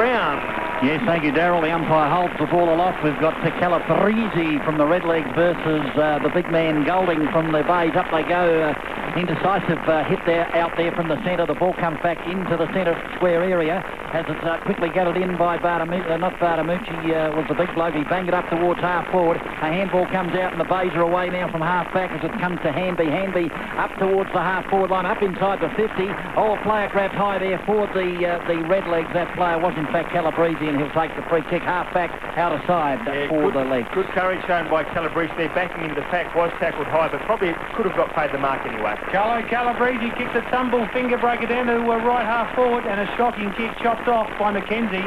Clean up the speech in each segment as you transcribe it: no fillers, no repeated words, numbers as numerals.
Brown. Yes, thank you, Darryl. The umpire holds the ball aloft. We've got Calabrese from the Redlegs versus the big man Golding from the Bays. Up they go. Indecisive hit there, out there from the centre. The ball comes back into the centre square area as it's quickly gathered in by Bartamucci. Not Bartamucci, was the big bloke. He banged it up towards half forward. A handball comes out and the Bays are away now from half back as it comes to Hanby. Hanby up towards the half forward line, up inside the 50. Oh, a player grabbed high there for the Redlegs. That player was in fact Calabrese, and he'll take the free kick half back out of side for the legs. Good courage shown by Calabrese there, backing into the pack, was tackled high, but probably could have got paid the mark anyway. Calabrese kicks a tumble finger breaker down to right half forward, and a shocking kick chopped off by Mackenzie,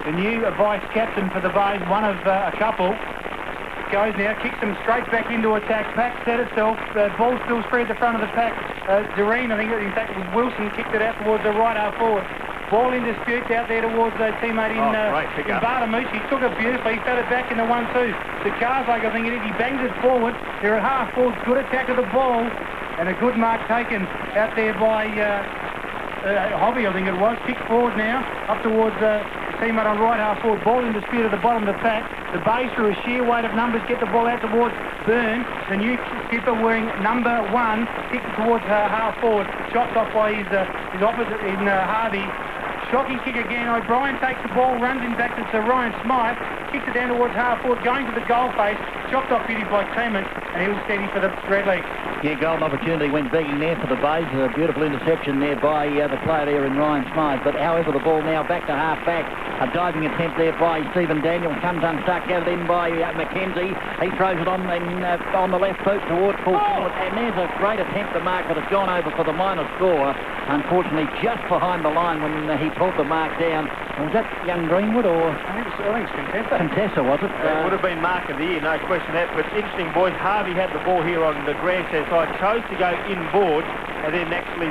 the new vice captain for the Bays, one of a couple. Goes now, kicks them straight back into attack. Pack set itself. Ball still free at the front of the pack. Doreen, I think in fact it was Wilson, kicked it out towards the right half forward. Ball in dispute out there towards a teammate in Bartamucci. Took it beautifully, fed it back in the 1-2. The Karzak, I think it is, he bangs it forward. They're at half forward, good attack of the ball, and a good mark taken out there by Hobby, I think it was. Kick forward now, up towards teammate on right half forward. Ball in dispute at the bottom of the pack. The Bays, through a sheer weight of numbers, get the ball out towards Byrne. The new skipper wearing number 1, kicks it towards half forward. Chopped off by his opposite in Harvey. Shocking kick again. O'Brien takes the ball, runs in back to Ryan Smythe, kicks it down towards half forward, going to the goal face. Chopped off beauty by Clement, and he'll steady for the Redlegs. Yeah, golden opportunity went begging there for the Bays. A beautiful interception there by the player there in Ryan Smythe. But however, the ball now back to half back. A diving attempt there by Stephen Daniel, comes unstuck, gathered in by Mackenzie. He throws it on the left boot towards full forward, and there's a great attempt to mark, but it's gone over for the minor score. Unfortunately, just behind the line when he pulled the mark down. Was that young Greenwood or? I think it's Contessa. Contessa, was it? It would have been mark of the year, no question that. But interesting, boys. Harvey had the ball here on the grandstand side, chose to go inboard, and then actually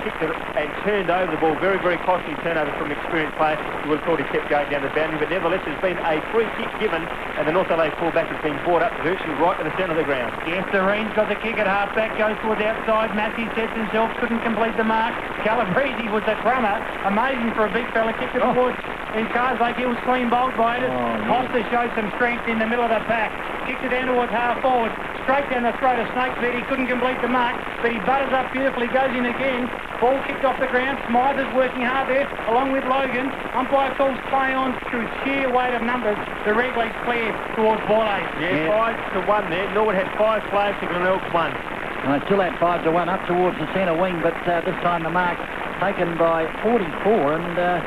kicked it and turned over the ball. Very, very costly turnover from an experienced player. You would have thought he kept going down the boundary, but nevertheless, there's been a free kick given, and the North LA fullback has been brought up virtually right to the centre of the ground. Yes, Doreen's got the kick at half back, goes towards outside. Massey sets himself, couldn't complete the mark. Calabrese was the crummer. Amazing for a big fella. Kicked it towards in Karzak. He was clean bowled by it. Costa showed some strength in the middle of the pack. Kicked it down towards half forward. Straight down the throat of Snakesbeard. He couldn't complete the mark, but he butters up beautifully. Goes in again. Ball kicked off the ground. Smythe is working hard there, along with Logan. Umpire calls play on through sheer weight of numbers. The Redlegs clear towards ball 8. Yeah, 5-1 there. Norwood had 5 players to Glenelg 1. And they still had 5-1 up towards the centre wing, but this time the mark taken by 44, and not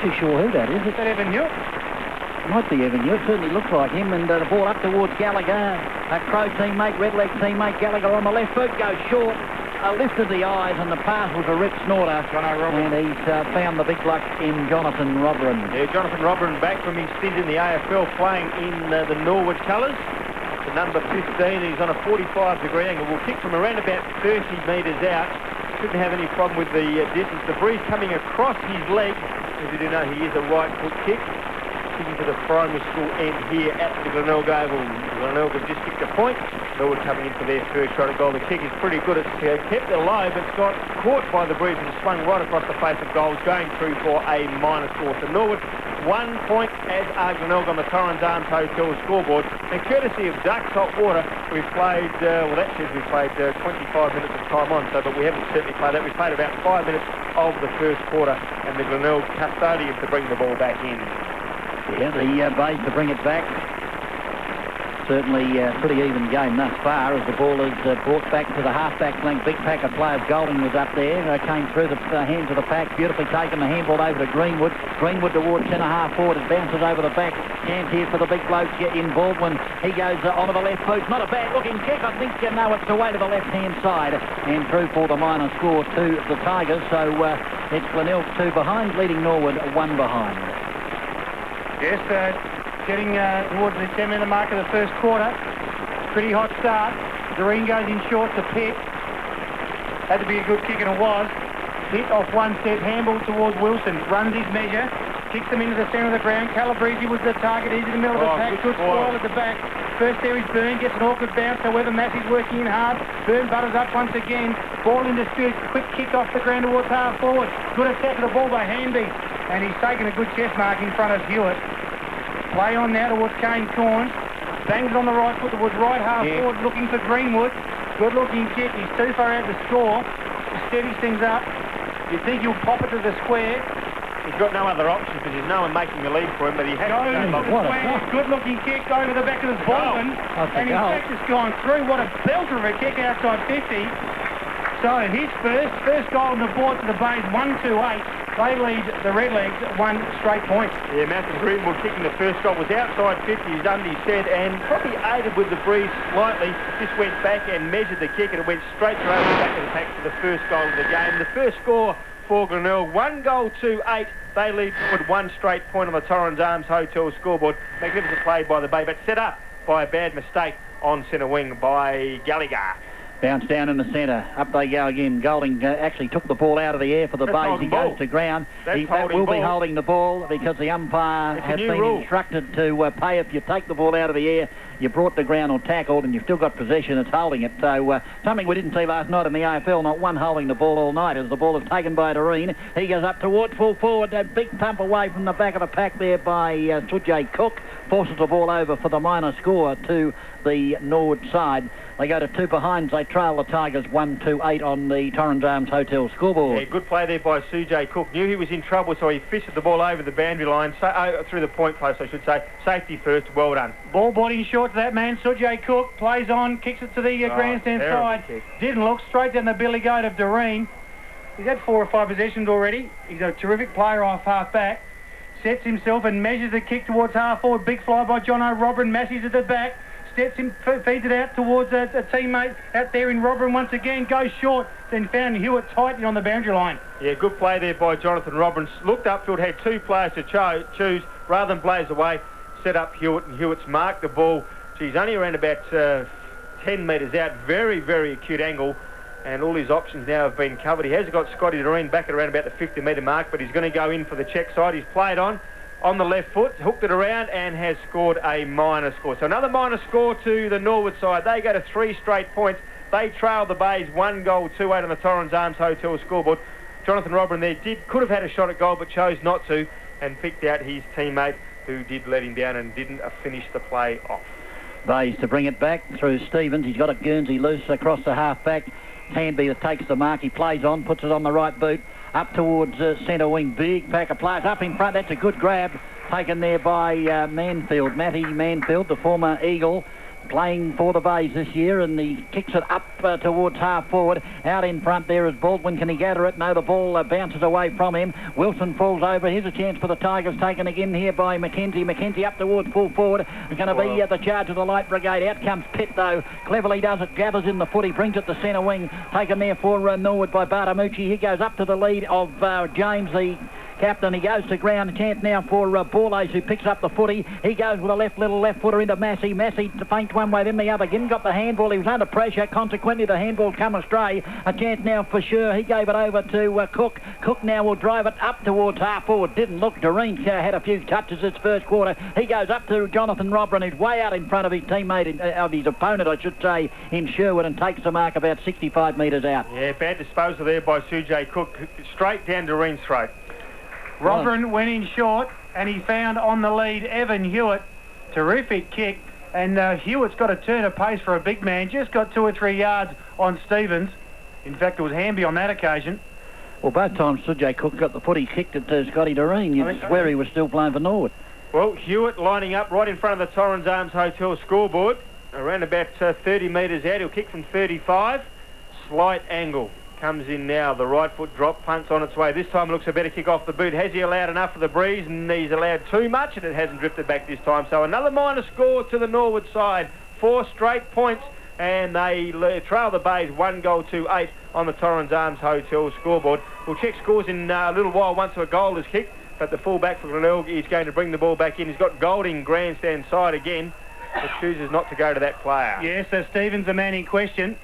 too sure who that is. Is that Evan Hewitt? Might be Evan Hewitt, certainly looks like him, and the ball up towards Gallagher. A Crow teammate, Redleg teammate, Gallagher on the left foot, goes short, lifted the eyes, and the pass was a rip snorter. And he's found the big luck in Jonathan Robberin. Yeah, Jonathan Robberin back from his stint in the AFL, playing in the Norwood colours. The number 15, he's on a 45-degree angle. Will kick from around about 30 metres out. Shouldn't have any problem with the distance. The breeze coming across his leg. As you do know, he is a right foot kick. Kicking to the primary school end here at the Glenelg Oval. Glenelg have just kicked a point. Norwood coming in for their first shot at goal. The kick is pretty good. It's kept alive, but it's got caught by the breeze and swung right across the face of goals, going through for a minor score. So Norwood 1 point, as are Glenelg on the Torrens Arms Hotel scoreboard. And courtesy of Ducks Hot Water, we've played, that says we've played 25 minutes of time on, so but we haven't certainly played that. We've played about 5 minutes of the first quarter, and the Glenelg custodian to bring the ball back in. Yeah, the Bays to bring it back. Certainly pretty even game thus far as the ball is brought back to the half-back flank. Big pack of players. Golding was up there. Came through the hands of the pack. Beautifully taken. The handball over to Greenwood. Greenwood towards centre-half forward. It bounces over the back. Chance here for the big bloke in Baldwin. He goes onto the left boot. Not a bad-looking kick. I think you know it's away to the left-hand side. And through for the minor score to the Tigers. So it's Glenelg 2 behind, leading Norwood 1 behind. Yes, getting towards the 10-minute mark of the first quarter. Pretty hot start. Doreen goes in short to Pitt. Had to be a good kick, and it was. Pitt off one step, handball towards Wilson. Runs his measure. Kicks them into the centre of the ground. Calabrese was the target. He's in the middle of the pack. Good spoil at the back. First there is Byrne. Gets an awkward bounce. However, Massey's working in hard. Byrne butters up once again. Ball in dispute. Quick kick off the ground towards half forward. Good attack of the ball by Hanby. and he's taken a good chest mark in front of Hewitt. Play on now towards Kane Corns. Bangs on the right foot towards right half forward, looking for Greenwood. Good looking kick. He's too far out to score. He steadies things up. You think he'll pop it to the square. He's got no other option because there's no one making a lead for him, but he has to go to the square. Good looking kick over the back of his Baldwin. And in fact it's gone through. What a belter of a kick outside 50. So his first goal on the board for the Bays, 1-2-8. They lead the Redlegs 1 straight point. Yeah, Matthew Greenwood kicking the first goal was outside 50, as Undy said, and probably aided with the breeze slightly. Just went back and measured the kick, and it went straight through over the back of the pack for the first goal of the game. The first score for Glenelg, 1-2-8. They lead with 1 straight point on the Torrens Arms Hotel scoreboard. Magnificent play by the Bay, but set up by a bad mistake on centre wing by Gallagher. Bounce down in the centre. Up they go again. Golding actually took the ball out of the air for the Bays. He goes to ground. That will be holding the ball because the umpire has been instructed to pay if you take the ball out of the air. You brought the ground or tackled and you've still got possession. It's holding it. So something we didn't see last night in the AFL. Not one holding the ball all night as the ball is taken by Doreen. He goes up towards full forward. A big thump away from the back of the pack there by Sujay Cook. Forces the ball over for the minor score to the Norwood side. They go to 2 behinds. They trail the Tigers 1-2-8 on the Torrens Arms Hotel scoreboard. Yeah, good play there by Sujay Cook. Knew he was in trouble, so he fished the ball over the boundary line, through the point post, I should say. Safety first. Well done. Ball boarding short to that man, Sujay Cook. Plays on, kicks it to the grandstand side. Kick. Didn't look. Straight down the billy goat of Doreen. He's had 4 or 5 possessions already. He's a terrific player off half back. Sets himself and measures the kick towards half forward. Big fly by John O'Robin. Massey's at the back. Steps him, feeds it out towards a teammate out there in Robin once again. Goes short, then found Hewitt tightly on the boundary line. Yeah, good play there by Jonathan Robbins. Looked upfield, had 2 players to choose. Rather than blaze away, set up Hewitt, and Hewitt's marked the ball. She's only around about 10 metres out. Very, very acute angle. And all his options now have been covered. He has got Scotty Doreen back at around about the 50-metre mark, but he's going to go in for the check side. He's played on the left foot, hooked it around and has scored a minor score. So another minor score to the Norwood side. They go to 3 straight points. They trail the Bays 1-2-8 on the Torrens Arms Hotel scoreboard. Jonathan Robin there could have had a shot at goal but chose not to and picked out his teammate who did let him down and didn't finish the play off. Bays to bring it back through Stevens. He's got a Guernsey loose across the half-back. Hanby that takes the mark. He plays on, puts it on the right boot. Up towards centre wing. Big pack of players up in front. That's a good grab taken there by Manfield. Matty Manfield, the former Eagle, playing for the Bays this year, and he kicks it up towards half forward. Out in front there is Baldwin. Can he gather it? No, the ball bounces away from him. Wilson falls over. Here's a chance for the Tigers, taken again here by Mackenzie. Mackenzie up towards full forward. It's going to be the charge of the Light Brigade. Out comes Pitt, though. Cleverly does it. Gathers in the footy. Brings it to centre wing. Taken there for Norwood by Bartamucci. He goes up to the lead of James, the captain. He goes to ground. A chance now for Borlase, who picks up the footy. He goes with a little left footer into Massey. Massey to feint one way, then the other. Didn't got the handball. He was under pressure. Consequently, the handball come astray. A chance now for sure. He gave it over to Cook. Cook now will drive it up towards half forward. Didn't look. Doreen had a few touches this first quarter. He goes up to Jonathan Robin, who's way out in front of his teammate, of his opponent, I should say, in Sherwood, and takes the mark about 65 metres out. Yeah, bad disposal there by Sujay Cook. Straight down Doreen's throat. Robin went in short and he found on the lead Evan Hewitt. Terrific kick, and Hewitt's got a turn of pace for a big man. Just got 2 or 3 yards on Stevens. In fact, it was Hamby on that occasion. Well, both times Sujay Cook got the footy kicked at Scotty Doreen. You'd swear he was still playing for Norwood. Well, Hewitt lining up right in front of the Torrens Arms Hotel scoreboard. Around about 30 metres out. He'll kick from 35. Slight angle. Comes in now, the right foot drop, punts on its way. This time it looks a better kick off the boot. Has he allowed enough of the breeze? And he's allowed too much, and it hasn't drifted back this time. So another minor score to the Norwood side. 4 straight points, and they trail the Bays 1-2-8 on the Torrens Arms Hotel scoreboard. We'll check scores in a little while once a goal is kicked, but the full-back for Glenelg is going to bring the ball back in. He's got Golding grandstand side again, but chooses not to go to that player. Yes, so Stevens the man in question.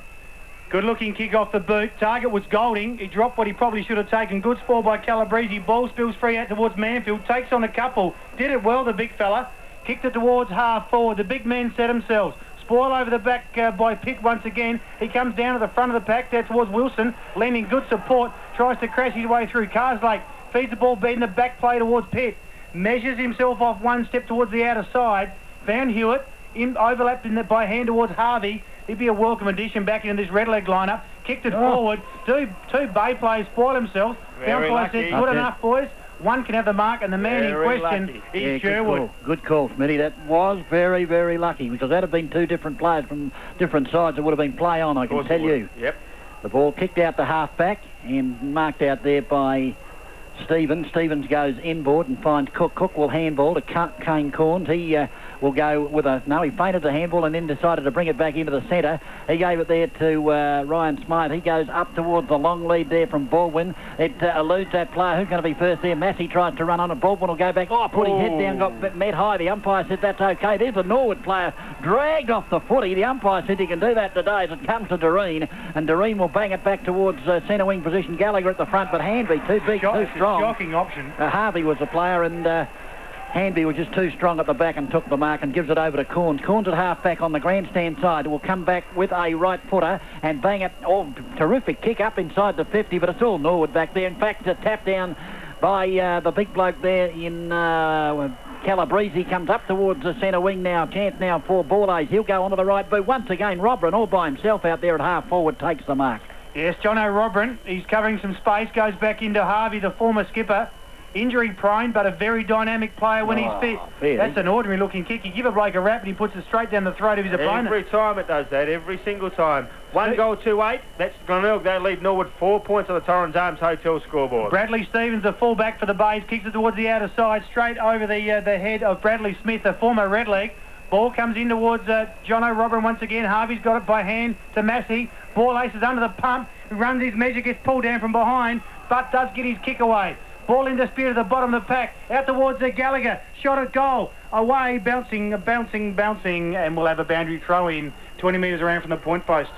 Good looking kick off the boot. Target was Golding. He dropped what he probably should have taken. Good spoil by Calabrese. Ball spills free out towards Manfield. Takes on a couple. Did it well, the big fella. Kicked it towards half forward. The big men set themselves. Spoil over the back by Pitt once again. He comes down to the front of the pack there towards Wilson. Lending good support. Tries to crash his way through. Carslake feeds the ball in the back play towards Pitt, measures himself off one step towards the outer side, found Hewitt, overlapped by hand towards Harvey. He'd be a welcome addition back into this Redleg lineup. Kicked it forward. Two Bay players spoil himself. Very lucky. Good enough, boys. One can have the mark, and the man in question is Sherwood. Good call, Smitty. That was very, very lucky, because that had been two different players from different sides. It would have been play on, I can tell you. Yep. The ball kicked out the half-back and marked out there by Stevens. Stevens goes inboard and finds Cook. Cook will handball to Kane Corns. He will go with he feinted the handball and then decided to bring it back into the centre. He gave it there to Ryan Smythe. He goes up towards the long lead there from Baldwin. It eludes that player. Who's going to be first there? Massey tries to run on it. Baldwin will go back. Put his head down, got met high. The umpire said that's okay. There's a Norwood player dragged off the footy. The umpire said he can do that today as it comes to Doreen, and Doreen will bang it back towards centre wing position. Gallagher at the front, but Hanby too big, too strong. Shocking option. Harvey was the player, and Hanby was just too strong at the back and took the mark and gives it over to Corns. Corns at half-back on the grandstand side will come back with a right footer and bang it. Terrific kick up inside the 50, but it's all Norwood back there. In fact, a tap down by the big bloke there in Calabrese. Comes up towards the centre wing now. Chance now for Borlase. He'll go onto the right boot. Once again, Robrin all by himself out there at half-forward takes the mark. Yes, John O'Robrin, he's covering some space, goes back into Harvey, the former skipper. Injury-prone, but a very dynamic player when he's fit. Really? That's an ordinary-looking kick. You give a bloke a rap and he puts it straight down the throat of his opponent. Every time it does that, every single time. 1 goal, 2-8. That's Glenelg. They lead Norwood 4 points on the Torrens Arms Hotel scoreboard. Bradley Stevens, the fullback for the Bays, kicks it towards the outer side, straight over the head of Bradley Smith, the former Redleg. Ball comes in towards John O'Robin once again. Harvey's got it by hand to Massey. Ball aces under the pump. Runs his measure, gets pulled down from behind, but does get his kick away. Ball in dispute at the bottom of the pack. Out towards Gallagher. Shot at goal. Away, bouncing, and we'll have a boundary throw in 20 metres around from the point post.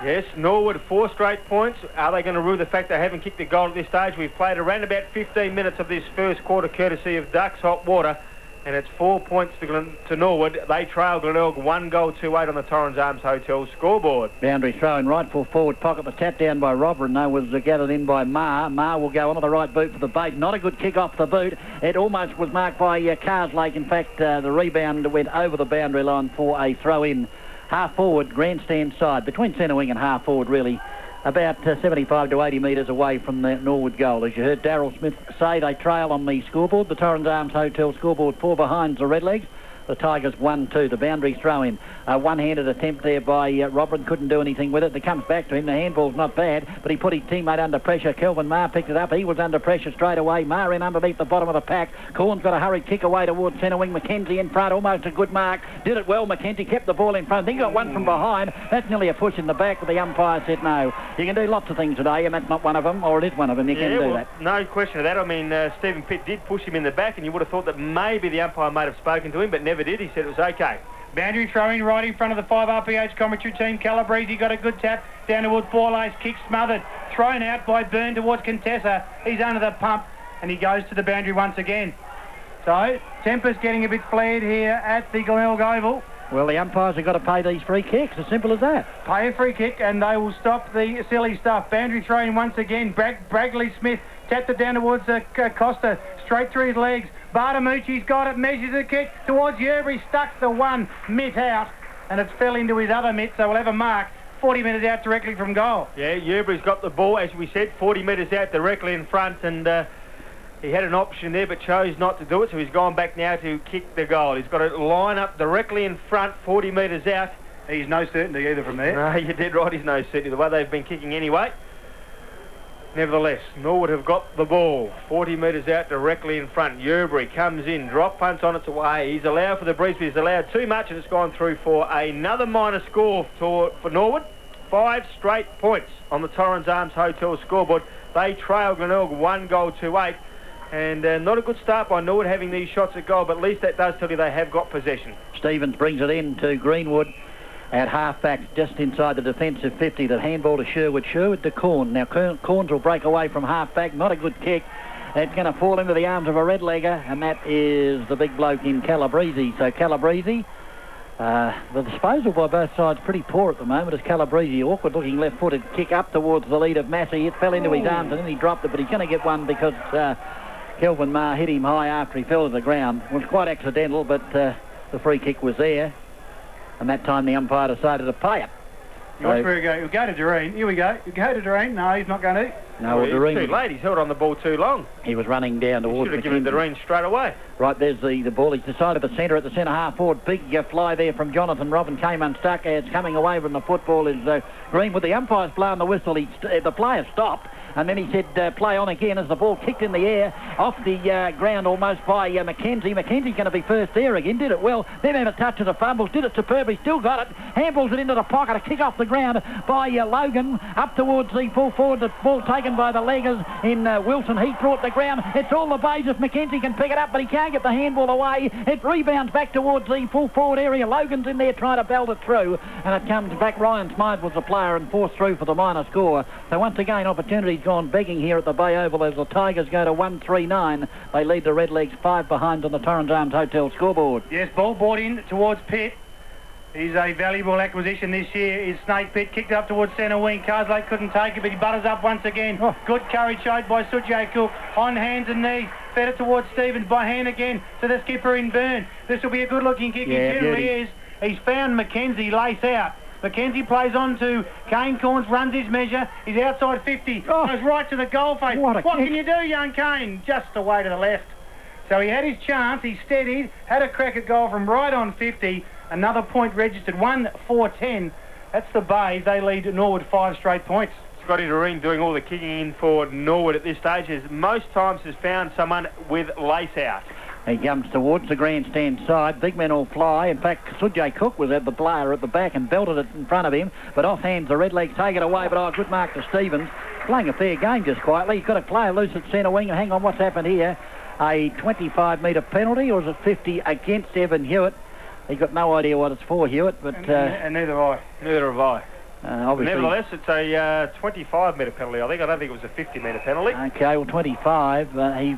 Yes, Norwood 4 straight points. Are they going to rue the fact they haven't kicked a goal at this stage? We've played around about 15 minutes of this first quarter courtesy of Ducks Hot Water, and it's 4 points to Norwood. They trail Glenelg 1 goal, 2-8 on the Torrens Arms Hotel scoreboard. Boundary throw in right full forward pocket. The tap down by Robrin, though, was gathered in by Marr. Marr will go onto the right boot for the bait. Not a good kick off the boot. It almost was marked by Carslake. In fact, the rebound went over the boundary line for a throw in. Half forward, grandstand side, between centre wing and half forward, really. About 75 to 80 metres away from the Norwood goal. As you heard Darryl Smith say, they trail on the scoreboard. The Torrens Arms Hotel scoreboard 4 behind the Redlegs. The Tigers 1-2. The boundary throw in. A one-handed attempt there by Robin. Couldn't do anything with it. It comes back to him. The handball's not bad, but he put his teammate under pressure. Kelvin Marr picked it up. He was under pressure straight away. Marr in underneath the bottom of the pack. Corns got a hurried kick away towards centre wing. McKenzie in front. Almost a good mark. Did it well, McKenzie. Kept the ball in front. He got one from behind. That's nearly a push in the back, but the umpire said no. You can do lots of things today, and that's not one of them, or it is one of them. You can do that. No question of that. I mean, Stephen Pitt did push him in the back, and you would have thought that maybe the umpire might have spoken to him, but never did. He said it was okay. Boundary throw-in right in front of the 5 RPH commentary team. Calabrese got a good tap down towards Borlase. Kick smothered. Thrown out by Byrne towards Contessa. He's under the pump and he goes to the boundary once again. So, temper's getting a bit flared here at the Glenelg Oval. Well, the umpires have got to pay these free kicks. As simple as that. Pay a free kick and they will stop the silly stuff. Boundary throw-in once again. Bradley Smith tapped it down towards Costa. Straight through his legs. Bartamucci's got it, measures the kick towards Yerbury, stuck the one mitt out, and it fell into his other mitt, so we'll have a mark 40 metres out directly from goal. Yeah, Yerbury's got the ball, as we said, 40 metres out directly in front, and he had an option there but chose not to do it, so he's gone back now to kick the goal. He's got to line up directly in front, 40 metres out. He's no certainty either from there. No, you did right, he's no certainty, the way they've been kicking anyway. Nevertheless, Norwood have got the ball 40 metres out directly in front. Yerbury comes in, drop punts on its way. He's allowed for the breeze, but he's allowed too much, and it's gone through for another minor score for Norwood. 5 straight points on the Torrens Arms Hotel scoreboard. They trail Glenelg 1 goal, 2-8. And not a good start by Norwood having these shots at goal, but at least that does tell you they have got possession. Stevens brings it in to Greenwood at half-back, just inside the defensive 50. The handball to Sherwood. Sherwood to Corn. Now Corns will break away from half-back. Not a good kick. It's going to fall into the arms of a red legger, and that is the big bloke in Calabrese. So Calabrese The disposal by both sides pretty poor at the moment as Calabrese, awkward-looking left-footed kick up towards the lead of Massey. It fell into his arms and then he dropped it, but he's going to get one because Kelvin Maher hit him high after he fell to the ground. It was quite accidental, but the free kick was there. And that time the umpire decided to pay it. Watch where he go. He'll go to Doreen. Here we go. He'll go to Doreen. No, he's not going to. No, well, Doreen... Too late. He's held on the ball too long. He was running down towards... Should have given Doreen straight away. Right, there's the ball. He's decided the centre at the centre half forward. Big fly there from Jonathan Robin. Came unstuck. It's coming away from the football is Greenwood. The umpire's blowing the whistle. The player stopped. And then he said, play on again as the ball kicked in the air off the ground almost by Mackenzie. Mackenzie's going to be first there again. Did it well. Then had a touch of the fumbles. Did it superbly. Still got it. Handballs it into the pocket. A kick off the ground by Logan up towards the full forward. The ball taken by the leggers in Wilson. He brought the ground. It's all the bays if Mackenzie can pick it up, but he can't get the handball away. It rebounds back towards the full forward area. Logan's in there trying to belt it through, and it comes back. Ryan Smythe was the player and forced through for the minor score. So once again, opportunity's gone begging here at the Bay Oval as the Tigers go to 1-3-9. They lead the Redlegs 5 behind on the Torrens Arms Hotel scoreboard. Yes, ball brought in towards Pitt. He's a valuable acquisition this year. Is Snake Pitt kicked up towards centre wing. Carslake couldn't take it, but he butters up once again. Oh. Good courage showed by Sujay Cook. On hands and knees. Fed it towards Stevens by hand again to the skipper in Byrne. This will be a good-looking kick. Yeah, He generally is. He's found Mackenzie lace out. Mackenzie plays on to Kane Corns, runs his measure. He's outside 50. Oh. Goes right to the goal face. What can you do, young Kane? Just away to the left. So he had his chance. He steadied, had a crack at goal from right on 50. Another point registered, 1-4-10. That's the Bays. They lead Norwood 5 straight points. Scotty Doreen doing all the kicking in for Norwood at this stage, as most times has found someone with lace out. He comes towards the grandstand side. Big men all fly. In fact, Sujay Cook was at the player at the back and belted it in front of him. But off hands, the Redlegs take it away. But good mark to Stevens. Playing a fair game just quietly. He's got a player loose at centre wing. And hang on, what's happened here? A 25-metre penalty, or is it 50 against Evan Hewitt? He's got no idea what it's for, Hewitt. But and neither have I. Neither have I. Obviously. Nevertheless, it's a 25-metre penalty, I think. I don't think it was a 50-metre penalty. Okay, well, 25. I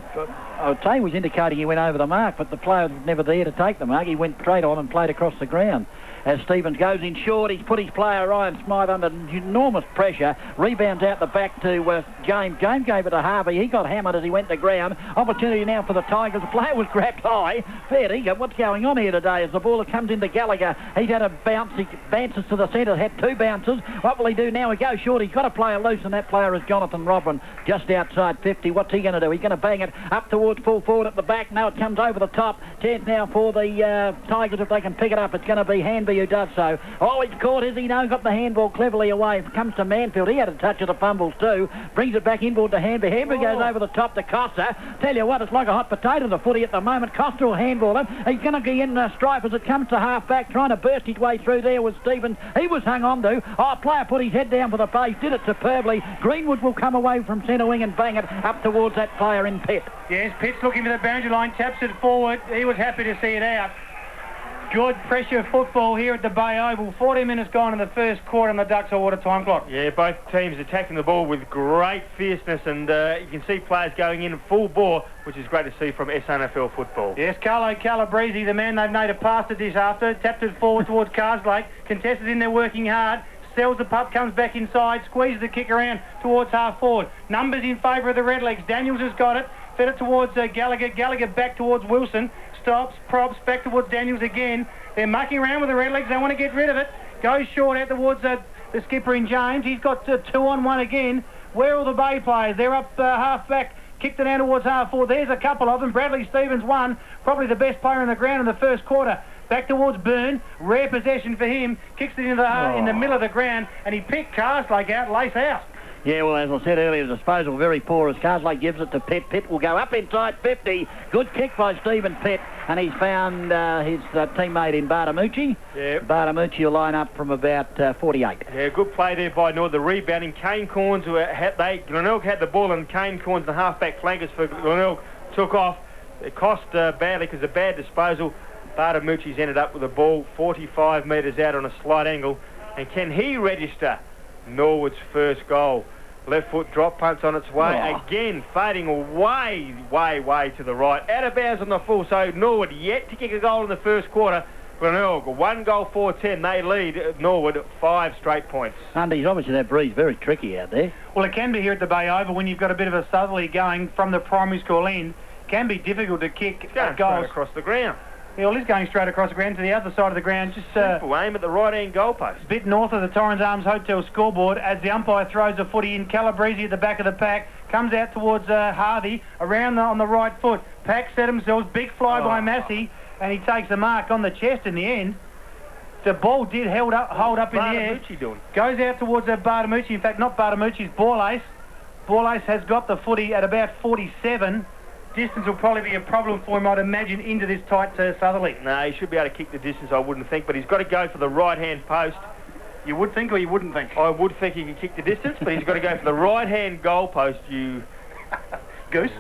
would say he was indicating he went over the mark, but the player was never there to take the mark. He went straight on and played across the ground. As Stevens goes in short, he's put his player Ryan Smythe under enormous pressure. Rebounds out the back to James. James gave it to Harvey. He got hammered as he went to ground. Opportunity now for the Tigers. The player was grabbed high. Fair dinkum. What's going on here today as the ball comes into Gallagher? He's had a bounce. He bounces to the centre. Had 2 bounces. What will he do now? He goes short. He's got a player loose, and that player is Jonathan Robin, just outside 50. What's he going to do? He's going to bang it up towards full forward at the back. Now it comes over the top. Chance now for the Tigers if they can pick it up. It's going to be Hanby who does so. Oh, he's caught, is he? No, got the handball cleverly away. It comes to Manfield. He had a touch of the fumbles too. Brings it back inboard to Hanby. Hanby goes over the top to Costa. Tell you what, it's like a hot potato, the footy at the moment. Costa will handball him. He's going to be in strife as it comes to half back, trying to burst his way through there with Stevens. He was hung on to. Oh, player put his head down for the base. Did it superbly. Greenwood will come away from centre wing and bang it up towards that player in Pitt. Yes, Pitt's looking for the boundary line. Taps it forward. He was happy to see it out. Good pressure football here at the Bay Oval. 40 minutes gone in the first quarter on the Ducks Water time clock. Yeah, both teams attacking the ball with great fierceness, and you can see players going in full bore, which is great to see from SNFL football. Yes, Carlo Calabrese, the man they've made a pass at this after, tapped it forward towards Carslake. Contested in there working hard. Sells the pup, comes back inside, squeezes the kick around towards half forward. Numbers in favour of the Redlegs. Daniels has got it. Fed it towards Gallagher. Gallagher back towards Wilson. Stops, props, back towards Daniels again. They're mucking around with the Redlegs. They want to get rid of it. Goes short out towards the skipper in James. He's got 2-on-1 again. Where are all the Bay players? They're up half back. Kicked it down towards half forward. There's a couple of them. Bradley Stevens won. Probably the best player on the ground in the first quarter. Back towards Byrne. Rare possession for him. Kicks it into in the middle of the ground. And he picked Carslake out, lace out. Yeah, well, as I said earlier, the disposal very poor as Carslake gives it to Pitt. Pitt will go up inside 50. Good kick by Stephen Pitt, and he's found his teammate in Bartamucci. Yeah. Bartamucci will line up from about 48. Yeah, good play there by Norwood. The rebounding, Kane Corns, Glenelg had the ball, and Kane Corns, the half-back flankers for Glenelg, took off. It cost badly because a bad disposal. Bartamucci's ended up with the ball 45 metres out on a slight angle, and can he register Norwood's first goal? Left foot drop punts on its way. Again, fading way to the right. Out of bounds on the full. So Norwood yet to kick a goal in the first quarter. Glenelg, 1 goal 4-10. They lead Norwood 5 straight points. Andy's obviously that breeze very tricky out there. Well, it can be here at the Bay Oval when you've got a bit of a southerly going from the primary school end. Can be difficult to kick Going goals across the ground. Yeah, well, he's going straight across the ground to the other side of the ground, just Simple aim at the right-hand goalpost. a bit north of the Torrens Arms Hotel scoreboard as the umpire throws a footy in. Calabrese at the back of the pack, comes out towards Harvey, around on the right foot. Pack set themselves, big fly by Massey, and he takes the mark on the chest in the end. The ball did hold up in the air. What's doing? Goes out towards Bartamucci. In fact, not Bartamucci, it's Borlace. Borlace has got the footy at about 47. Distance will probably be a problem for him, I'd imagine, into this tight southerly. No, he should be able to kick the distance, I wouldn't think, but he's got to go for the right-hand post. You would think or you wouldn't think? I would think he can kick the distance, but he's got to go for the right-hand goalpost, you... Goose.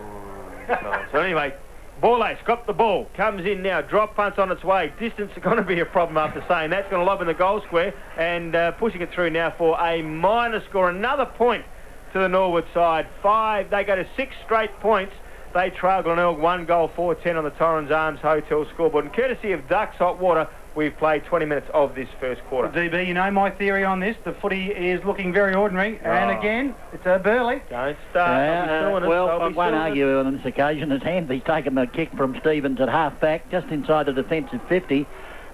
So anyway, Borlace got the ball, comes in now, drop punts on its way. Distance is going to be a problem after saying that's going to lob in the goal square, and pushing it through now for a minor score. Another point to the Norwood side. 5, they go to 6 straight points. They trail Glenelg 1 goal 4-10 on the Torrens Arms Hotel scoreboard. And courtesy of Ducks Hot Water, we've played 20 minutes of this first quarter. DB, you know my theory on this. The footy is looking very ordinary. And again, it's a Burley. Don't start. Well, I won't argue on this occasion as Hanley's taken the kick from Stevens at half-back, just inside the defensive 50.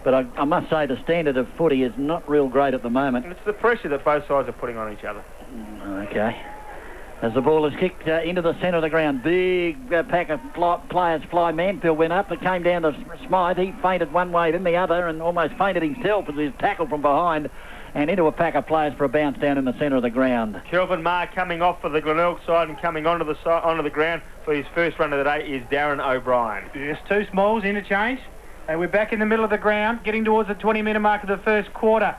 But I must say the standard of footy is not real great at the moment. And it's the pressure that both sides are putting on each other. Okay. As the ball is kicked into the centre of the ground, big pack of players fly. Manfield went up, it came down to Smythe. He fainted one way, then the other, and almost fainted himself as he was tackled from behind and into a pack of players for a bounce down in the centre of the ground. Kelvin Marr coming off for the Glenelg side and coming onto the ground for his first run of the day is Darren O'Brien. Yes, 2 smalls, interchange. And we're back in the middle of the ground, getting towards the 20-metre mark of the first quarter.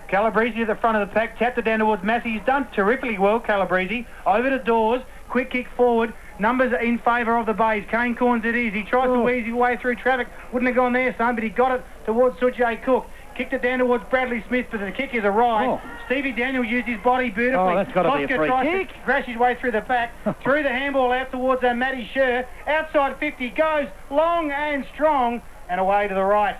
Calabrese at the front of the pack, tapped it down towards Massey. He's done terrifically well, Calabrese. Over to Dawes, quick kick forward. Numbers in favour of the Bays. Kane Corns it is. He tries to wease his way through traffic. Wouldn't have gone there, son, but he got it towards Sujay Cook. Kicked it down towards Bradley Smith, but the kick is a right. Stevie Daniel used his body beautifully. Oh, that's got to be a free tries kick. to crash his way through the pack. Threw the handball out towards Matty Sher. Outside 50, goes long and strong and away to the right.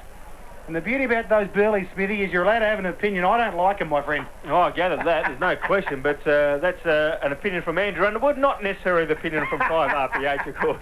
And the beauty about those Burley, Smithy, is you're allowed to have an opinion. I don't like them, my friend. Oh, I gather that. There's no question. But that's an opinion from Andrew Underwood, not necessarily the opinion from 5 RPH, of course.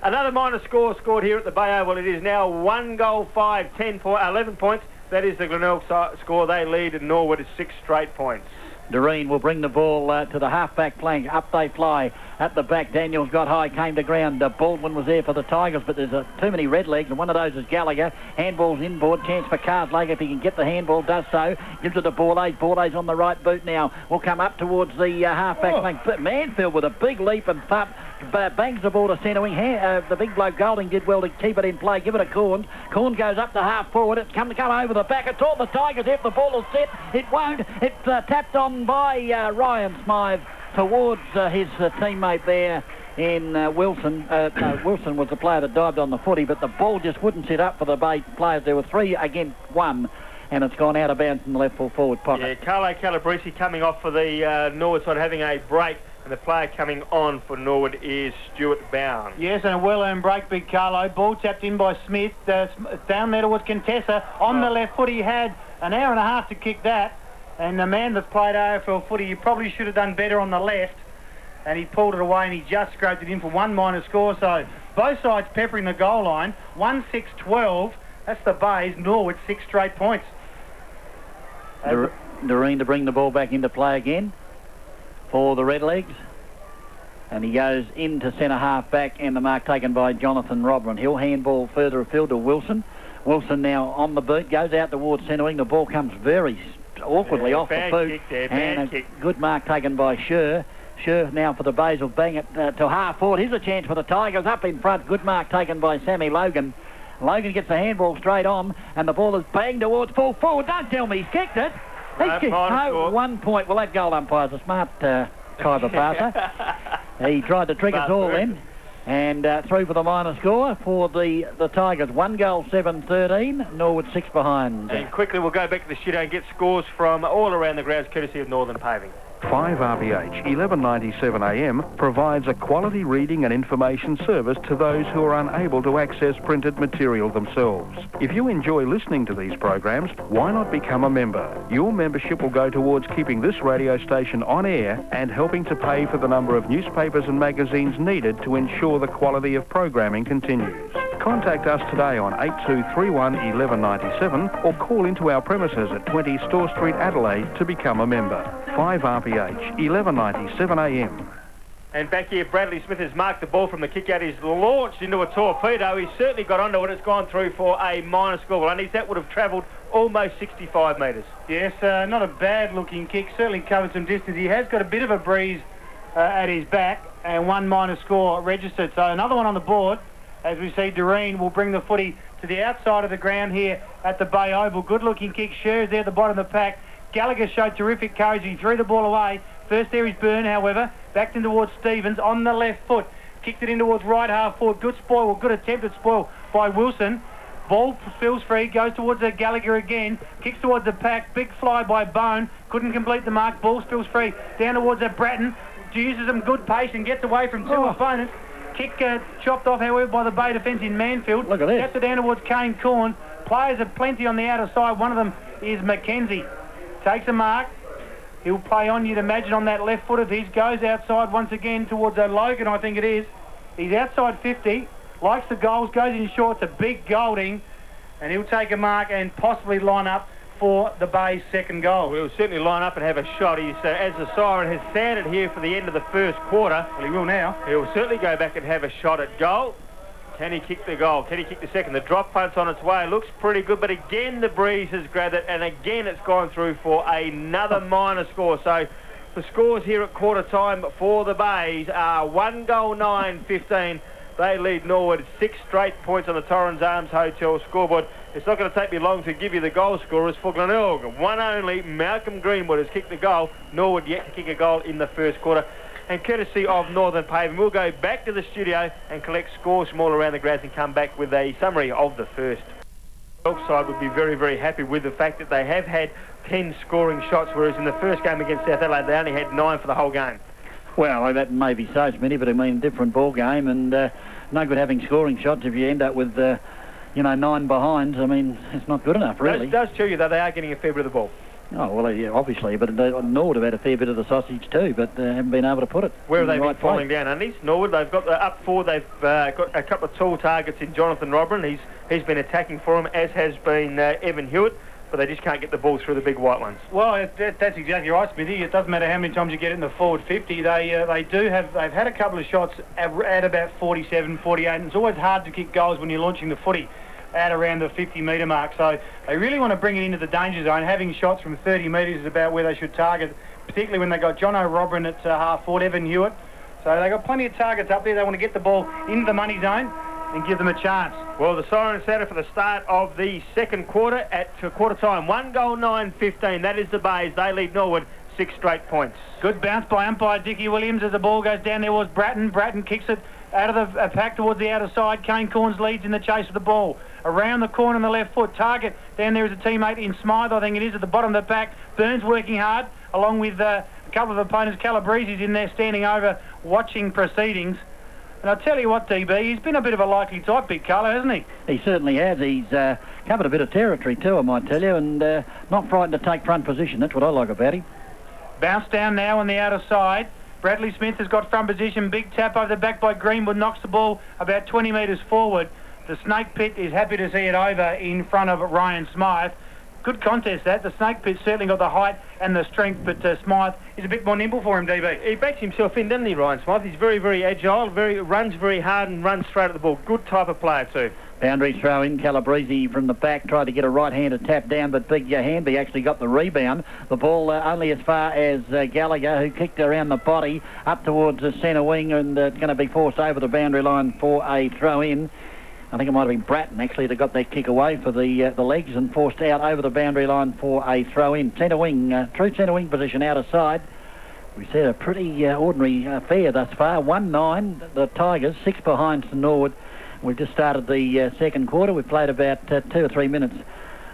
Another minor score scored here at the Bay Oval. It is now 1 goal 11 points. That is the Glenelg score. They lead and Norwood is 6 straight points. Doreen will bring the ball to the half-back flank. Up they fly at the back. Daniels got high, came to ground. Baldwin was there for the Tigers, but there's too many red legs, and one of those is Gallagher. Handball's inboard. Chance for Carslake if he can get the handball. Does so. Gives it to Borlace. Borlace on the right boot now. Will come up towards the half-back flank. But Manfield with a big leap and thump. Bangs the ball to centre wing. The big bloke Golding did well to keep it in play. Give it to Corns. Corns goes up to half forward. It's come over the back. It's all the Tigers. If the ball is set, it won't. It's tapped on by Ryan Smythe towards his teammate there in Wilson. Wilson was the player that dived on the footy, but the ball just wouldn't sit up for the Bay players. There were 3 against 1. And it's gone out of bounds in the left full forward pocket. Yeah, Carlo Calabrese coming off for the Norwood side, having a break. And the player coming on for Norwood is Stuart Bound. Yes, and a well-earned break, big Carlo. Ball tapped in by Smith. Down there towards Contessa. On the left foot, he had an hour and a half to kick that. And the man that's played AFL footy, he probably should have done better on the left. And he pulled it away and he just scraped it in for 1 minor score. So both sides peppering the goal line. 1-6-12. That's the Bays. Norwood 6 straight points. Doreen to bring the ball back into play again for the Redlegs. And he goes into centre half back, and the mark taken by Jonathan Robran. He'll handball further afield to Wilson. Wilson now on the boot, goes out towards centre wing. The ball comes very awkwardly off the boot. And a good mark taken by Sher. Sher now for the Bays will bang it to half forward. Here's a chance for the Tigers up in front. Good mark taken by Sammy Logan. Logan gets the handball straight on, and the ball is banged towards full forward. Don't tell me he's kicked it. He's kicked 1 point. Well, that goal umpire's a smart Khyber passer. He tried to trick us all then. And through for the minor score for the Tigers. 1 goal, 7-13. Norwood 6 behind. And quickly we'll go back to the studio and get scores from all around the grounds courtesy of Northern Paving. 5RBH 1197 AM provides a quality reading and information service to those who are unable to access printed material themselves. If you enjoy listening to these programs, why not become a member? Your membership will go towards keeping this radio station on air and helping to pay for the number of newspapers and magazines needed to ensure the quality of programming continues. Contact us today on 8231 1197 or call into our premises at 20 Store Street, Adelaide to become a member. 5RBH 1197 AM. And back here, Bradley Smith has marked the ball from the kick-out. He's launched into a torpedo. He's certainly got onto it. It's gone through for a minor score. And that would have travelled almost 65 metres. Yes, not a bad-looking kick. Certainly covered some distance. He has got a bit of a breeze at his back, and one minor score registered. So another one on the board. As we see, Doreen will bring the footy to the outside of the ground here at the Bay Oval. Good-looking kick. Shares there at the bottom of the pack. Gallagher showed terrific courage. He threw the ball away. First there is Byrne, however. Backed in towards Stevens on the left foot. Kicked it in towards right half forward. Good spoil, or good attempt at spoil by Wilson. Ball feels free, goes towards Gallagher again. Kicks towards the pack. Big fly by Bone. Couldn't complete the mark. Ball spills free. Down towards Bratton. Uses some good pace and gets away from two opponents. Kick chopped off, however, by the Bay defence in Manfield. Look at this. Gets it down towards Kane Corn. Players are plenty on the outer side. One of them is Mackenzie. Takes a mark. He'll play on, you'd imagine, on that left foot of his. Goes outside once again towards Logan, I think it is. He's outside 50. Likes the goals. Goes in short to Big Golding. And he'll take a mark and possibly line up for the Bay's second goal. He'll certainly line up and have a shot. He's, as the siren has sounded here for the end of the first quarter. Well, he will now. He'll certainly go back and have a shot at goal. Can he kick the goal? Can he kick the second? The drop punt's on its way. Looks pretty good, but again the breeze has grabbed it, and again it's gone through for another minor score. So the scores here at quarter time for the Bays are 1 goal 9-15. They lead Norwood 6 straight points on the Torrens Arms Hotel scoreboard. It's not going to take me long to give you the goal scorers for Glenelg. One only, Malcolm Greenwood has kicked the goal. Norwood yet to kick a goal in the first quarter. And courtesy of Northern Paving, we'll go back to the studio and collect scores from all around the grounds and come back with a summary of the first. The side would be very, very happy with the fact that they have had 10 scoring shots, whereas in the first game against South Adelaide they only had 9 for the whole game. Well, that may be so, Smitty, but I mean, different ball game, and no good having scoring shots if you end up with, 9 behinds. I mean, it's not good enough, really. It does tell you, though, they are getting a fair bit of the ball. Oh, well, yeah, obviously, but Norwood have had a fair bit of the sausage too, but haven't been able to put it. Where have they been right falling down, Undies? Norwood, they've got up forward, they've got a couple of tall targets in Jonathan Robin. He's been attacking for them, as has been Evan Hewitt, but they just can't get the ball through the big white ones. Well, that's exactly right, Smithy. It doesn't matter how many times you get it in the forward 50. They've had a couple of shots at about 47, 48, and it's always hard to kick goals when you're launching the footy at around the 50-metre mark. So they really want to bring it into the danger zone. Having shots from 30 metres is about where they should target, particularly when they got John O'Robin at half forward, Evan Hewitt. So they got plenty of targets up there. They want to get the ball into the money zone and give them a chance. Well, the siren sounded for the start of the second quarter at quarter time. 1 goal 9-15. That is the Bays. They lead Norwood 6 straight points. Good bounce by umpire Dickie Williams as the ball goes down there was Bratton. Bratton kicks it out of the pack towards the outer side. Kane Corns leads in the chase of the ball. Around the corner on the left foot. Target down there is a teammate in Smythe, I think it is, at the bottom of the pack. Burns working hard, along with a couple of opponents. Calabrese's in there standing over, watching proceedings. And I'll tell you what, DB, he's been a bit of a likely type, Big Carlo, hasn't he? He certainly has. He's covered a bit of territory too, I might tell you, and not frightened to take front position. That's what I like about him. Bounce down now on the outer side. Bradley Smith has got front position. Big tap over the back by Greenwood. Knocks the ball about 20 metres forward. The Snake Pit is happy to see it over in front of Ryan Smythe. Good contest, that. The Snake Pit certainly got the height and the strength, but Smythe is a bit more nimble for him, DB. He backs himself in, doesn't he, Ryan Smythe? He's very, very agile, runs very hard and runs straight at the ball. Good type of player, too. Boundary throw in. Calabrese from the back tried to get a right-handed tap down, but Big Handby actually got the rebound. The ball only as far as Gallagher, who kicked around the body up towards the centre wing, and it's going to be forced over the boundary line for a throw-in. I think it might have been Bratton, actually, that got that kick away for the legs and forced out over the boundary line for a throw-in. Centre wing, true centre wing position out of side. We said a pretty ordinary affair thus far. 1-9, the Tigers, 6 behind to Norwood. We've just started the second quarter. We've played about 2 or 3 minutes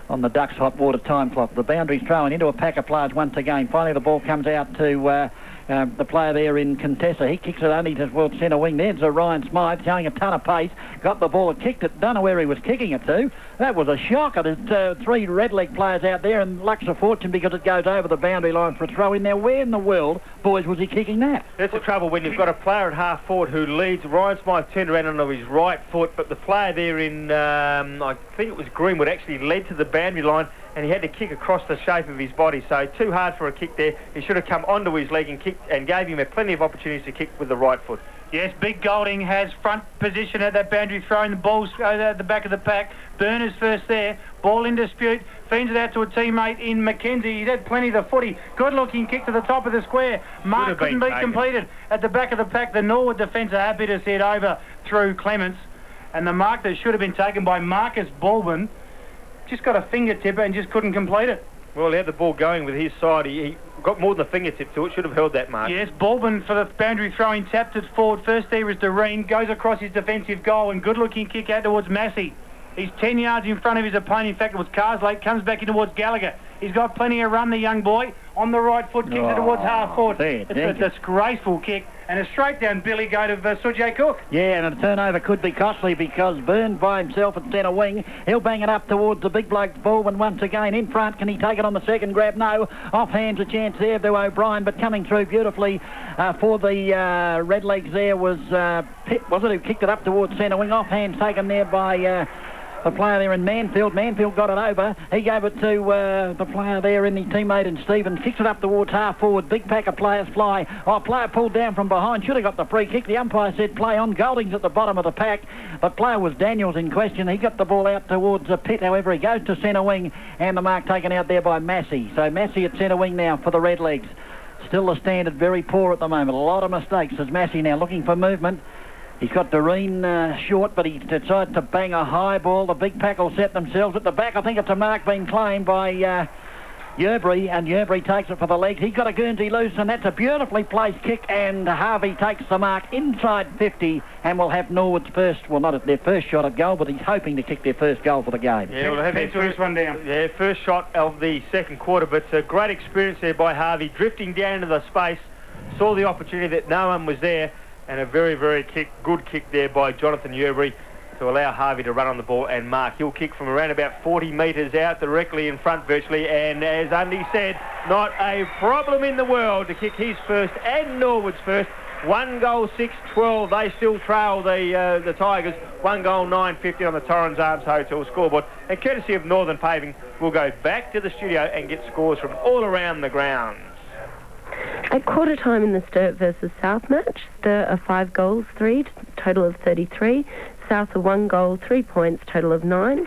on the Ducks hot water time clock. The boundary's thrown into a pack of players once again. Finally, the ball comes out to the player there in Contessa. He kicks it only towards centre wing. There's Ryan Smythe showing a ton of pace. Got the ball and kicked it. Don't know where he was kicking it to. That was a shocker. There's 3 red leg players out there, and luck's a fortune because it goes over the boundary line for a throw in there. Where in the world, boys, was he kicking that? That's the trouble when you've got a player at half forward who leads. Ryan Smythe turned around onto his right foot, but the player there in, I think it was Greenwood, actually led to the boundary line, and he had to kick across the shape of his body. So too hard for a kick there. He should have come onto his leg and kicked, and gave him plenty of opportunities to kick with the right foot. Yes, Big Golding has front position at that boundary, throwing the balls at the back of the pack. Burner's first there. Ball in dispute. Feeds it out to a teammate in Mackenzie. He's had plenty of the footy. Good-looking kick to the top of the square. Mark couldn't be completed. At the back of the pack, the Norwood defence are happy to see it over through Clements. And the mark that should have been taken by Marcus Baldwin just got a fingertipper and just couldn't complete it. Well, he had the ball going with his side. He got more than a fingertip to it. Should have held that mark. Yes, Baldwin for the boundary throwing, tapped it forward. First there is Doreen, goes across his defensive goal, and good-looking kick out towards Massey. He's 10 yards in front of his opponent. In fact, it was Carslake, comes back in towards Gallagher. He's got plenty of run, the young boy. On the right foot, kicks it towards half forward. It's a disgraceful kick. And a straight down Billy go to Sujay Cook. Yeah, and a turnover could be costly because Byrne by himself at centre wing. He'll bang it up towards the big bloke Baldwin once again. In front, can he take it on the second grab? No. Offhand's a chance there to O'Brien, but coming through beautifully for the Redlegs there was Pitt, was it, who kicked it up towards centre wing. Offhand's taken there by the player there in Manfield. Manfield got it over. He gave it to the player there in the teammate in Stevens. Kicks it up towards half forward. Big pack of players fly. Oh, player pulled down from behind. Should have got the free kick. The umpire said play on. Golding's at the bottom of the pack. The player was Daniels in question. He got the ball out towards Pitt. However, he goes to centre wing, and the mark taken out there by Massey. So Massey at centre wing now for the Redlegs. Still the standard very poor at the moment. A lot of mistakes as Massey now looking for movement. He's got Doreen short, but he decides to bang a high ball. The big pack will set themselves at the back. I think it's a mark being claimed by Yerbury, and Yerbury takes it for the legs. He's got a Guernsey loose, and that's a beautifully placed kick, and Harvey takes the mark inside 50 and will have Norwood's first, well, not their first shot at goal, but he's hoping to kick their first goal for the game. Yeah, we'll have their first one down. Yeah, first shot of the second quarter, but a great experience there by Harvey, drifting down into the space, saw the opportunity that no one was there, and a very, very good kick there by Jonathan Yerbury to allow Harvey to run on the ball and mark. He'll kick from around about 40 metres out, directly in front virtually, and as Undy said, not a problem in the world to kick his first and Norwood's first. 1 goal, 6-12. They still trail the Tigers. 1 goal, 9.50 on the Torrens Arms Hotel scoreboard. And courtesy of Northern Paving, we'll go back to the studio and get scores from all around the grounds. At quarter time in the Sturt versus South match, Sturt are 5 goals, 3, total of 33. South are 1 goal, 3 points, total of 9.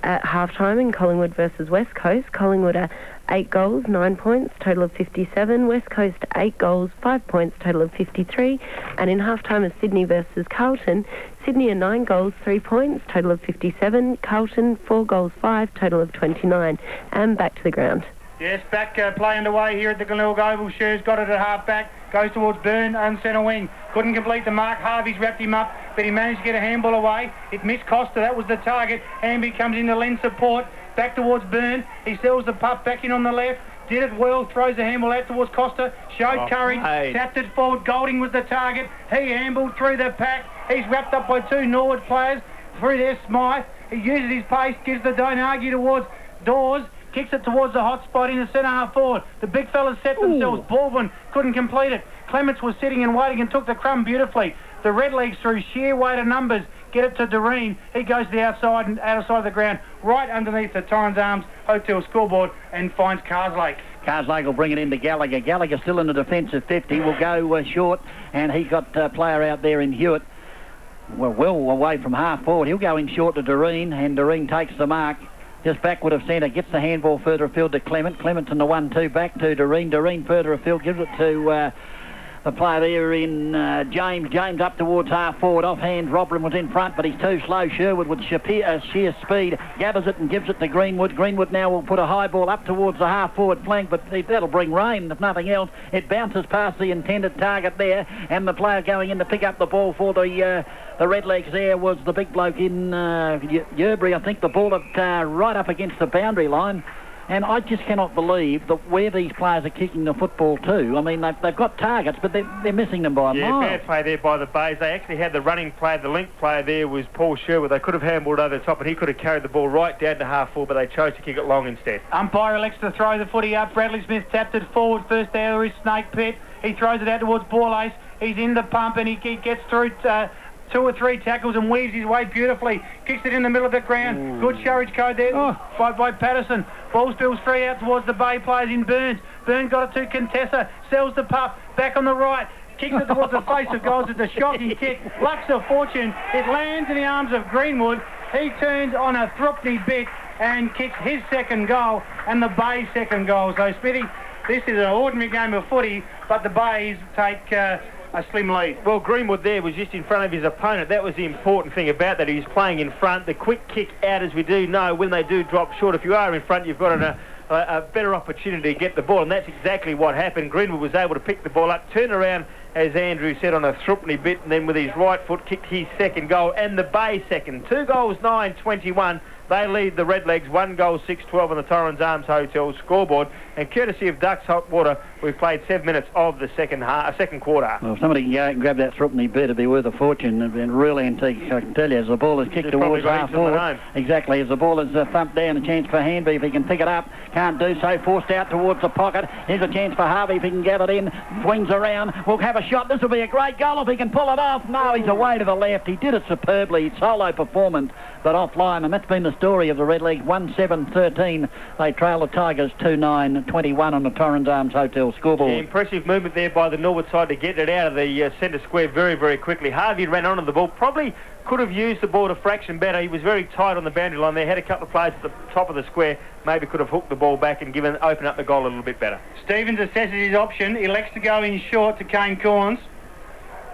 At half time in Collingwood versus West Coast, Collingwood are 8 goals, 9 points, total of 57. West Coast 8 goals, 5 points, total of 53. And in half time of Sydney versus Carlton, Sydney are 9 goals, 3 points, total of 57. Carlton 4 goals, 5, total of 29. And back to the ground. Yes, back play underway here at the Glenelg Oval. Shears got it at half back, goes towards Byrne on centre wing. Couldn't complete the mark. Harvey's wrapped him up, but he managed to get a handball away. It missed Costa. That was the target. Hamby comes in to lend support. Back towards Byrne. He sells the pup back in on the left. Did it well. Throws the handball out towards Costa. Showed courage. Tapped it forward. Golding was the target. He handballed through the pack. He's wrapped up by 2 Norwood players. Through there, Smythe. He uses his pace. Gives the don't argue towards Dawes. Kicks it towards the hot spot in the centre half forward. The big fellas set themselves. Baldwin couldn't complete it. Clements was sitting and waiting and took the crumb beautifully. The Redlegs, through sheer weight of numbers, get it to Doreen. He goes to the outside and outside of the ground, right underneath the Torrens Arms Hotel scoreboard, and finds Carslake. Carslake will bring it into Gallagher. Gallagher still in the defensive 50. Will go short, and he got a player out there in Hewitt. Well away from half forward. He'll go in short to Doreen, and Doreen takes the mark. Just backward of centre, gets the handball further afield to Clement. Clement's in the 1-2 back to Doreen. Doreen further afield, gives it to The player there in James. James up towards half forward. Offhand, Robin was in front, but he's too slow. Sherwood with sheer speed gathers it and gives it to Greenwood. Greenwood now will put a high ball up towards the half forward flank, but that'll bring rain if nothing else. It bounces past the intended target there, and the player going in to pick up the ball for the Redlegs there was the big bloke in Yerbury. I think the ball right up against the boundary line. And I just cannot believe that where these players are kicking the football to. I mean, they've got targets, but they're missing them by a mile. Yeah, bad play there by the Bays. They actually had the running player, the link player there was Paul Sherwood. They could have handballed over the top, and he could have carried the ball right down to half forward, but they chose to kick it long instead. Umpire elects to throw the footy up. Bradley Smith tapped it forward first there is Snake Pit. He throws it out towards Ball Ace. He's in the pump, and he gets through 2 or 3 tackles and weaves his way beautifully. Kicks it in the middle of the ground. Ooh. Good courage code there by Patterson. Ball spills free out towards the Bay players in Burns. Burns got it to Contessa. Sells the pup. Back on the right. Kicks it towards the face of goals. It's a shocking kick. Lucks of fortune. It lands in the arms of Greenwood. He turns on a threepenny bit and kicks his second goal and the Bay's second goal. So, Smithy, this is an ordinary game of footy, but the Bays take a slim lead. Well, Greenwood there was just in front of his opponent. That was the important thing about that. He was playing in front. The quick kick out, as we do know, when they do drop short, if you are in front, you've got a better opportunity to get the ball, and that's exactly what happened. Greenwood was able to pick the ball up, turn around, as Andrew said, on a threepenny bit, and then with his right foot kicked his second goal, and the Bay second. 2 goals, 9-21. They lead the Redlegs 1 goal, 6-12 on the Torrens Arms Hotel scoreboard. And courtesy of Ducks Hot Water, we've played 7 minutes of the second quarter. Well, if somebody can go and grab that threepenny bit, it'd be worth a fortune. And really antique, I can tell you, as the ball is kicked towards half forward. Exactly, as the ball is thumped down, a chance for Hanby if he can pick it up. Can't do so, forced out towards the pocket. Here's a chance for Harvey if he can gather it in. Swings around, will have a shot. This will be a great goal if he can pull it off. No, he's away to the left. He did it superbly. Solo performance, but offline. And that's been the story of the Redlegs. 1-7-13. They trail the Tigers 2-9-21 on the Torrens Arms Hotel scoreboard. Yeah, impressive movement there by the Norwood side to get it out of the centre square very, very quickly. Harvey ran onto the ball. Probably could have used the ball a fraction better. He was very tight on the boundary line there. Had a couple of players at the top of the square. Maybe could have hooked the ball back and open up the goal a little bit better. Stevens assesses his option. He elects to go in short to Kane Corns.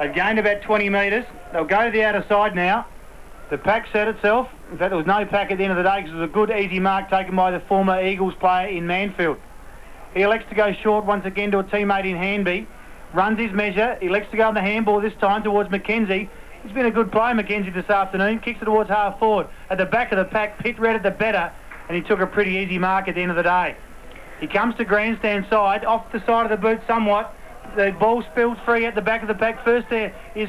They've gained about 20 metres. They'll go to the outer side now. The pack set itself. In fact, there was no pack at the end of the day because it was a good, easy mark taken by the former Eagles player in Manfield. He elects to go short once again to a teammate in Hanby. Runs his measure. He elects to go on the handball this time towards McKenzie. He's been a good player, McKenzie, this afternoon. Kicks it towards half forward. At the back of the pack, Pitt read it the better, and he took a pretty easy mark at the end of the day. He comes to grandstand side, off the side of the boot somewhat. The ball spills free at the back of the pack. First there is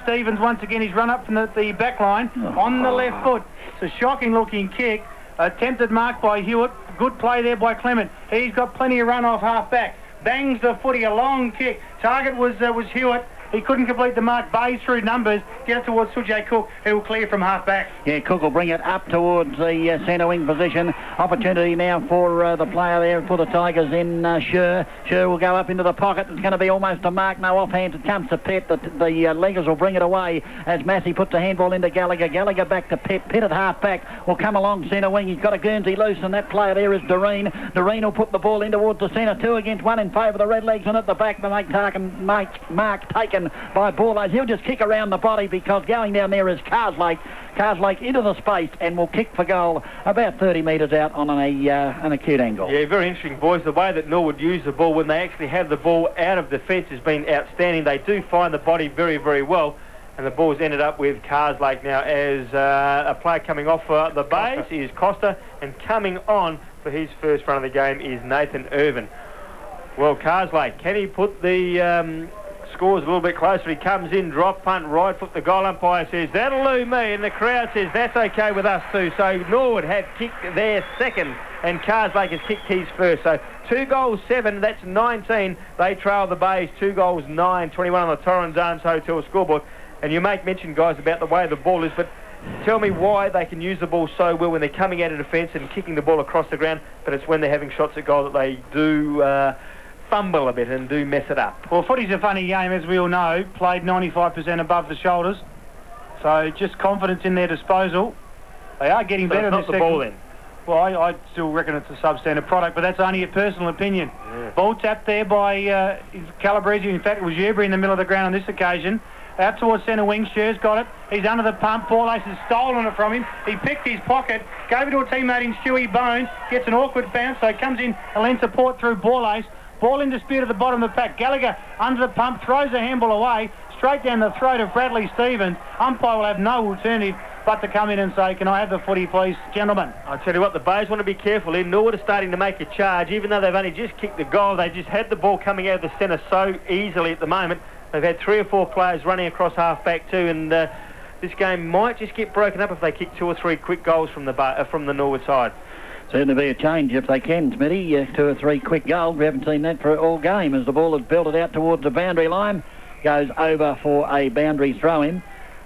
Stevens once again. He's run up from the back line on the left foot. It's a shocking looking kick. Attempted mark by Hewitt. Good play there by Clement. He's got plenty of run off half back. Bangs the footy, a long kick. Target was Hewitt. He couldn't complete the mark. Bays through numbers. Get it towards Sujay Cook, who will clear from half back. Yeah, Cook will bring it up towards the centre wing position. Opportunity now for the player there for the Tigers in Sher. Sher will go up into the pocket. It's going to be almost a mark. No offhand. It comes to Pett. The leggers will bring it away as Massey puts the handball into Gallagher. Gallagher back to Pett. Pett at half back will come along centre wing. He's got a Guernsey loose, and that player there is Doreen. Doreen will put the ball in towards the centre. 2 against 1 in favour of the Redlegs, and at the back the mark taken by Borlase. He'll just kick around the body because going down there is Carslake. Carslake into the space and will kick for goal about 30 metres out on an acute angle. Yeah, very interesting, boys. The way that Norwood used the ball when they actually have the ball out of defence has been outstanding. They do find the body very, very well. And the ball's ended up with Carslake now as a player coming off for the Bays is Costa, and coming on for his first run of the game is Nathan Irvin. Well, Carslake, can he put the scores a little bit closer? He comes in, drop punt, right foot. The goal umpire says, that'll do me, and the crowd says, that's okay with us too. So Norwood have kicked their second, and Carslake has kicked his first. So 2 goals, 7, that's 19. They trail the Bays 2 goals, 9, 21 on the Torrens Arms Hotel scoreboard. And you make mention, guys, about the way the ball is, but tell me why they can use the ball so well when they're coming out of defence and kicking the ball across the ground, but it's when they're having shots at goal that they do fumble a bit and do mess it up. Well, footy's a funny game, as we all know, played 95% above the shoulders, so just confidence in their disposal. They are getting better this this second. Ball then. Well, I still reckon it's a substandard product, but that's only a personal opinion. Yeah. Ball tapped there by Calabrese. In fact, it was Uber in the middle of the ground on this occasion. Out towards centre wing, Scher's got it. He's under the pump. Borlace has stolen it from him. He picked his pocket, gave it to a teammate in Stewie Bones, gets an awkward bounce, so he comes in a length support through Borlace. Ball in dispute at the bottom of the pack. Gallagher under the pump, throws the handball away, straight down the throat of Bradley Stevens. Umpire will have no alternative but to come in and say, can I have the footy, please, gentlemen? I'll tell you what, the Bays want to be careful in. Norwood are starting to make a charge. Even though they've only just kicked the goal, they just had the ball coming out of the centre so easily at the moment. They've had 3 or 4 players running across half-back too, and this game might just get broken up if they kick 2 or 3 quick goals from the Norwood side. Certainly be a change if they can, Smitty. 2 or 3 quick goals. We haven't seen that for all game as the ball is belted out towards the boundary line. Goes over for a boundary throw-in.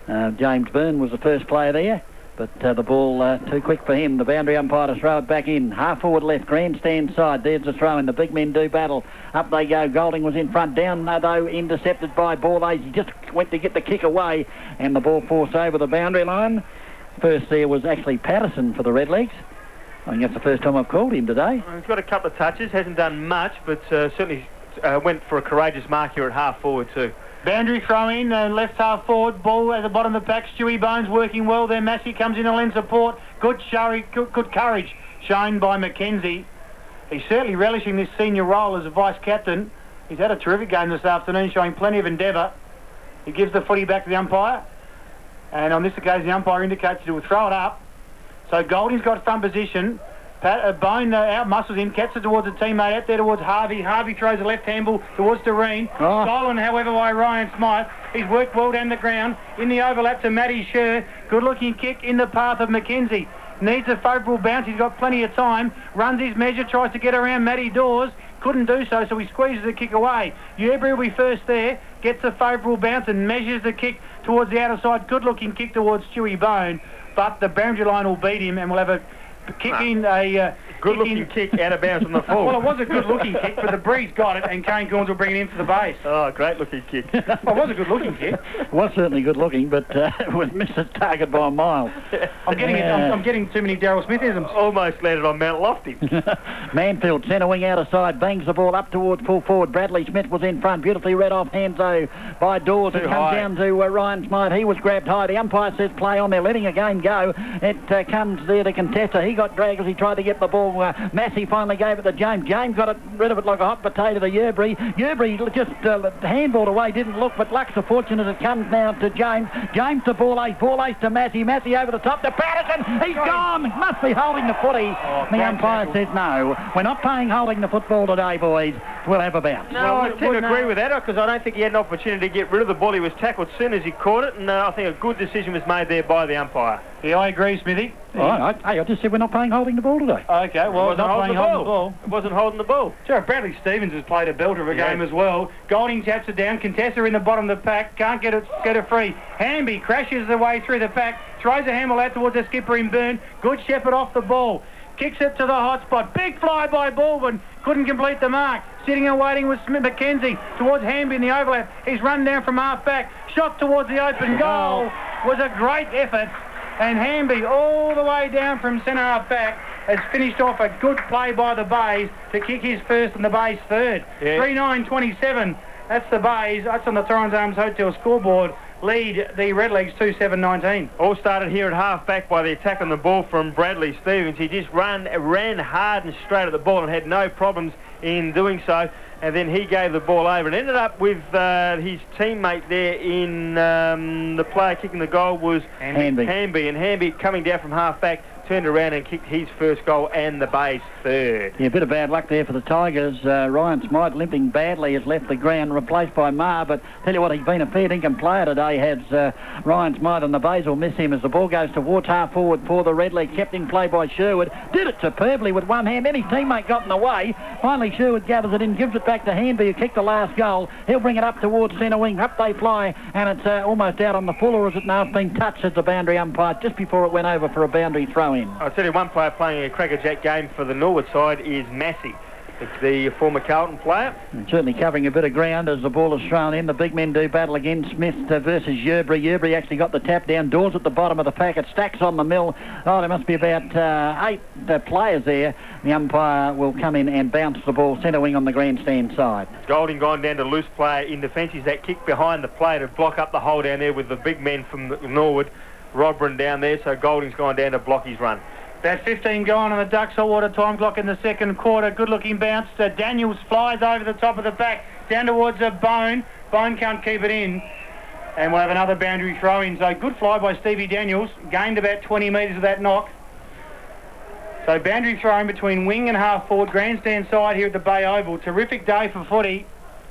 James Byrne was the first player there, but the ball too quick for him. The boundary umpire to throw it back in. Half forward left, grandstand side. There's the throw-in. The big men do battle. Up they go. Golding was in front. Down, though, intercepted by Borlace. He just went to get the kick away, and the ball forced over the boundary line. First there was actually Patterson for the Redlegs. I think that's the first time I've called him today. He's got a couple of touches. Hasn't done much, but certainly went for a courageous mark here at half forward too. Boundary throw in, left half forward, ball at the bottom of the pack. Stewie Bones working well there. Massey comes in to lend support. Good courage shown by Mackenzie. He's certainly relishing this senior role as a vice captain. He's had a terrific game this afternoon, showing plenty of endeavour. He gives the footy back to the umpire, and on this occasion the umpire indicates he will throw it up. So Golding's got front position. Bone out-muscles him, catches it towards a teammate, out there towards Harvey. Harvey throws a left handball towards Doreen. Oh. Stolen, however, by Ryan Smythe. He's worked well down the ground. In the overlap to Matty Scher. Good-looking kick in the path of Mackenzie. Needs a favourable bounce. He's got plenty of time. Runs his measure, tries to get around Matty Dawes. Couldn't do so, so he squeezes the kick away. Ubery will be first there. Gets a favourable bounce and measures the kick towards the outer side. Good-looking kick towards Stewie Bone. But the boundary line will beat him, and we'll have a good-looking kick out of bounds on the full. Well, it was a good-looking kick, but the breeze got it, and Kane Corns will bring it in for the base. Oh, great-looking kick. Well, it was a good-looking kick. It was certainly good-looking, but it was missed its target by a mile. I'm getting too many Daryl Smithisms. Almost landed on Mount Lofty. Manfield, centre wing out of side, bangs the ball up towards full forward. Bradley Smith was in front, beautifully read off hands though by Dawes. It comes down to Ryan Smythe. He was grabbed high. The umpire says play on. They're letting a game go. It comes there to contester. He got dragged as he tried to get the ball. Massey finally gave it to James. James got rid of it like a hot potato to Ubery. Ubery just handballed away, didn't look, but luck's a fortune as it comes now to James. James to Borlace. Borlace to Massey. Massey over the top to Patterson. He's gone. Must be holding the footy. The umpire says no. We're not playing holding the football today, boys. We'll have a bounce. No, I tend to agree with that because I don't think he had an opportunity to get rid of the ball. He was tackled as soon as he caught it, and I think a good decision was made there by the umpire. Yeah, I agree, Smithy. I just said we're not playing holding the ball today. Okay, well, it wasn't not playing holding the ball. It wasn't holding the ball. Sure, Bradley Stevens has played a belter of a game as well. Golding taps it down. Contessa in the bottom of the pack. Can't get it free. Hamby crashes the way through the pack. Throws a handball out towards the skipper in Byrne. Good Shepherd off the ball. Kicks it to the hot spot. Big fly by Baldwin. Couldn't complete the mark. Sitting and waiting with Smith Mackenzie towards Hamby in the overlap. He's run down from half back. Shot towards the open goal. Was a great effort. And Hamby all the way down from centre half back has finished off a good play by the Bays to kick his first and the Bays third. Yeah. 3-9-27. That's the Bays. That's on the Torrens Arms Hotel scoreboard. Lead the Redlegs 2-7-19. All started here at half-back by the attack on the ball from Bradley Stevens. He just ran hard and straight at the ball and had no problems in doing so. And then he gave the ball over and ended up with his teammate there in the player kicking the goal was Hamby. And Hamby coming down from half-back turned around and kicked his first goal and the Bays third. Yeah, a bit of bad luck there for the Tigers. Ryan Smythe limping badly has left the ground, replaced by Marr, but tell you what, he's been a fair dinkum player today, has Ryan Smythe, and the Bays will miss him as the ball goes towards half forward for the Redlegs. Kept in play by Sherwood. Did it superbly with one hand, then his teammate got in the way. Finally Sherwood gathers it in, gives it back to Hanby, who kicked the last goal. He'll bring it up towards centre wing. Up they fly, and it's almost out on the full, or is it now? It's been touched at the boundary umpire just before it went over for a boundary throw-in. I'll tell you, one player playing a crackerjack game for the Norwood side is Massey. the former Carlton player. And certainly covering a bit of ground as the ball is thrown in. The big men do battle again. Smith versus Yerbury. Yerbury actually got the tap down. Dawes at the bottom of the pack. It stacks on the mill. Oh, there must be about 8 players there. The umpire will come in and bounce the ball centre wing on the grandstand side. Golding gone down to loose player in defence. He's that kick behind the play to block up the hole down there with the big men from Norwood. Robrin down there, so Golding's gone down to block his run. About 15 gone on the Ducks Saltwater time clock in the second quarter. Good looking bounce. Daniels flies over the top of the back down towards a Bone. Bone can't keep it in. And we'll have another boundary throw in. So good fly by Stevie Daniels. Gained about 20 metres of that knock. So boundary throw in between wing and half forward. Grandstand side here at the Bay Oval. Terrific day for footy.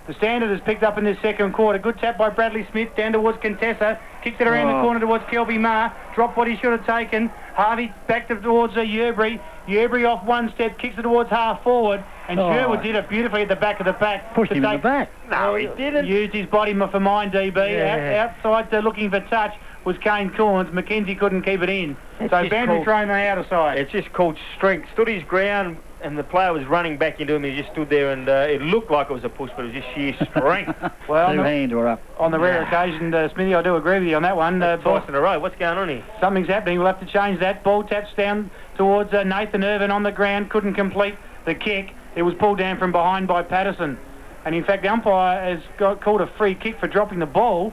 The standard has picked up in this second quarter. Good tap by Bradley Smith down towards Contessa. Kicked it around the corner towards Kelby Marr. Dropped what he should have taken. Harvey back towards Yerbury. Yerbury off one step, kicks it towards half forward. And Sherwood did it beautifully at the back of the pack. Pushed him in the back. No, he didn't. Used his body for mine, DB. Yeah. Outside looking for touch was Kane Corns. McKenzie couldn't keep it in. So boundary thrown the outer side. It's just called strength. Stood his ground and the player was running back into him. He just stood there and it looked like it was a push, but it was just sheer strength. Well, 2 hands were up. On the rare occasion, Smithy, I do agree with you on that one. Twice in a row. What's going on here? Something's happening. We'll have to change that. Ball taps down towards Nathan Irvin on the ground. Couldn't complete the kick. It was pulled down from behind by Patterson. And in fact, the umpire has called a free kick for dropping the ball.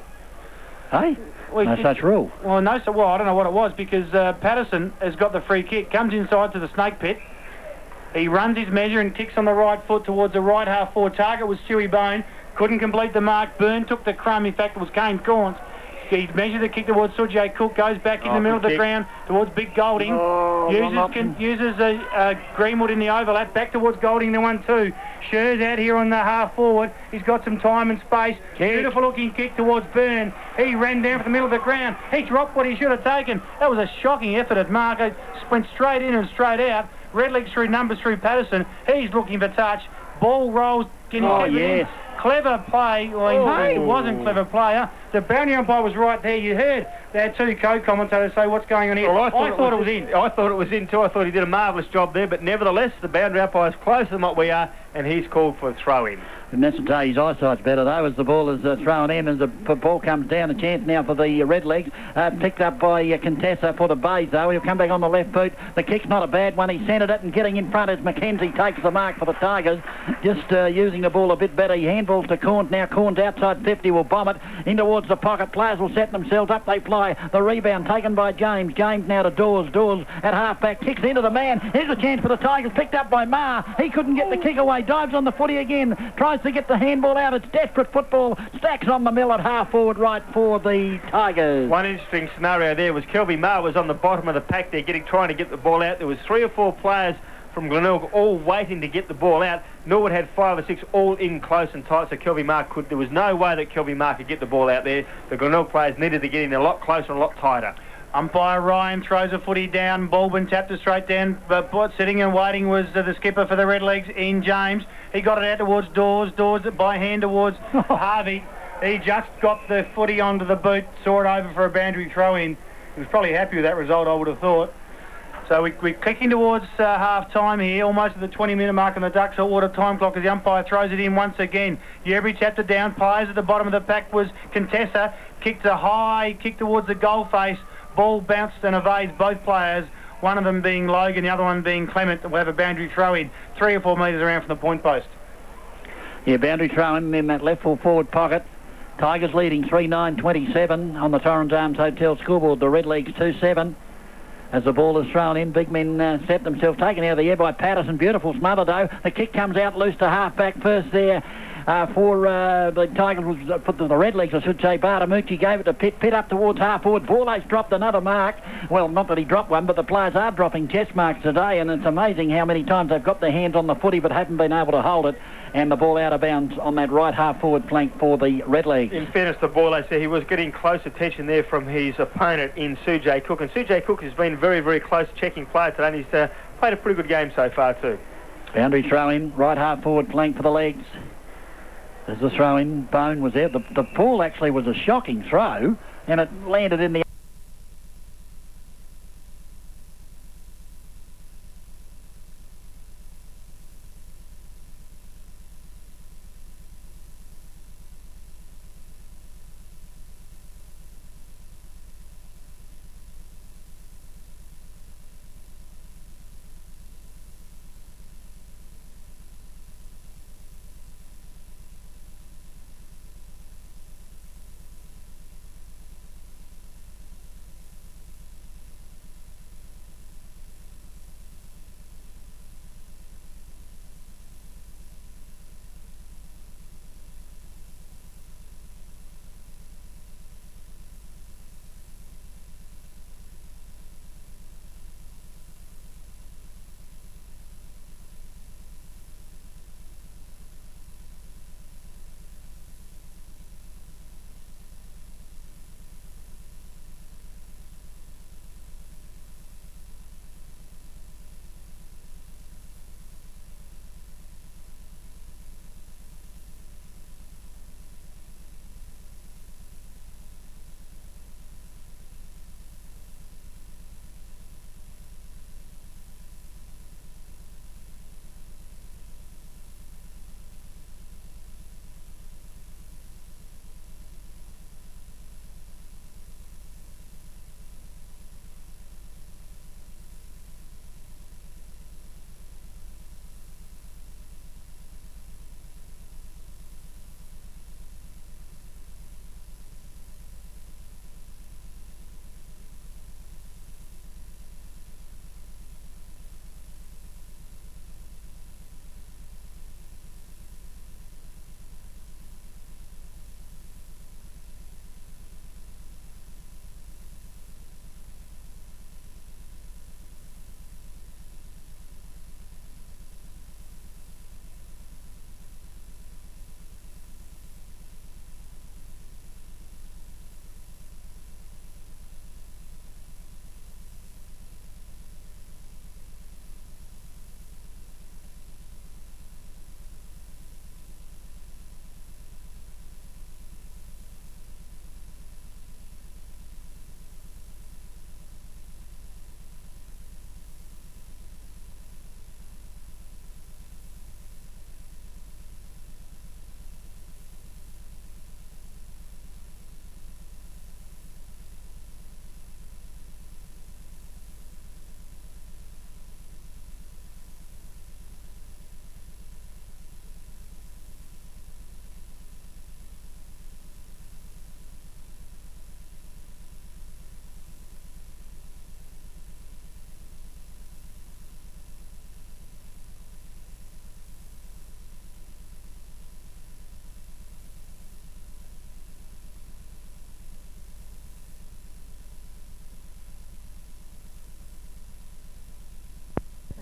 Hey? No such rule. Well, I don't know what it was, because Patterson has got the free kick, comes inside to the snake pit. He runs his measure and kicks on the right foot towards the right half forward. Target was Stewie Bone. Couldn't complete the mark. Byrne took the crumb. In fact, it was Kane Corns. He measured the kick towards Sujay Cook, goes back in the middle of the ground towards Big Golding. Uses a Greenwood in the overlap, back towards Golding, the 1-2. Scher's out here on the half forward. He's got some time and space. Beautiful looking kick towards Byrne. He ran down for the middle of the ground. He dropped what he should have taken. That was a shocking effort at mark. It went straight in and straight out. Redlegs through numbers through Patterson. He's looking for touch. Ball rolls. Yes. Clever play. Well, it wasn't clever play. The boundary umpire was right there. You heard their 2 co-commentators say, what's going on here? Well, I thought it was in. I thought it was in too. I thought he did a marvellous job there, but nevertheless, the boundary umpire is closer than what we are, and he's called for a throw-in. And that's to say his eyesight's better, though, as the ball is thrown in, as the ball comes down. A chance now for the Redlegs. Picked up by Contessa for the Bays, though. He'll come back on the left boot. The kick's not a bad one. He centred it, and getting in front as McKenzie takes the mark for the Tigers. Just using the ball a bit better. He handballs to Corns. Now Corns outside 50 will bomb it in towards the pocket. Players will set themselves up. They fly. The rebound taken by James. James now to Dawes. Dawes at half-back. Kicks into the man. Here's a chance for the Tigers. Picked up by Marr. He couldn't get the kick away. Dives on the footy again. Tries to get the handball out. It's desperate football. Stacks on the mill at half-forward right for the Tigers. One interesting scenario there was Kelby Marr was on the bottom of the pack there trying to get the ball out. There was 3 or 4 players from Glenelg all waiting to get the ball out. Norwood had 5 or 6 all in close and tight, so Kelby Marr there was no way that Kelby Marr could get the ball out there. The Glenelg players needed to get in a lot closer and a lot tighter. Umpire Ryan throws a footy down. Baldwin tapped it straight down. But sitting and waiting was the skipper for the Redlegs, Ian James. He got it out towards Dawes. Dawes by hand towards Harvey. He just got the footy onto the boot, saw it over for a boundary throw-in. He was probably happy with that result, I would have thought. So we're kicking towards half-time here, almost at the 20-minute mark on the Ducks Saltwater time clock as the umpire throws it in once again. Yerbury tapped it down. Players at the bottom of the pack was Contessa. Kicked a high kick towards the goal face. Ball bounced and evades both players, one of them being Logan, the other one being Clement. We'll have a boundary throw-in 3 or 4 metres around from the point post. Yeah, boundary throw-in in that left full forward pocket. Tigers leading 3-9-27 on the Torrens Arms Hotel scoreboard. The Redlegs 2-7. As the ball is thrown in, big men set themselves, taken out of the air by Patterson. Beautiful smother, though. The kick comes out loose to half-back first there. For the Tigers, for the Redlegs, I should say. Bartamucci gave it to Pitt. Pitt up towards half-forward. Vorley's dropped another mark. Well, not that he dropped one, but the players are dropping chest marks today, and it's amazing how many times they've got their hands on the footy but haven't been able to hold it. And the ball out of bounds on that right half-forward flank for the Redlegs. In fairness to Vorley, he was getting close attention there from his opponent in Sujay Cook. And Sujay Cook has been very, very close checking player today, and he's played a pretty good game so far too. Boundary throw-in, right half-forward flank for the legs. As the throw-in, Bone was there. The ball actually was a shocking throw, and it landed in the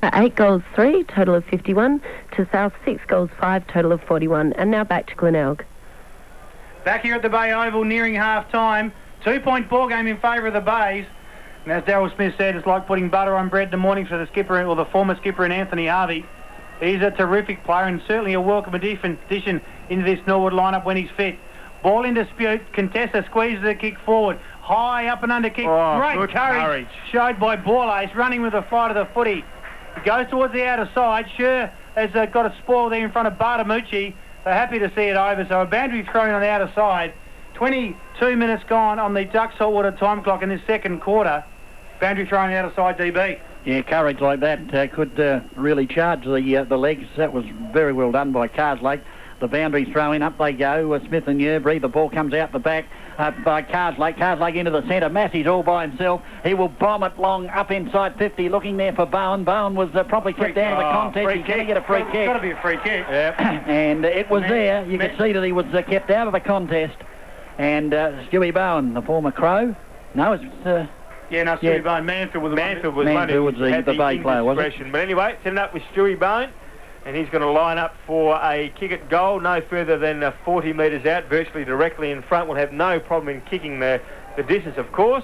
8 goals 3, total of 51, to South 6 goals 5, total of 41. And now back to Glenelg. Back here at the Bay Oval, nearing half-time. 2-point ball game in favour of the Bays. And as Daryl Smith said, it's like putting butter on bread in the morning for the skipper, or the former skipper, in Anthony Harvey. He's a terrific player and certainly a welcome addition into this Norwood lineup when he's fit. Ball in dispute. Contessa squeezes the kick forward. High up and under kick. Great courage showed by Borlace, running with the flight of the footy. He goes towards the outer side. Sure has got a spoil there in front of Bartamucci. They're happy to see it over. So a boundary thrown on the outer side. 22 minutes gone on the Duck Saltwater time clock in this second quarter. Boundary thrown on the outer side, DB. Yeah, courage like that could really charge the legs. That was very well done by Carslake. The boundary throw-in, up they go. Smith and Yerbury. The ball comes out the back by Carslake. Carslake into the centre. Massey's all by himself. He will bomb it long up inside 50, looking there for Bowen. Bowen was probably kept down to the contest. He's going to get a free kick. It's got to be a free kick. Yep. And it was there. You could see that he was kept out of the contest. And Stewie Bowen, the former Crow. No, it's... Stewie Bowen. Manfield was the Bay player, wasn't it? But anyway, setting up with Stewie Bowen, and he's going to line up for a kick at goal, no further than 40 metres out, virtually directly in front. Will have no problem in kicking the distance, of course.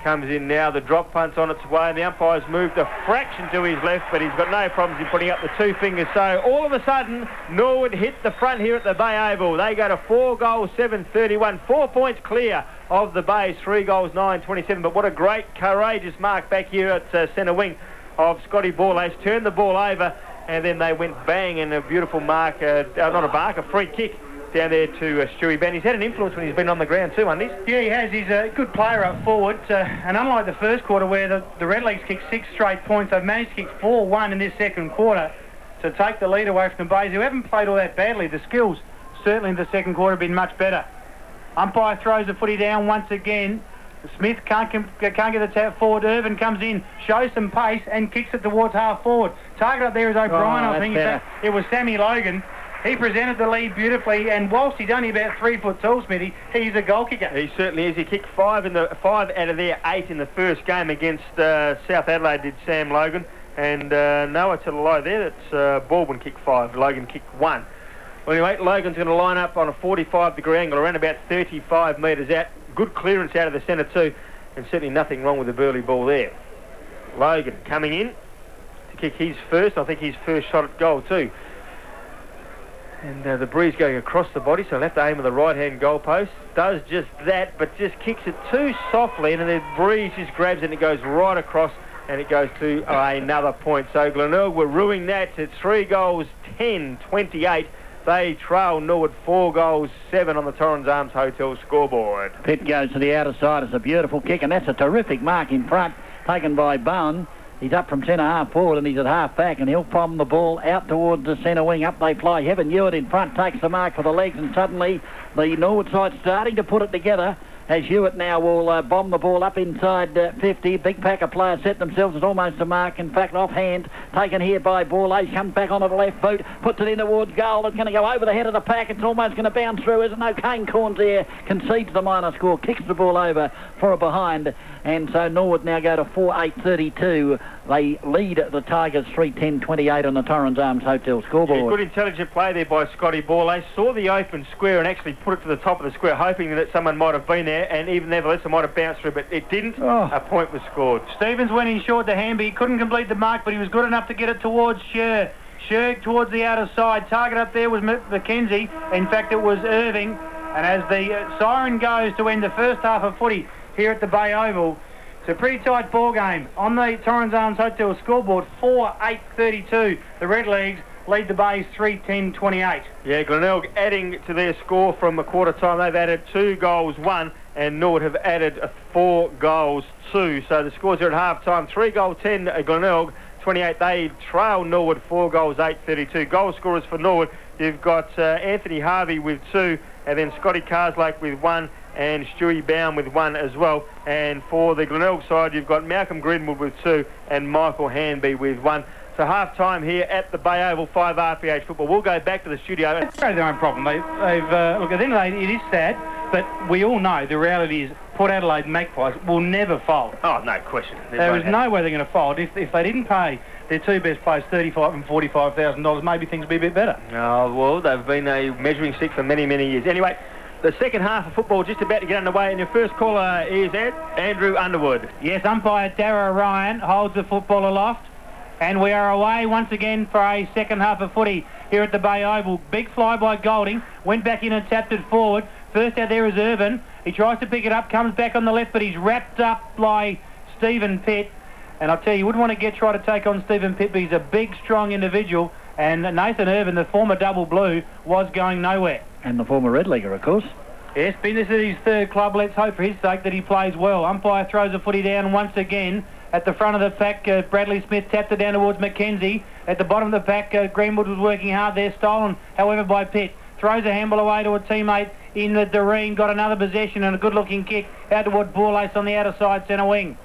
Comes in now, the drop punt's on its way, and the umpire's moved a fraction to his left, but he's got no problems in putting up the 2 fingers. So all of a sudden, Norwood hit the front here at the Bay Oval. They go to 4 goals, 7-31, 4 points clear of the Bays, 3 goals, 9-27. But what a great, courageous mark back here at centre wing of Scotty Borlace. Turned the ball over, and then they went bang, and a beautiful mark, a free kick down there to Stewie Bowen. He's had an influence when he's been on the ground too, hasn't he? Yeah, he has. He's a good player up forward. And unlike the first quarter where the Redlegs kicked 6 straight points, they've managed to kick 4-1 in this second quarter to take the lead away from the Bays, who haven't played all that badly. The skills, certainly in the second quarter, have been much better. Umpire throws the footy down once again. Smith can't get the tap forward. Irvin comes in, shows some pace, and kicks it towards half forward. Target up there is O'Brien, I think. It was Sammy Logan. He presented the lead beautifully, and whilst he's only about 3 foot tall, Smithy, he's a goal kicker. He certainly is. He kicked 5 out of their 8 in the first game against South Adelaide, did Sam Logan. And no, I tell a lie there. That's Baldwin kicked 5, Logan kicked 1. Well, anyway, Logan's going to line up on a 45-degree angle, around about 35 metres out. Good clearance out of the centre too, and certainly nothing wrong with the Burley ball there. Logan coming in to kick his first. I think his first shot at goal too. And the breeze going across the body, so he'll have to aim at the right-hand goalpost. Does just that, but just kicks it too softly, and then the breeze just grabs it and it goes right across, and it goes to another point. So Glenelg were ruining that. It's 3 goals, 10-28. They trail Norwood 4 goals, 7 on the Torrens Arms Hotel scoreboard. Pitt goes to the outer side. It's a beautiful kick, and that's a terrific mark in front, taken by Bowen. He's up from centre half forward, and he's at half back, and he'll bomb the ball out towards the centre wing. Up they fly. Heaven Hewitt in front takes the mark for the legs, and suddenly the Norwood side starting to put it together. As Hewitt now will bomb the ball up inside 50. Big pack of players set themselves at almost a mark. In fact, offhand, taken here by Borlace. Comes back onto the left boot, puts it in towards goal. It's going to go over the head of the pack. It's almost going to bounce through, isn't it? No, Kane Corns there concedes the minor score, kicks the ball over for a behind. And so Norwood now go to 4-8-32. They lead the Tigers 3-10-28 on the Torrens Arms Hotel scoreboard. Yeah, good intelligent play there by Scotty Borlace. Saw the open square and actually put it to the top of the square, hoping that someone might have been there, and even nevertheless it might have bounced through, but it didn't. A point was scored. Stevens went in short to Hamby. He couldn't complete the mark, but he was good enough to get it towards Sher. Sher towards the outer side. Target up there was McKenzie. In fact, it was Irving. And as the siren goes to end the first half of footy here at the Bay Oval, it's a pretty tight ball game. On the Torrens Arms Hotel scoreboard, 4-8-32. The Redlegs lead the Bays 3-10-28. Yeah, Glenelg adding to their score from a quarter time. They've added 2 goals, 1, and Norwood have added 4 goals, 2. So the scores are at half time. 3 goals, 10 Glenelg, 28. They trail Norwood 4 goals, 8-32. Goal scorers for Norwood, you've got Anthony Harvey with 2, and then Scotty Carslake with 1, and Stewie Bowen with 1 as well. And for the Glenelg side, you've got Malcolm Greenwood with 2 and Michael Hanby with 1. So half-time here at the Bay Oval, 5 RPH football. We'll go back to the studio. It's their own problem. They've look, at the end of the day, it is sad, but we all know the reality is Port Adelaide Magpies will never fold. Oh, no question. There is no way they're going to fold. If they didn't pay their two best players $35,000 and $45,000, maybe things would be a bit better. Oh, well, they've been a measuring stick for many, many years. Anyway, the second half of football just about to get underway, and your first caller is Andrew Underwood. Yes, umpire Darragh Ryan holds the football aloft, and we are away once again for a second half of footy here at the Bay Oval. Big fly by Golding, went back in and tapped it forward. First out there is Irvin. He tries to pick it up, comes back on the left, but he's wrapped up by Stephen Pitt. And I'll tell you wouldn't want to try to take on Stephen Pitt, but he's a big, strong individual. And Nathan Irvin, the former double blue, was going nowhere. And the former red legger, of course. Yes, been this is his third club. Let's hope for his sake that he plays well. Umpire throws a footy down once again. At the front of the pack, Bradley Smith tapped it down towards Mackenzie. At the bottom of the pack, Greenwood was working hard there, stolen, however, by Pitt. Throws a handball away to a teammate in the Doreen, got another possession and a good-looking kick out toward Bourlace on the outer side centre wing.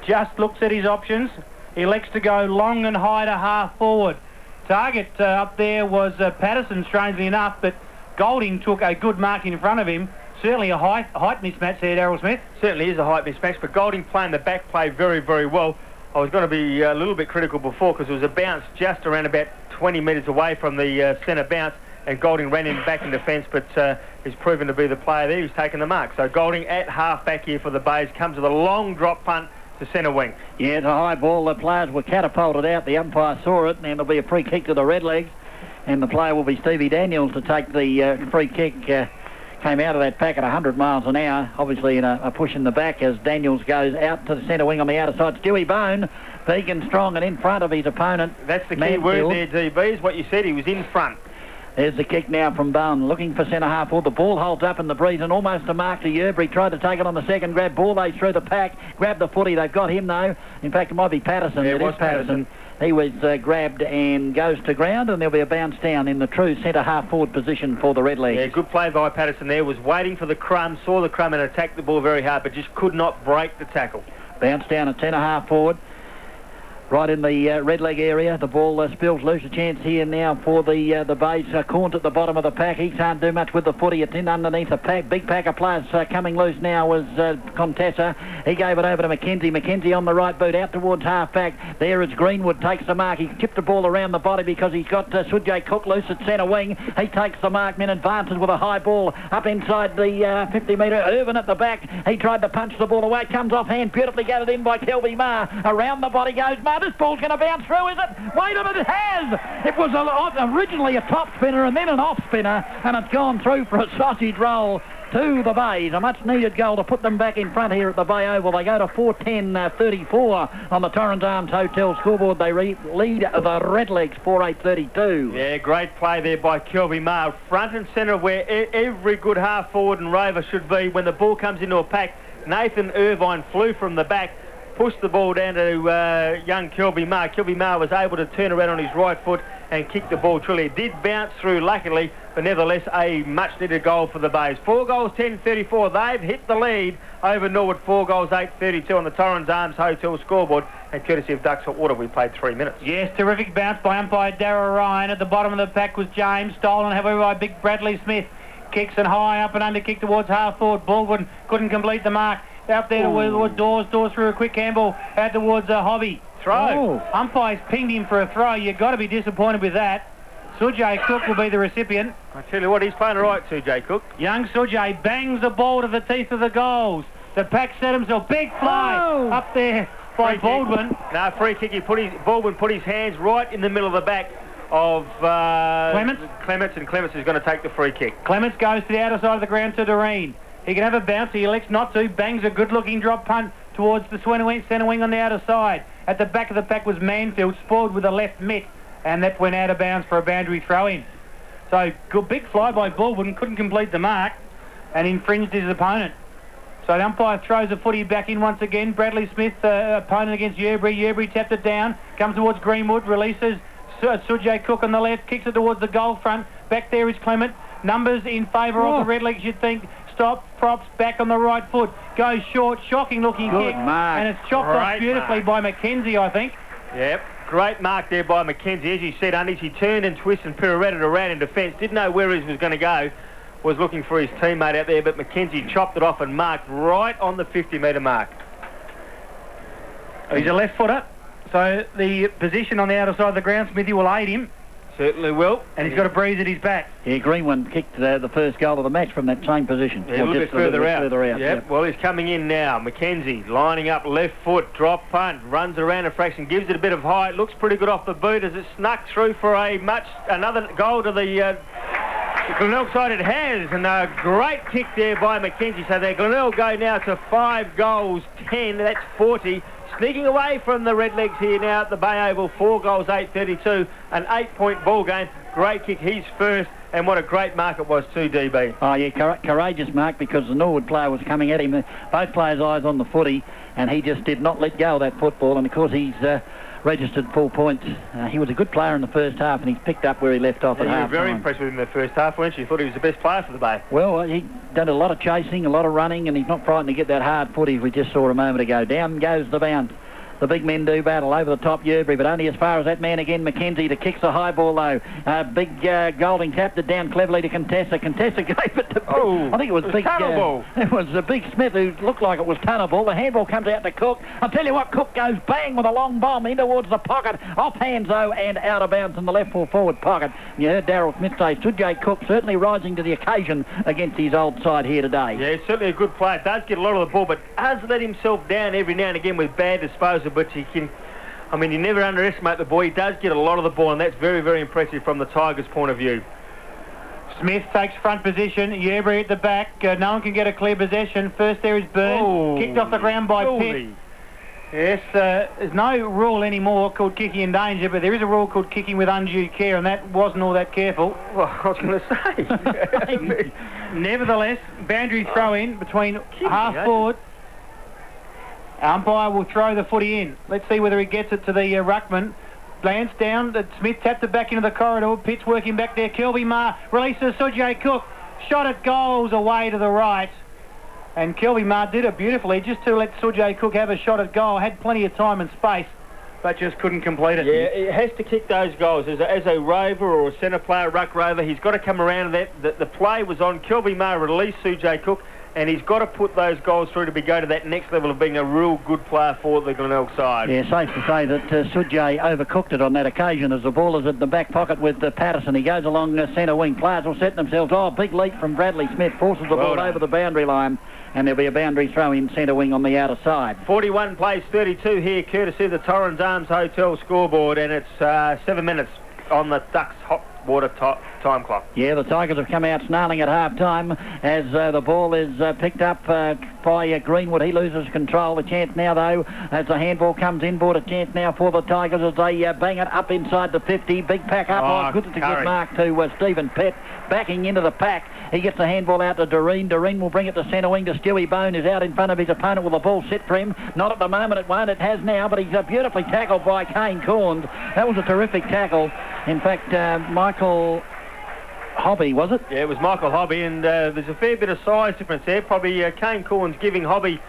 Just looks at his options. He elects to go long and high to half forward. Target up there was Patterson, strangely enough, but Golding took a good mark in front of him. Certainly a height mismatch there, Darryl Smith. Certainly is a height mismatch, but Golding playing the back play very, very well. I was going to be a little bit critical before because it was a bounce just around about 20 metres away from the centre bounce, and Golding ran in back in defence, but he's proven to be the player there. He's taken the mark. So Golding at half back here for the Bays comes with a long drop punt to centre wing. Yeah, it's a high ball. The players were catapulted out. The umpire saw it, and it'll be a free kick to the Redlegs. And the player will be Stevie Daniels to take the free kick. Came out of that pack at 100 miles an hour, obviously in a push in the back as Daniels goes out to the centre wing on the outer side. Stewie Bone, big and strong and in front of his opponent. That's the key word there, DB, is what you said. He was in front. There's the kick now from Bone, looking for centre half forward. The ball holds up in the breeze and almost a mark to Yerbury. Tried to take it on the second grab. Bourlace through the pack, grabbed the footy. They've got him though. In fact, it might be Patterson. Yeah, it is Patterson. He was grabbed and goes to ground, and there'll be a bounce down in the true centre half forward position for the Redlegs. Yeah, good play by Patterson there. Was waiting for the crumb, saw the crumb and attacked the ball very hard, but just could not break the tackle. Bounce down at centre half forward. Right in the red leg area. The ball spills loose. A chance here now for the Bays. Corns at the bottom of the pack. He can't do much with the footy. It's in underneath a pack. Big pack of players coming loose now was Contessa. He gave it over to Mackenzie. Mackenzie on the right boot out towards half back. There is Greenwood. Takes the mark. He tipped the ball around the body because he's got Sujay Cook loose at centre wing. He takes the mark. Then advances with a high ball up inside the 50 metre. Irvin at the back. He tried to punch the ball away. Comes off hand. Beautifully gathered in by Kelby Marr. Around the body goes Marr. This ball's going to bounce through, is it? Wait a minute, it has! It was originally a top spinner and then an off spinner, and it's gone through for a sausage roll to the Bays. A much-needed goal to put them back in front here at the Bay Oval. They go to 4:10:34 on the Torrens Arms Hotel scoreboard. They lead the Redlegs 4:8:32. Yeah, great play there by Kelby Marr. Front and centre where every good half-forward and rover should be. When the ball comes into a pack, Nathan Irvine flew from the back, pushed the ball down to young Kelby Marr. Kelby Marr was able to turn around on his right foot and kick the ball truly. It did bounce through, luckily, but nevertheless a much-needed goal for the Bays. 4 goals, 10:34. They've hit the lead over Norwood. 4 goals, 8:32 on the Torrens Arms Hotel scoreboard. And courtesy of Ducks Hot Water, we played 3 minutes. Yes, terrific bounce by umpire Darragh Ryan. At the bottom of the pack was James, stolen, however, by big Bradley Smith. Kicks and high, up and under kick towards half forward. Baldwin couldn't complete the mark. Out there towards Dawes through a quick handball out towards Hobby. Throw. Umpires pinged him for a throw. You've got to be disappointed with that. Sujay Cook will be the recipient. I tell you what, he's playing all right, Sujay Cook. Young Sujay bangs the ball to the teeth of the goals. The pack set himself. Big fly up there by Baldwin. No, free kick. Baldwin put his hands right in the middle of the back of Clements, and Clements is going to take the free kick. Clements goes to the outer side of the ground to Doreen. He can have a bounce. He elects not to. Bangs a good-looking drop punt towards the centre wing on the outer side. At the back of the pack was Manfield, spoiled with a left mitt, and that went out of bounds for a boundary throw-in. So, good big fly by Baldwin, couldn't complete the mark, and infringed his opponent. So the umpire throws the footy back in once again. Bradley Smith, opponent against Yerbury. Yerbury tapped it down, comes towards Greenwood, releases Sujay Cook on the left, kicks it towards the goal front. Back there is Clement. Numbers in favour of the Redlegs, you'd think. Stop, props, back on the right foot. Goes short, shocking-looking kick. Mark. And it's chopped off beautifully by Mackenzie, I think. Yep, great mark there by Mackenzie. As you said, Undies, he turned and twisted and pirouetted around in defence. Didn't know where he was going to go. was looking for his teammate out there, but Mackenzie chopped it off and marked right on the 50-metre mark. He's a left footer, so the position on the outer side of the ground, Smithy will aid him. Certainly will. And he's got a breeze at his back. Yeah, Greenwood kicked the first goal of the match from that same position. Yeah, a little bit further out. Yep. Well, he's coming in now. Mackenzie lining up left foot, drop punt, runs around a fraction, gives it a bit of height, looks pretty good off the boot as it snuck through for another goal to the Glenelg side. It has, and a great kick there by Mackenzie. So their Glenelg go now to 5 goals, 10. That's 40. Sneaking away from the Redlegs here now at the Bay Oval, 4 goals, 8-32, an 8-point ball game. Great kick, he's first, and what a great mark it was too, DB. Oh, yeah, courageous mark because the Norwood player was coming at him. Both players' eyes on the footy, and he just did not let go of that football, and of course he's registered 4 points. He was a good player in the first half, and he's picked up where he left off at half time. You were very impressed with him in the first half, weren't you? You thought he was the best player for the Bay. Well, he done a lot of chasing, a lot of running, and he's not frightened to get that hard footy we just saw a moment ago. Down goes the bounce. The big men do battle over the top, Yerbury, but only as far as that man again, Mackenzie, to kicks a high ball though. Big Golding tapped it down cleverly to Contessa. Contessa gave it to I think it was Big Tunnable. It was Big Smith who looked like it was Tunnable. The handball comes out to Cook. I'll tell you what, Cook goes bang with a long bomb in towards the pocket. Off hands though and out of bounds in the left forward pocket. You heard Darryl Smith say, Sujay Cook certainly rising to the occasion against his old side here today. Yeah, he's certainly a good player. Does get a lot of the ball, but has let himself down every now and again with bad disposal, but he can... I mean, you never underestimate the boy. He does get a lot of the ball, and that's very, very impressive from the Tigers' point of view. Smith takes front position. Yerbury at the back. No one can get a clear possession. First there is Burns. Kicked off the ground by Pitt. Yes, there's no rule anymore called kicking in danger, but there is a rule called kicking with undue care, and that wasn't all that careful. Well, I was going to say. Nevertheless, boundary throw in between half forward. Umpire will throw the footy in. Let's see whether he gets it to the ruckman. Glance down. Smith tapped it back into the corridor. Pitt's working back there. Kelby Marr releases Sujay Cook. Shot at goals away to the right. And Kelby Marr did it beautifully just to let Sujay Cook have a shot at goal. Had plenty of time and space, but just couldn't complete it. Yeah, it has to kick those goals. As a rover or a centre player, ruck rover, he's got to come around that. The play was on. Kelby Marr released Sujay Cook, and he's got to put those goals through to go to that next level of being a real good player for the Glenelg side. Yeah, safe to say that Sujay overcooked it on that occasion as the ball is at the back pocket with Patterson. He goes along centre wing. Players will set themselves. Oh, big leap from Bradley Smith. Forces the ball over the boundary line, and there'll be a boundary throw in centre wing on the outer side. 41 plays 32 here, courtesy of the Torrens Arms Hotel scoreboard, and it's 7 minutes on the Ducks hot water time clock. Yeah, the Tigers have come out snarling at half-time as the ball is picked up by Greenwood. He loses control. The chance now, though, as the handball comes inboard, a chance now for the Tigers as they bang it up inside the 50. Big pack up. Oh, good. It's a good mark to Stephen Pett. Backing into the pack. He gets the handball out to Doreen. Doreen will bring it to centre wing to Stewie Bone, who's out in front of his opponent with the ball set for him. Not at the moment it won't. It has now, but he's beautifully tackled by Kane Corns. That was a terrific tackle. In fact, Michael Hobby, was it? Yeah, it was Michael Hobby, and there's a fair bit of size difference there. Probably Kane Corns giving Hobby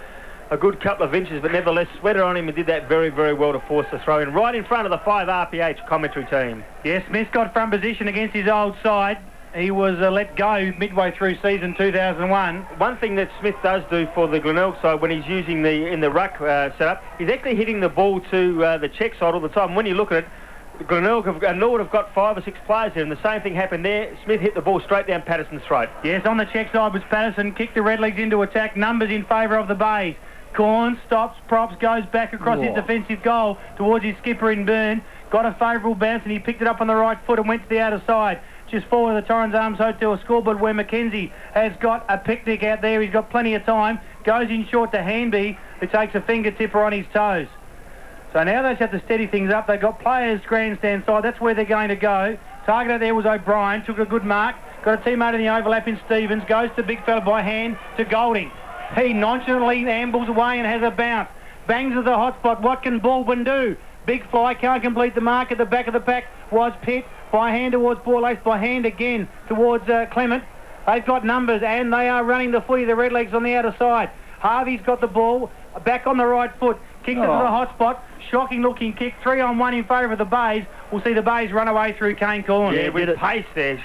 a good couple of inches, but nevertheless sweated on him and did that very, very well to force the throw in right in front of the 5 RPH commentary team. Yeah, Smith got front position against his old side. He was let go midway through season 2001. One thing that Smith does do for the Glenelg side when he's using in the ruck setup, he's actually hitting the ball to the check side all the time. When you look at it, Norwood have got 5 or 6 players here, and the same thing happened there. Smith hit the ball straight down Patterson's throat. Yes, on the check side was Patterson, kicked the Redlegs into attack. Numbers in favour of the Bays. Corns stops, props, goes back across his defensive goal towards his skipper in Byrne. Got a favourable bounce, and he picked it up on the right foot and went to the outer side. Just forward of the Torrens Arms Hotel scoreboard where Mackenzie has got a picnic out there. He's got plenty of time. Goes in short to Hanby, who takes a fingertipper on his toes. So now they just have to steady things up. They've got players grandstand side. That's where they're going to go. Target there was O'Brien. Took a good mark. Got a teammate in the overlap in Stevens. Goes to big fella by hand to Golding. He nonchalantly ambles away and has a bounce. Bangs at the hot spot. What can Baldwin do? Big fly. Can't complete the mark. At the back of the pack was Pitt. By hand towards Borlace. By hand again towards Clement. They've got numbers and they are running the footy. The Redlegs on the outer side. Harvey's got the ball. Back on the right foot. Kicks it to the hot spot. Shocking looking kick. 3-on-1 in favour of the Bays. We'll see the Bays run away through Kane Corns. Yeah, with pace there.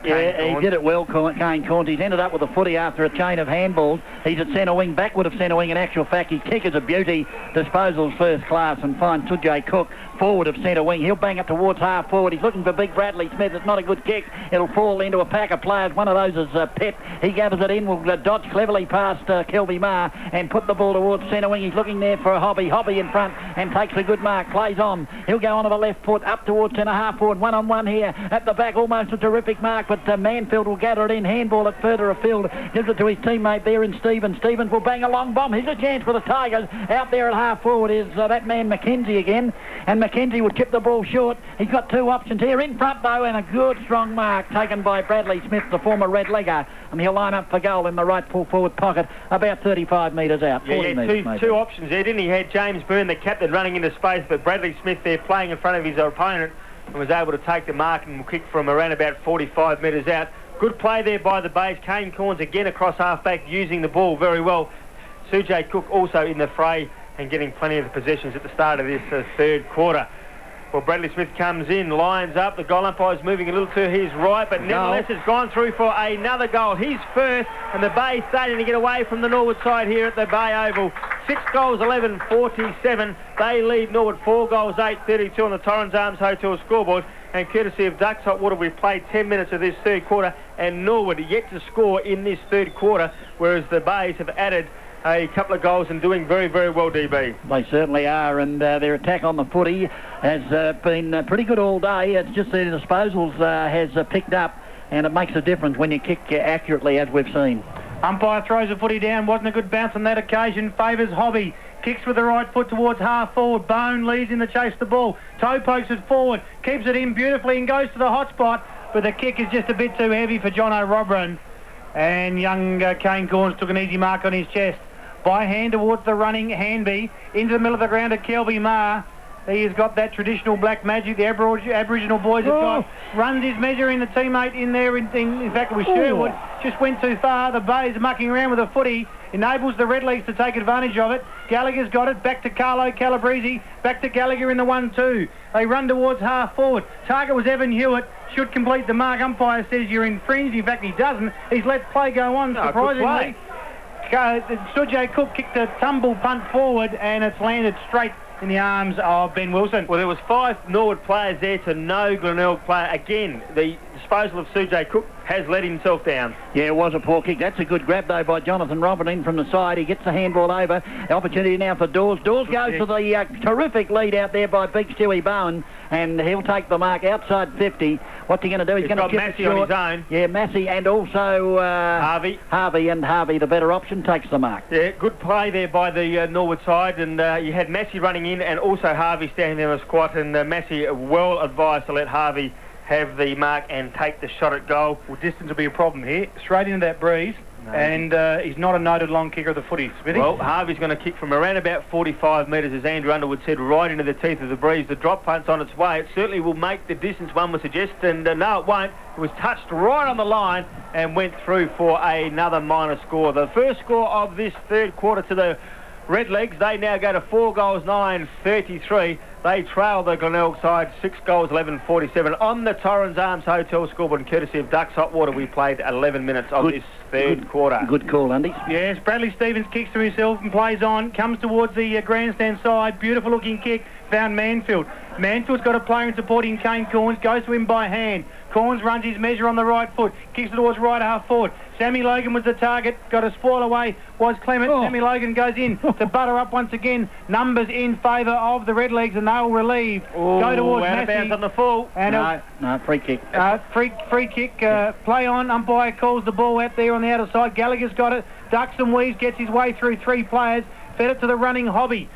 Yeah, he did it well, Kane Corns. He's ended up with a footy after a chain of handballs. He's at centre wing, backward of centre wing. In actual fact, his kick is a beauty. Disposal's first class, and fine Tujay Cook, forward of centre wing. He'll bang it towards half forward. He's looking for big Bradley Smith. It's not a good kick. It'll fall into a pack of players. One of those is Pep. He gathers it in, will dodge cleverly past Kelby Marr and put the ball towards centre wing. He's looking there for a Hobby. Hobby in front and takes a good mark. Plays on. He'll go on to the left foot, up towards centre half forward. One-on-one here at the back. Almost a terrific mark, but Manfield will gather it in. Handball it further afield. Gives it to his teammate there in Stevens. Stevens will bang a long bomb. Here's a chance for the Tigers. Out there at half forward is that man McKenzie again. And McKenzie would chip the ball short. He's got two options here. In front, though, and a good strong mark taken by Bradley Smith, the former red legger. And he'll line up for goal in the right full forward pocket, about 35 metres out. Yeah, he had two options there, didn't he? He had James Byrne, the captain, running into space, but Bradley Smith there playing in front of his opponent and was able to take the mark and kick from around about 45 metres out. Good play there by the base. Kane Corns again across half-back, using the ball very well. Sujay Cook also in the fray and getting plenty of the possessions at the start of this third quarter. Well, Bradley Smith comes in, lines up. The goal umpire's moving a little to his right, but nevertheless has gone through for another goal. He's first, and the Bay starting to get away from the Norwood side here at the Bay Oval. 6 goals, 11-47. They lead Norwood 4 goals, 8-32 on the Torrens Arms Hotel scoreboard. And courtesy of Ducks Hot Water, we've played 10 minutes of this third quarter, and Norwood yet to score in this third quarter, whereas the Bays have added a couple of goals and doing very, very well, DB. They certainly are, and their attack on the footy has been pretty good all day. It's just their disposals has picked up, and it makes a difference when you kick accurately, as we've seen. Umpire throws the footy down. Wasn't a good bounce on that occasion. Favours Hobby. Kicks with the right foot towards half forward. Bone leads in to chase the ball. Toe pokes it forward. Keeps it in beautifully and goes to the hot spot, but the kick is just a bit too heavy for John O'Robran. And young Kane Corns took an easy mark on his chest. By hand towards the running Hanby, into the middle of the ground at Kelby Marr. He has got that traditional black magic the Aboriginal boys have got. Runs his measure in the teammate in there. In fact, it was Sherwood. Just went too far. The Bays mucking around with a footy. Enables the Redlegs to take advantage of it. Gallagher's got it. Back to Carlo Calabrese. Back to Gallagher in the 1-2. They run towards half forward. Target was Evan Hewitt. Should complete the mark. Umpire says you're infringed. In fact, he doesn't. He's let play go on, surprisingly. Sujay Cook kicked a tumble punt forward, and it's landed straight in the arms of Ben Wilson. Well, there was 5 Norwood players there to no Glenelg player. Again, the disposal of Sujay Cook has let himself down. Yeah, it was a poor kick. That's a good grab, though, by Jonathan Robin in from the side. He gets the handball over. The opportunity now for Dawes. Dawes goes to the terrific lead out there by Big Stewie Bowen, and he'll take the mark outside 50. What's he going to do? He's going to got Massey on his own. Yeah, Massey and also Harvey. Harvey, the better option, takes the mark. Yeah, good play there by the Norwood side, and you had Massey running in and also Harvey standing there on a squat, and Massey well advised to let Harvey have the mark and take the shot at goal. Well, distance will be a problem here. Straight into that breeze. No. And he's not a noted long kicker of the footy, Smithy. Well, Harvey's going to kick from around about 45 metres, as Andrew Underwood said, right into the teeth of the breeze. The drop punt's on its way. It certainly will make the distance, one would suggest, and no, it won't. It was touched right on the line and went through for another minor score. The first score of this third quarter to the Redlegs. They now go to 4 goals, 9-33. They trail the Glenelg side 6 goals, 11-47 on the Torrens Arms Hotel scoreboard, and courtesy of Ducks Hot Water, we played 11 minutes of this third quarter. Good call, Andy. Yes, Bradley Stevens kicks to himself and plays on, comes towards the grandstand side, beautiful looking kick, found Manfield. Manfield's got a player in supporting Kane Corns, goes to him by hand. Corns runs his measure on the right foot, kicks it towards right half forward. Sammy Logan was the target, got a spoil away, was Clement. Sammy Logan goes in to butter up once again. Numbers in favour of the Redlegs, and they'll relieve. Go towards Massey. On the full. And no, free kick. Free kick, play on. Umpire calls the ball out there on the outer side. Gallagher's got it, ducks and weaves, gets his way through 3 players, fed it to the running Hobby.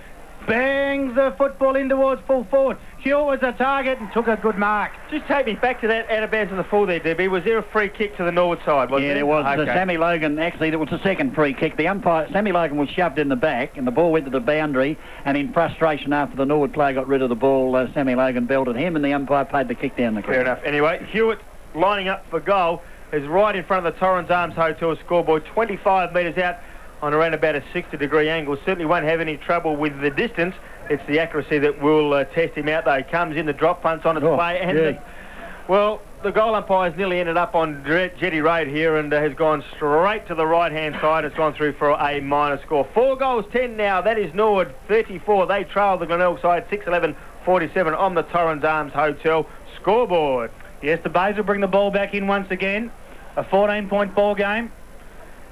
Bangs the football in towards full forward. Hewitt was the target and took a good mark. Just take me back to that out of bounds on the full there, Debbie. Was there a free kick to the Norwood side? Yeah, there was. Okay. Sammy Logan, actually, there was a second free kick. The umpire, Sammy Logan, was shoved in the back, and the ball went to the boundary, and in frustration after the Norwood player got rid of the ball, Sammy Logan belted him, and the umpire paid the kick down the Fair enough. Anyway, Hewitt lining up for goal is right in front of the Torrens Arms Hotel scoreboard, 25 metres out on around about a 60-degree angle. Certainly won't have any trouble with the distance. It's the accuracy that will test him out, though. He comes in, the drop punt's on its way, and Well, the goal umpire's nearly ended up on Jetty Road here and has gone straight to the right-hand side. It's gone through for a minor score. 4 goals, 10 now. That is Norwood, 34. They trail the Glenelg side, 6-11-47 on the Torrens Arms Hotel scoreboard. Yes, the Bays will bring the ball back in once again. A 14-point ball game.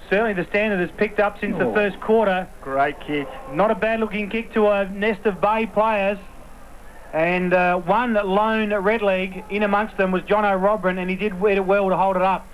Certainly the standard has picked up since the first quarter. Great kick. Not a bad-looking kick to a nest of Bay players. And one lone Redleg in amongst them was John O'Robin, and he did well to hold it up.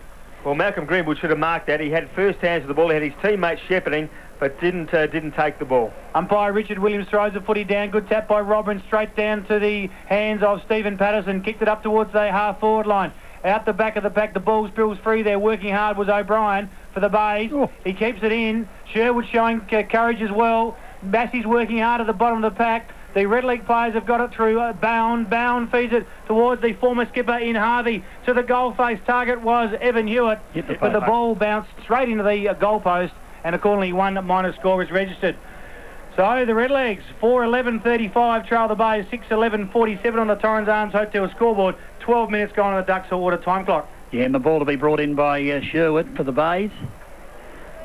Well, Malcolm Greenwood should have marked that. He had first hands of the ball. He had his teammate shepherding, but didn't take the ball. Umpire Richard Williams throws the footy down. Good tap by Robin, straight down to the hands of Stephen Patterson. Kicked it up towards the half-forward line. Out the back of the pack, the ball spills free there. Working hard was O'Brien for the Bays. He keeps it in. Sherwood showing courage as well. Massey's working hard at the bottom of the pack. The Red League players have got it through. Bound feeds it towards the former skipper in Harvey. To the goal face. Target was Evan Hewitt. But the ball bounced straight into the goal post, and accordingly one minor score is registered. So the Redlegs, 4-11-35, trail the Bays, 6-11-47 on the Torrens Arms Hotel scoreboard. 12 minutes gone on the Ducks Water time clock. Yeah, and the ball to be brought in by Sherwood for the Bays.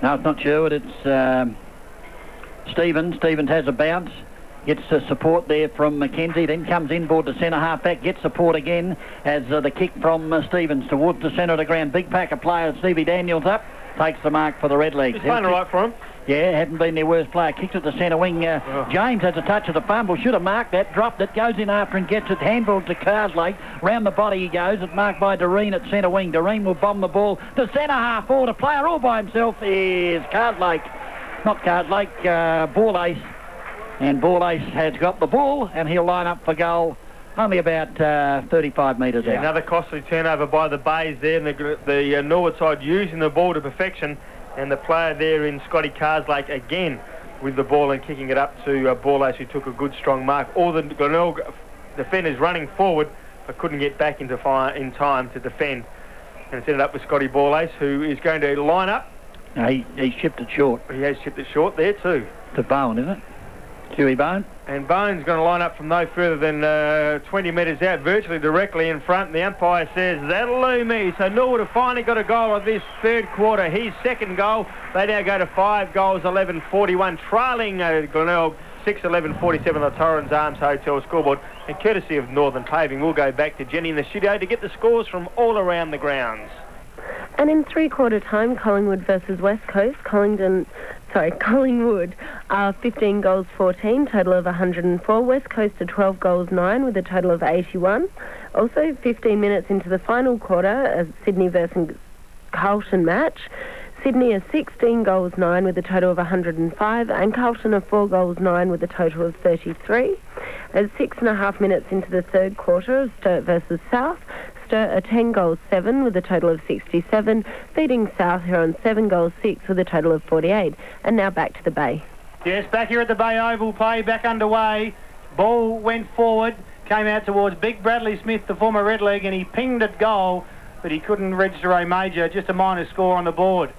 No, it's not Sherwood, it's Stevens. Stevens has a bounce. Gets support there from Mackenzie, then comes inboard to centre half-back, gets support again as the kick from Stevens towards the centre of the ground. Big pack of players, Stevie Daniels up, takes the mark for the Redlegs. He's playing all right for him. Yeah, hadn't been their worst player. Kicked it to centre wing. James has a touch of the fumble. Should have marked that. Dropped it. Goes in after and gets it. Handball to Carslake. Round the body he goes. It's marked by Doreen at centre wing. Doreen will bomb the ball to centre half forward. A player all by himself is Carslake. Not Carslake, Borlace. And Borlace has got the ball and he'll line up for goal only about 35 metres out. Another costly turnover by the Bays there. And the Norwood side using the ball to perfection. And the player there in Scotty Carslake again with the ball and kicking it up to Borlace, who took a good strong mark. All the Glenelg defenders running forward but couldn't get back into fire in time to defend. And it's ended up with Scotty Borlace, who is going to line up. No, he chipped it short. He has chipped it short there too. To Bowen, isn't it? Huey Bone. And Bone's going to line up from no further than 20 metres out, virtually directly in front. And the umpire says, that'll do me. So Norwood have finally got a goal of this third quarter. His second goal. They now go to 5 goals, 11-41, trailing Glenelg 6-11-47 on the Torrens Arms Hotel scoreboard. And courtesy of Northern Paving, we'll go back to Jenny in the studio to get the scores from all around the grounds. And in three-quarter time, Collingwood versus West Coast, Collingwood, 15 goals 14, total of 104. West Coast are 12 goals 9 with a total of 81. Also, 15 minutes into the final quarter, a Sydney versus Carlton match. Sydney are 16 goals 9 with a total of 105, and Carlton are 4 goals 9 with a total of 33. At 6.5 minutes into the third quarter of Sturt versus South, Sturt are 10 goals 7 with a total of 67, beating South, who are on 7 goals 6 with a total of 48. And now back to the Bay. Yes, back here at the Bay Oval, play back underway. Ball went forward, came out towards Big Bradley Smith, the former Red Leg, and he pinged it goal, but he couldn't register a major, just a minor score on the board.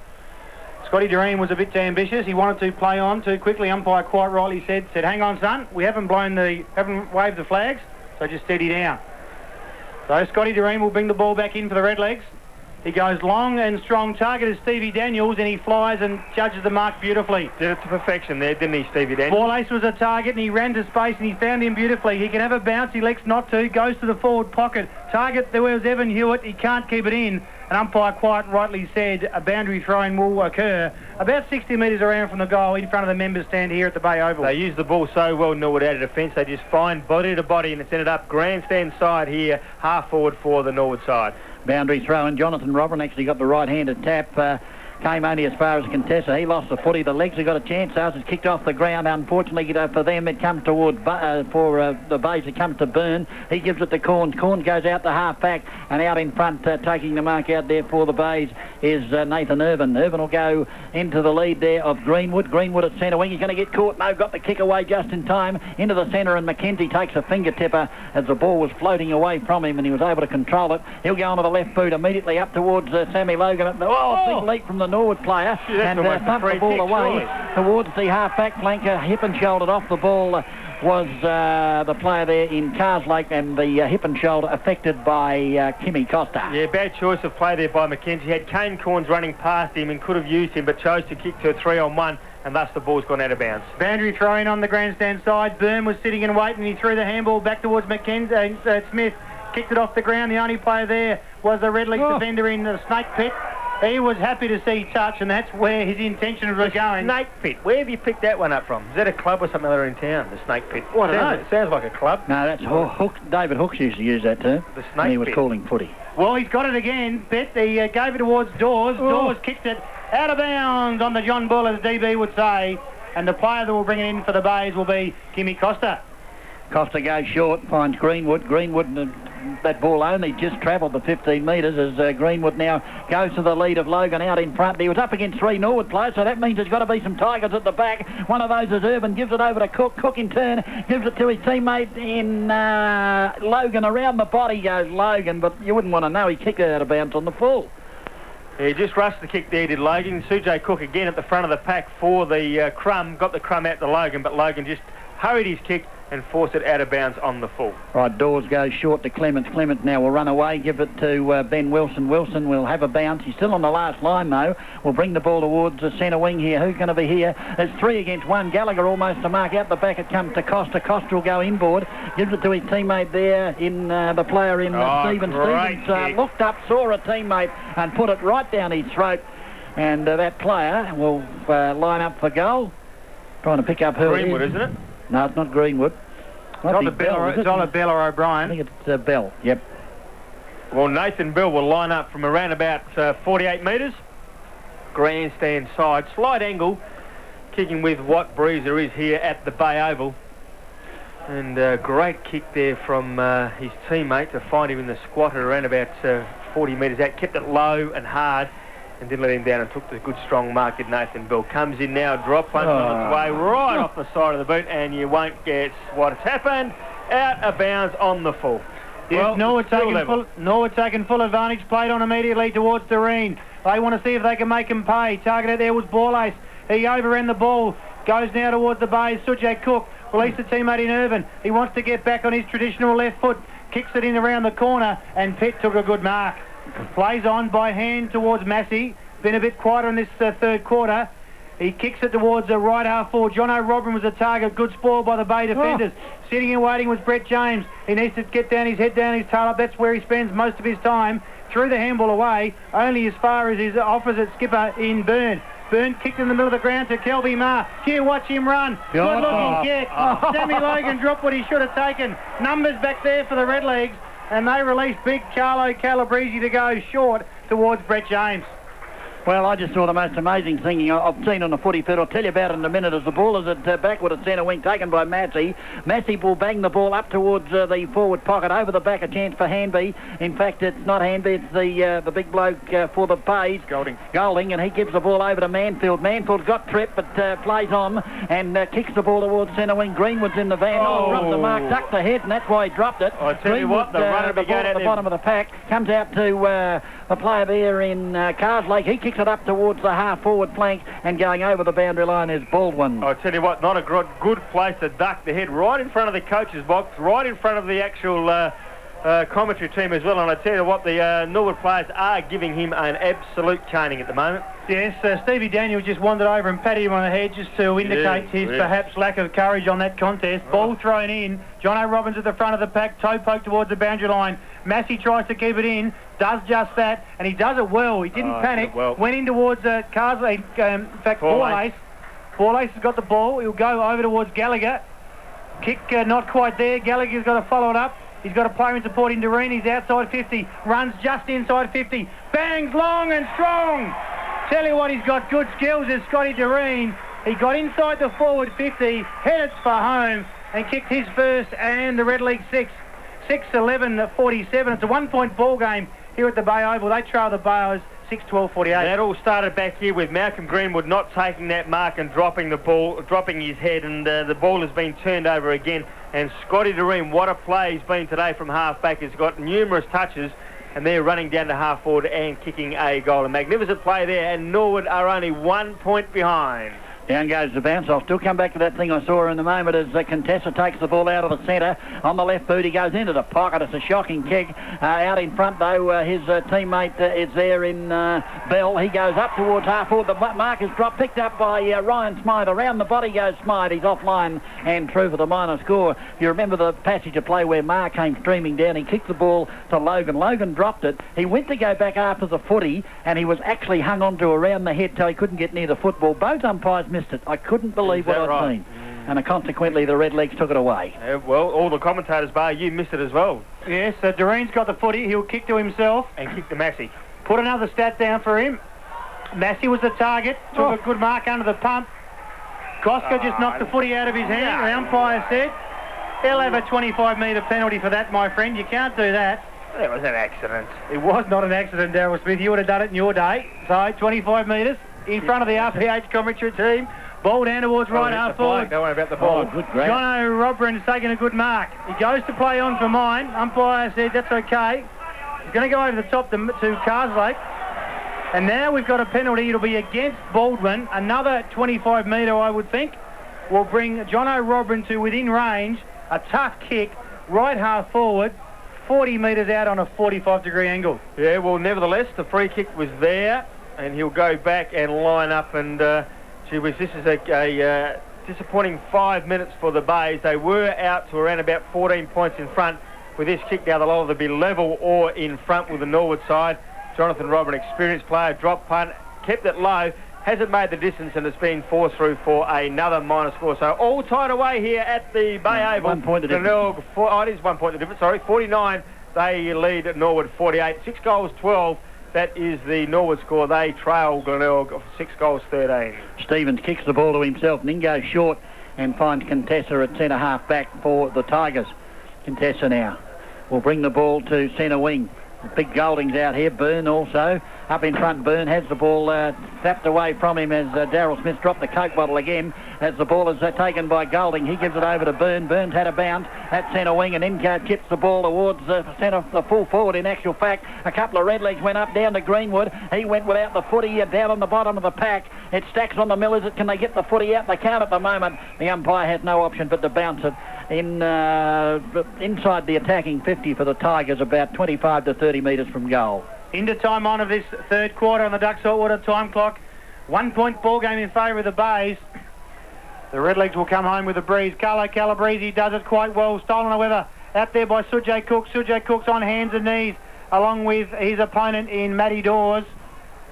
Scotty Doreen was a bit too ambitious. He wanted to play on too quickly. Umpire quite rightly said, hang on, son, we haven't waved the flags, so just steady down. So Scotty Doreen will bring the ball back in for the Redlegs. He goes long and strong. Target is Stevie Daniels, and he flies and judges the mark beautifully. Did it to perfection there, didn't he, Stevie Daniels? Borlace was a target, and he ran to space, and he found him beautifully. He can have a bounce. He elects not to. Goes to the forward pocket. Target, there was Evan Hewitt. He can't keep it in. And umpire quite rightly said a boundary throw-in will occur about 60 metres around from the goal in front of the members' stand here at the Bay Oval. They used the ball so well, Norwood, out of defence. They just find body to body, and it's ended up grandstand side here, half forward for the Norwood side. Boundary throw-in. Jonathan Robin actually got the right-handed tap. Came only as far as Contessa. He lost the footy. The legs have got a chance. Ours has kicked off the ground. Unfortunately, for them, it comes toward the Bays. It comes to Byrne. He gives it to Corns. Corns goes out the half-back, and out in front, taking the mark out there for the Bays is Nathan Irvin. Irvin will go into the lead there of Greenwood. Greenwood at centre wing. He's going to get caught. No, got the kick away just in time into the centre, and Mackenzie takes a finger tipper as the ball was floating away from him, and he was able to control it. He'll go onto the left boot immediately up towards Sammy Logan. Big leap from the Norwood player, and pumped the ball away towards the half-back flanker, hip and shouldered off the ball was the player there in Carslake, and the hip and shoulder affected by Kimmy Costa. Yeah, bad choice of play there by Mackenzie. Had Kane Corns running past him and could have used him, but chose to kick to a 3-on-1, and thus the ball's gone out of bounds. Boundary throw-in on the grandstand side. Byrne was sitting and waiting. He threw the handball back towards Mackenzie. Smith kicked it off the ground. The only player there was the Red League defender in the Snake Pit. He was happy to see touch, and that's where his intentions were going. Snake Pit. Where have you picked that one up from? Is that a club or something other in town, the Snake Pit? Well, I don't know. It sounds like a club. No, that's Hook. David Hooks used to use that term. The Snake when he was Pit. calling footy. Well, he's got it again, Pitt. He gave it towards Dawes. Dawes kicked it out of bounds on the John Bull, as DB would say. And the player that will bring it in for the Bays will be Kimmy Costa. Costa goes short, finds Greenwood. Greenwood, that ball only just travelled the 15 metres as Greenwood now goes to the lead of Logan out in front. He was up against 3 Norwood players, so that means there's got to be some Tigers at the back. One of those is Urban, gives it over to Cook. Cook in turn gives it to his teammate in Logan. Around the body goes Logan, but you wouldn't want to know he kicked it out of bounds on the full. He just rushed the kick there, did Logan. Sujay Cook again at the front of the pack for the crumb. Got the crumb out to Logan, but Logan just hurried his kick and forced it out of bounds on the full. Right, Dawes goes short to Clements. Clements now will run away, give it to Ben Wilson. Wilson will have a bounce. He's still on the last line, though. We'll bring the ball towards the centre wing here. Who's going to be here? It's 3 against 1. Gallagher almost to mark out the back. It comes to Costa. Costa will go inboard. Gives it to his teammate there in the player in Stevens. Stevens looked up, saw a teammate and put it right down his throat. And that player will line up for goal. Trying to pick up who Greenwood, it is. isn't it? No, it's not Greenwood. It's on a Bell or O'Brien. I think it's Bell, yep. Well, Nathan Bell will line up from around about 48 metres. Grandstand side, slight angle, kicking with what breeze there is here at the Bay Oval. And great kick there from his teammate to find him in the squat at around about 40 metres out. Kept it low and hard and didn't let him down and took the good strong mark at Nathan Bell. Comes in now, drop punch on its way right off the side of the boot, and you won't guess what has happened. Out of bounds on the full. Yes, Well, Norwood taking full advantage, played on immediately towards Doreen. They want to see if they can make him pay. Target out there was Borlace. He overran the ball, goes now towards the Bays. Sujay Cook released the teammate in Irvin. He wants to get back on his traditional left foot, kicks it in around the corner, and Pitt took a good mark. Plays on by hand towards Massey. Been a bit quieter in this third quarter. He kicks it towards the right half forward. John O'Robin was a target. Good spoil by the Bay defenders. Sitting and waiting was Brett James. He needs to get down his head, down his tail up. That's where he spends most of his time. Threw the handball away, only as far as his opposite skipper in Byrne. Byrne kicked in the middle of the ground to Kelby Marr. Here, watch him run. Good looking kick. Sammy Logan dropped what he should have taken. Numbers back there for the Redlegs. And they released big Carlo Calabrese to go short towards Brett James. Well, I just saw the most amazing thing I've seen on the footy field. I'll tell you about it in a minute as the ball is at backward at centre wing, taken by Massey. Massey will bang the ball up towards the forward pocket, over the back, a chance for Hanby. In fact, it's not Hanby, it's the big bloke for the Bays. Golding, and he gives the ball over to Manfield. Manfield got tripped, but plays on and kicks the ball towards centre wing. Greenwood's in the van. Dropped the mark, ducked the head, and that's why he dropped it. I tell you what, the runner the ball at the bottom of the pack comes out to the player there in Carslake. He kicks it up towards the half-forward flank, and going over the boundary line is Baldwin. I tell you what, not a good place to duck the head, right in front of the coach's box, right in front of the actual commentary team as well. And I tell you what, the Norwood players are giving him an absolute caning at the moment. Yes, Stevie Daniels just wandered over and patted him on the head just to indicate his perhaps lack of courage on that contest. Ball thrown in. John O'Robbins at the front of the pack, toe poke towards the boundary line. Massey tries to keep it in, does just that, and he does it well. He didn't panic, went in towards Carsley. In fact, Borlace has got the ball. He'll go over towards Gallagher. Kick not quite there. Gallagher's got to follow it up. He's got a player in support in Doreen. He's outside 50, runs just inside 50, bangs long and strong. Tell you what, he's got good skills as Scotty Doreen. He got inside the forward 50, headed for home, and kicked his first, and the Red League 6-11-47. It's a 1-point ball game here at the Bay Oval. They trail the Bayers 6-12-48. That all started back here with Malcolm Greenwood not taking that mark and dropping the ball, dropping his head, and the ball has been turned over again. And Scotty Doreen, what a play he's been today from half-back. He's got numerous touches, and they're running down to half-forward and kicking a goal. A magnificent play there, and Norwood are only 1 point behind. Down goes the bounce. I'll still come back to that thing I saw in the moment as Contessa takes the ball out of the centre. On the left boot, he goes into the pocket. It's a shocking kick. Out in front, though, his teammate is there in Bell. He goes up towards half forward. The mark is dropped, picked up by Ryan Smythe. Around the body goes Smythe. He's offline and true for the minor score. If you remember the passage of play where Marr came streaming down, he kicked the ball to Logan. Logan dropped it. He went to go back after the footy, and he was actually hung onto around the head till he couldn't get near the football. Both umpires missed it. I couldn't believe what I'd seen. And consequently, the Redlegs took it away. Well, all the commentators, bar you, missed it as well. Yes, Doreen's got the footy. He'll kick to himself. And kick to Massey. Put another stat down for him. Massey was the target. Took a good mark under the pump. Koska just knocked the footy out of his hand. The umpire said, he'll have a 25-metre penalty for that, my friend. You can't do that. It was an accident. It was not an accident, Daryl Smith. You would have done it in your day. So, 25 metres in front of the RPH commentary team. Ball down towards right half forward. Don't worry about the ball. Good grab. John O'Robrin's taking a good mark. He goes to play on for mine. Umpire said that's okay. He's going to go over the top to Carslake. And now we've got a penalty. It'll be against Baldwin. Another 25 metre, I would think, will bring John O'Robrin to within range. A tough kick, right half forward, 40 metres out on a 45-degree angle. Yeah, well, nevertheless, the free kick was there, and he'll go back and line up. And gee whiz, this is a disappointing 5 minutes for the Bays. They were out to around about 14 points in front. With this kick down the line, they'll be level or in front with the Norwood side. Jonathan Robin, experienced player, drop punt, kept it low, hasn't made the distance, and it's been forced through for another minor score. So all tied away here at the Bay Oval. 1 point of difference. It is 1 point of difference, sorry. 49, they lead Norwood 48. 6 goals, 12. That is the Norwood score. They trail Glenelg 6 goals, 13. Stevens kicks the ball to himself. Ningo short and finds Contessa at centre half back for the Tigers. Contessa now will bring the ball to centre wing. Big Golding's out here. Byrne also. Up in front, Byrne has the ball zapped away from him as Daryl Smith dropped the Coke bottle again as the ball is taken by Golding. He gives it over to Byrne. Byrne's had a bounce at centre wing, and Incar chips the ball towards centre, the full forward. In actual fact, a couple of Redlegs went up down to Greenwood. He went without the footy down on the bottom of the pack. It stacks on the Millers. Can they get the footy out? They can't at the moment. The umpire has no option but to bounce it in inside the attacking 50 for the Tigers, about 25 to 30 metres from goal. Into time on of this third quarter on the Duck Saltwater time clock. 1 point ball game in favour of the Bays. The Redlegs will come home with a breeze. Carlo Calabrese does it quite well. Stolen, however, out there by Sujay Cook. Sujay Cook's on hands and knees along with his opponent in Matty Dawes.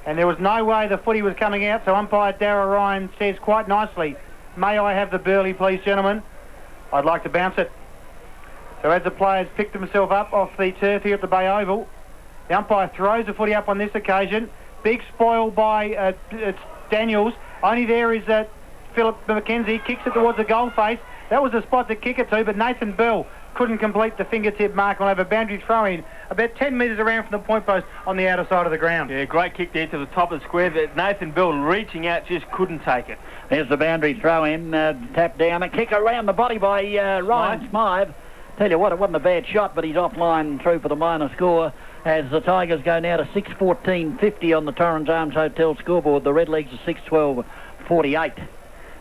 And there was no way the footy was coming out, so umpire Darragh Ryan says quite nicely, "May I have the Burley, please, gentlemen? I'd like to bounce it." So as the players pick themselves up off the turf here at the Bay Oval, the umpire throws the footy up on this occasion. Big spoil by Daniels. Only there is Philip McKenzie. Kicks it towards the goal face. That was the spot to kick it to, but Nathan Bell couldn't complete the fingertip mark. We'll have a boundary throw in about 10 metres around from the point post on the outer side of the ground. Yeah, great kick there to the top of the square. Nathan Bell reaching out just couldn't take it. There's the boundary throw in, tap down, a kick around the body by Ryan Smythe. Tell you what, it wasn't a bad shot, but he's offline through for the minor score as the Tigers go now to 6-14-50 on the Torrens Arms Hotel scoreboard. The Redlegs are 6-12-48.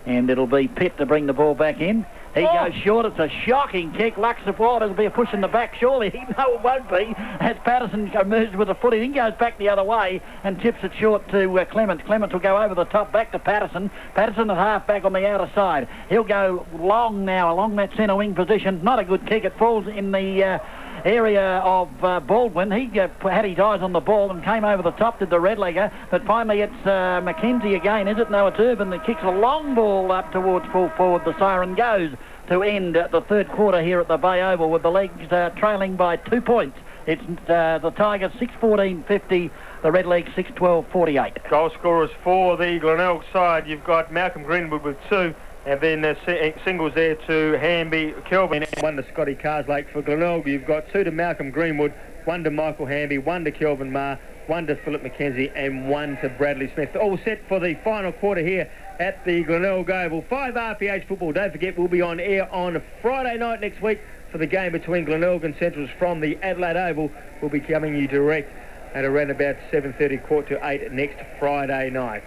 And it'll be Pitt to bring the ball back in. He goes short. It's a shocking kick. Lux the forward. It'll be a push in the back, surely. No, it won't be. As Patterson moves with the footy, then goes back the other way and tips it short to Clements. Clements will go over the top, back to Patterson. Patterson at half back on the outer side. He'll go long now along that centre wing position. Not a good kick. It falls in the area of Baldwin. He had his eyes on the ball and came over the top, did the Redlegger, but finally it's McKenzie again, is it? No, it's Urban that kicks a long ball up towards full forward. The siren goes to end the third quarter here at the Bay Oval with the Legs trailing by 2 points. It's the Tigers 6-14-50, the Redlegs 6-12-48. Goal scorers for the Glenelg side. You've got Malcolm Greenwood with 2. And then singles there to Hamby, Kelvin, and 1 to Scotty Carslake. For Glenelg, you've got 2 to Malcolm Greenwood, 1 to Michael Hamby, 1 to Kelvin Marr, 1 to Philip McKenzie, and 1 to Bradley Smith. All set for the final quarter here at the Glenelg Oval. 5 RPH football. Don't forget, we'll be on air on Friday night next week for the game between Glenelg and Centrals from the Adelaide Oval. We'll be coming you direct at around about 7:30, 7:45 next Friday night.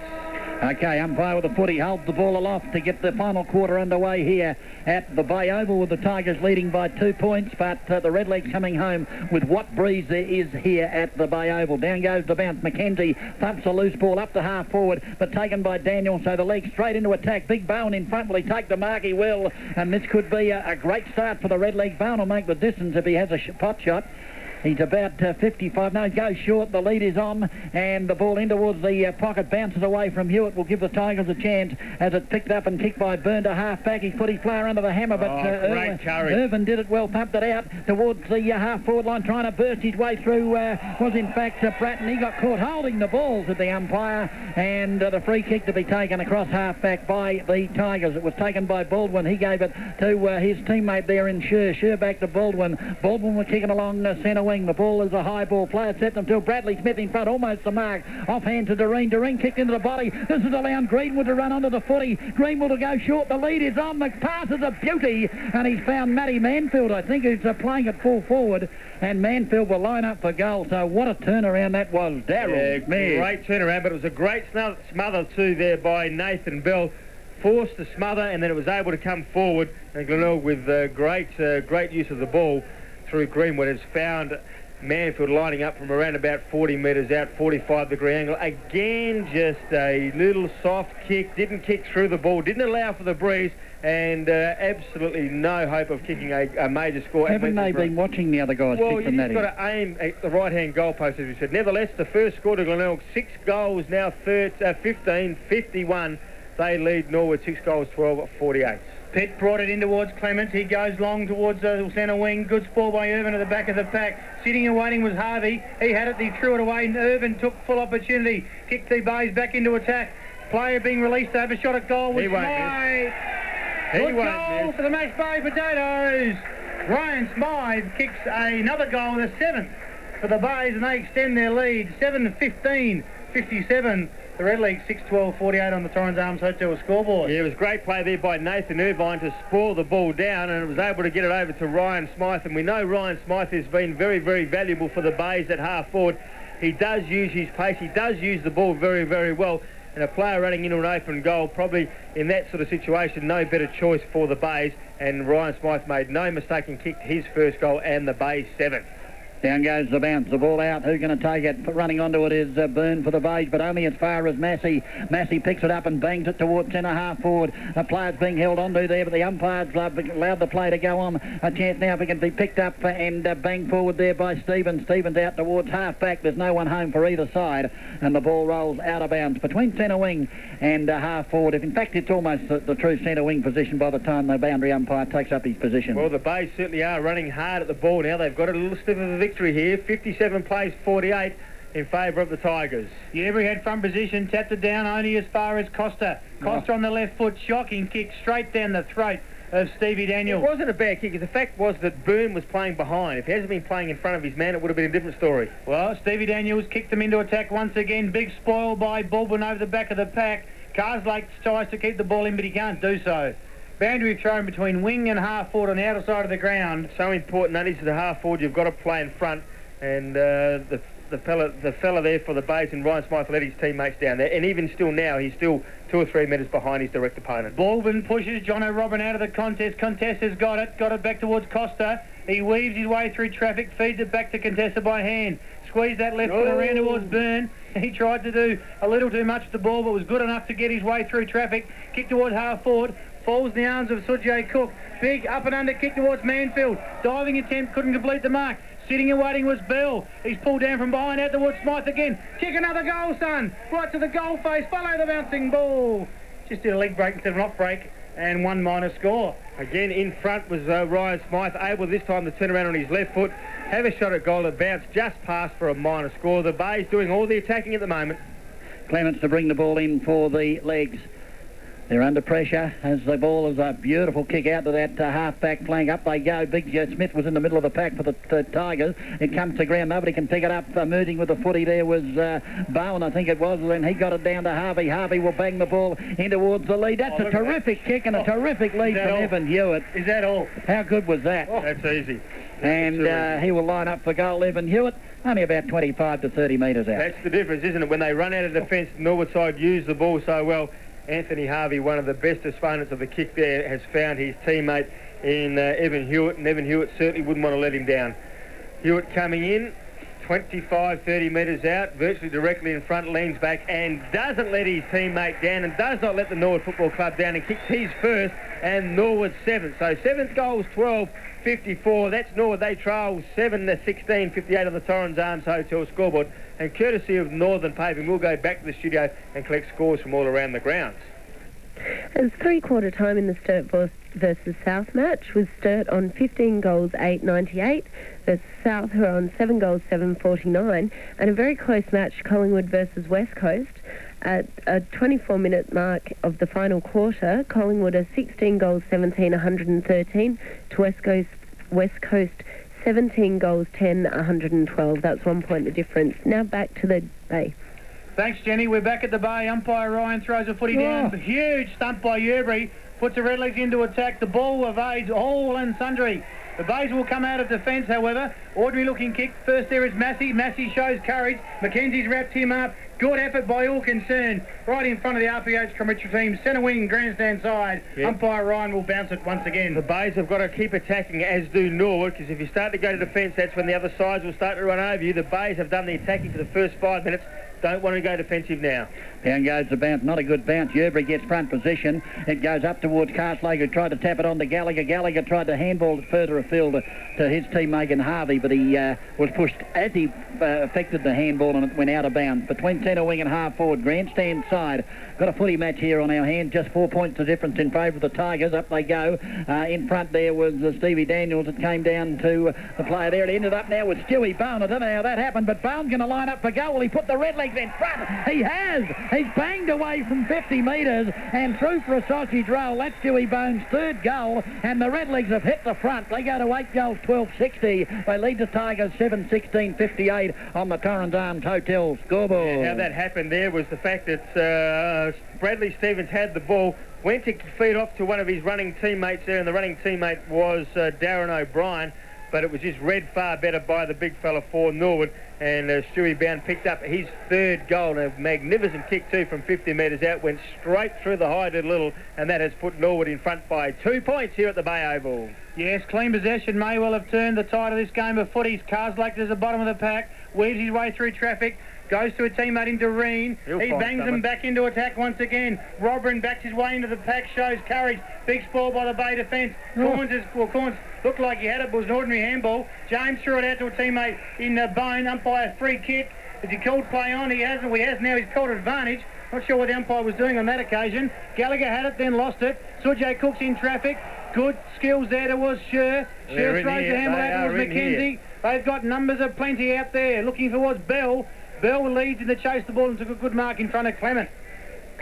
Okay, umpire with the footy holds the ball aloft to get the final quarter underway here at the Bay Oval, with the Tigers leading by 2 points, but the Redlegs coming home with what breeze there is here at the Bay Oval. Down goes the bounce. Mackenzie thumps a loose ball up to half forward, but taken by Daniel, so the leg straight into attack. Big Bowen in front. Will he take the mark? He will, and this could be a great start for the Redlegs. Bowen will make the distance if he has a pot shot. He's about 55. No, goes short. The lead is on, and the ball in towards the pocket, bounces away from Hewitt. Will give the Tigers a chance as it's picked up and kicked by Byrne to half-back. He's put his flower under the hammer, but Irvin did it well, pumped it out towards the half-forward line, trying to burst his way through. Was in fact Bratton. He got caught holding the balls at the umpire, and the free kick to be taken across half-back by the Tigers. It was taken by Baldwin. He gave it to his teammate there in Sher. Sher back to Baldwin. Baldwin was kicking along centre wing. The ball is a high ball. Player set them to Bradley Smith in front, almost the mark. Offhand to Doreen. Doreen kicked into the body. This is allowed Greenwood to run onto the footy. Greenwood to go short. The lead is on. The pass is a beauty, and he's found Matty Manfield, I think, who's playing at full forward, and Manfield will line up for goal. So what a turnaround that was, Darryl. Yeah, great turnaround, but it was a great smother too there by Nathan Bell. Forced the smother, and then it was able to come forward, and Glenelg with great use of the ball through Greenwood has found Manfield lining up from around about 40 metres out, 45-degree angle. Again, just a little soft kick, didn't kick through the ball, didn't allow for the breeze, and absolutely no hope of kicking a major score. Haven't they been watching the other guys kick from that end? Well, you've got to aim at the right-hand goalpost, as we said. Nevertheless, the first score to Glenelg, 6 goals, now 15-51. They lead Norwood 6 goals, 12-48. Pitt brought it in towards Clements. He goes long towards the centre wing. Good ball by Irvin at the back of the pack. Sitting and waiting was Harvey. He had it. He threw it away. Irvin took full opportunity. Kicked the Bays back into attack. Player being released to have a shot at goal. He won't miss. Good goal for the Mash Bay Potatoes. Ryan Smythe kicks another goal, the 7th for the Bays, and they extend their lead. 7-15-57. The Redlegs 6-12-48 on the Torrens Arms Hotel scoreboard. Yeah, it was great play there by Nathan Irvine to spoil the ball down, and it was able to get it over to Ryan Smythe. And we know Ryan Smythe has been very, very valuable for the Bays at half forward. He does use his pace. He does use the ball very, very well. And a player running into an open goal, probably in that sort of situation, no better choice for the Bays. And Ryan Smythe made no mistake and kicked his first goal and the Bays 7th. Down goes the bounce. The ball out. Who's going to take it? Running onto it is Byrne for the Bays, but only as far as Massey. Massey picks it up and bangs it towards centre half forward. The player's being held onto there, but the umpire's allowed the play to go on. A chance now if it can be picked up and banged forward there by Stevens. Stevens out towards half back. There's no one home for either side, and the ball rolls out of bounds between centre wing and half forward. In fact, it's almost the true centre wing position by the time the boundary umpire takes up his position. Well, the Bays certainly are running hard at the ball now. They've got a little sniff of a victory here. 57 plays 48 in favour of the Tigers. Yeah, he had front position, tapped it down only as far as Costa. Costa on the left foot, shocking kick straight down the throat of Stevie Daniel. It wasn't a bad kick. The fact was that Byrne was playing behind. If he hasn't been playing in front of his man, it would have been a different story. Well, Stevie Daniels kicked them into attack once again. Big spoil by Baldwin over the back of the pack. Carslake tries to keep the ball in, but he can't do so. Boundary thrown between wing and half forward on the outer side of the ground. So important that is to the half forward. You've got to play in front, and the fella there for the Bays and Ryan Smythe led his teammates down there, and even still now he's still 2 or 3 metres behind his direct opponent. Baldwin pushes John O'Robin out of the contest. Contessa's got it back towards Costa. He weaves his way through traffic, feeds it back to Contessa by hand. Squeeze that left foot around towards Byrne. He tried to do a little too much to the ball, but was good enough to get his way through traffic. Kick towards half forward. Falls in the arms of Sujay Cook. Big up and under kick towards Manfield. Diving attempt, couldn't complete the mark. Sitting and waiting was Bell. He's pulled down from behind out towards Smythe again. Kick another goal, son. Right to the goal face. Follow the bouncing ball. Just did a leg break instead of an off break. And 1 minor score. Again, in front was Ryan Smythe, able this time to turn around on his left foot, have a shot at goal, that bounced just past for a minor score. The Bays doing all the attacking at the moment. Clements to bring the ball in for the legs. They're under pressure as the ball is a beautiful kick out to that half-back flank. Up they go. Big Smith was in the middle of the pack for the Tigers. It comes to ground. Nobody can pick it up. Moving with the footy there was Bowen, I think it was, and he got it down to Harvey. Harvey will bang the ball in towards the lead. That's a terrific kick and a terrific lead from Evan Hewitt. Is that all? How good was that? That's easy. And he will line up for goal. Evan Hewitt, only about 25 to 30 metres out. That's the difference, isn't it? When they run out of defence, Norwood side use the ball so well. Anthony Harvey, one of the best exponents of the kick there, has found his teammate in Evan Hewitt, and Evan Hewitt certainly wouldn't want to let him down. Hewitt coming in, 25, 30 metres out, virtually directly in front, leans back and doesn't let his teammate down and does not let the Norwood Football Club down and kicks his first and Norwood 7th. So 7th goals, 12-54. That's Norwood. They trail 7-16, 58 on the Torrens Arms Hotel scoreboard. And courtesy of Northern Paving, we'll go back to the studio and collect scores from all around the grounds. It's three-quarter time in the Sturt versus South match, with Sturt on 15 goals, 8.98, versus South, who are on 7 goals, 7.49, and a very close match, Collingwood versus West Coast. At a 24-minute mark of the final quarter, Collingwood are 16 goals, 17, 113, to West Coast 17 goals, 10, 112. That's 1 point the difference. Now back to the Bay. Thanks, Jenny. We're back at the Bay. Umpire Ryan throws a footy down. Huge stunt by Yeobury. Puts the Redlegs into attack. The ball evades all and sundry. The Bays will come out of defence, however. Ordinary looking kick. First there is Massey. Massey shows courage. Mackenzie's wrapped him up. Good effort by all concerned. Right in front of the RPH commentary team. Centre wing, grandstand side. Yep. Umpire Ryan will bounce it once again. The Bays have got to keep attacking, as do Norwood, because if you start to go to defence, that's when the other sides will start to run over you. The Bays have done the attacking for the first 5 minutes. Don't want to go defensive now. Down goes the bounce. Not a good bounce. Yeobury gets front position. It goes up towards Carslake, who tried to tap it on to Gallagher. Gallagher tried to handball it further afield to his teammate Megan Harvey, but he was pushed as he affected the handball and it went out of bounds. Between centre wing and half forward, grandstand side. Got a footy match here on our hands. Just 4 points the difference in favour of the Tigers. Up they go. In front there was Stevie Daniels. It came down to the player there. It ended up now with Stewie Bone. I don't know how that happened, but Bone's going to line up for goal. Well, he put the Redlegs in front. He has. He's banged away from 50 metres and through for a sausage roll. That's Stewie Bone's third goal, and the Redlegs have hit the front. They go to 8 goals, 12-60. They lead the Tigers 7-16-58 on the Torrens Arms Hotel scoreboard. Yeah, how that happened there was the fact that Bradley Stevens had the ball, went to feed off to one of his running teammates there, and the running teammate was Darren O'Brien, but it was just read far better by the big fella for Norwood, and Stewie Bound picked up his third goal, and a magnificent kick too from 50 metres out, went straight through the high little, and that has put Norwood in front by 2 points here at the Bay Oval. Yes, clean possession may well have turned the tide of this game of footy. Carslake is the bottom of the pack, weaves his way through traffic, goes to a teammate in Doreen. He bangs them back into attack once again. Robin backs his way into the pack, shows courage. Big spoil by the Bay defence. Corns looked like he had it, but it was an ordinary handball. James threw it out to a teammate in Bone. Umpire free kick. Has he called play on? He hasn't. He has now. He's called advantage. Not sure what the umpire was doing on that occasion. Gallagher had it, then lost it. Sujay Cook's in traffic. Good skills there towards Sher. Sher throws the handball out towards Mackenzie. They've got numbers of plenty out there. Looking towards Bell. Bell leads in the chase the ball and took a good mark in front of Clement.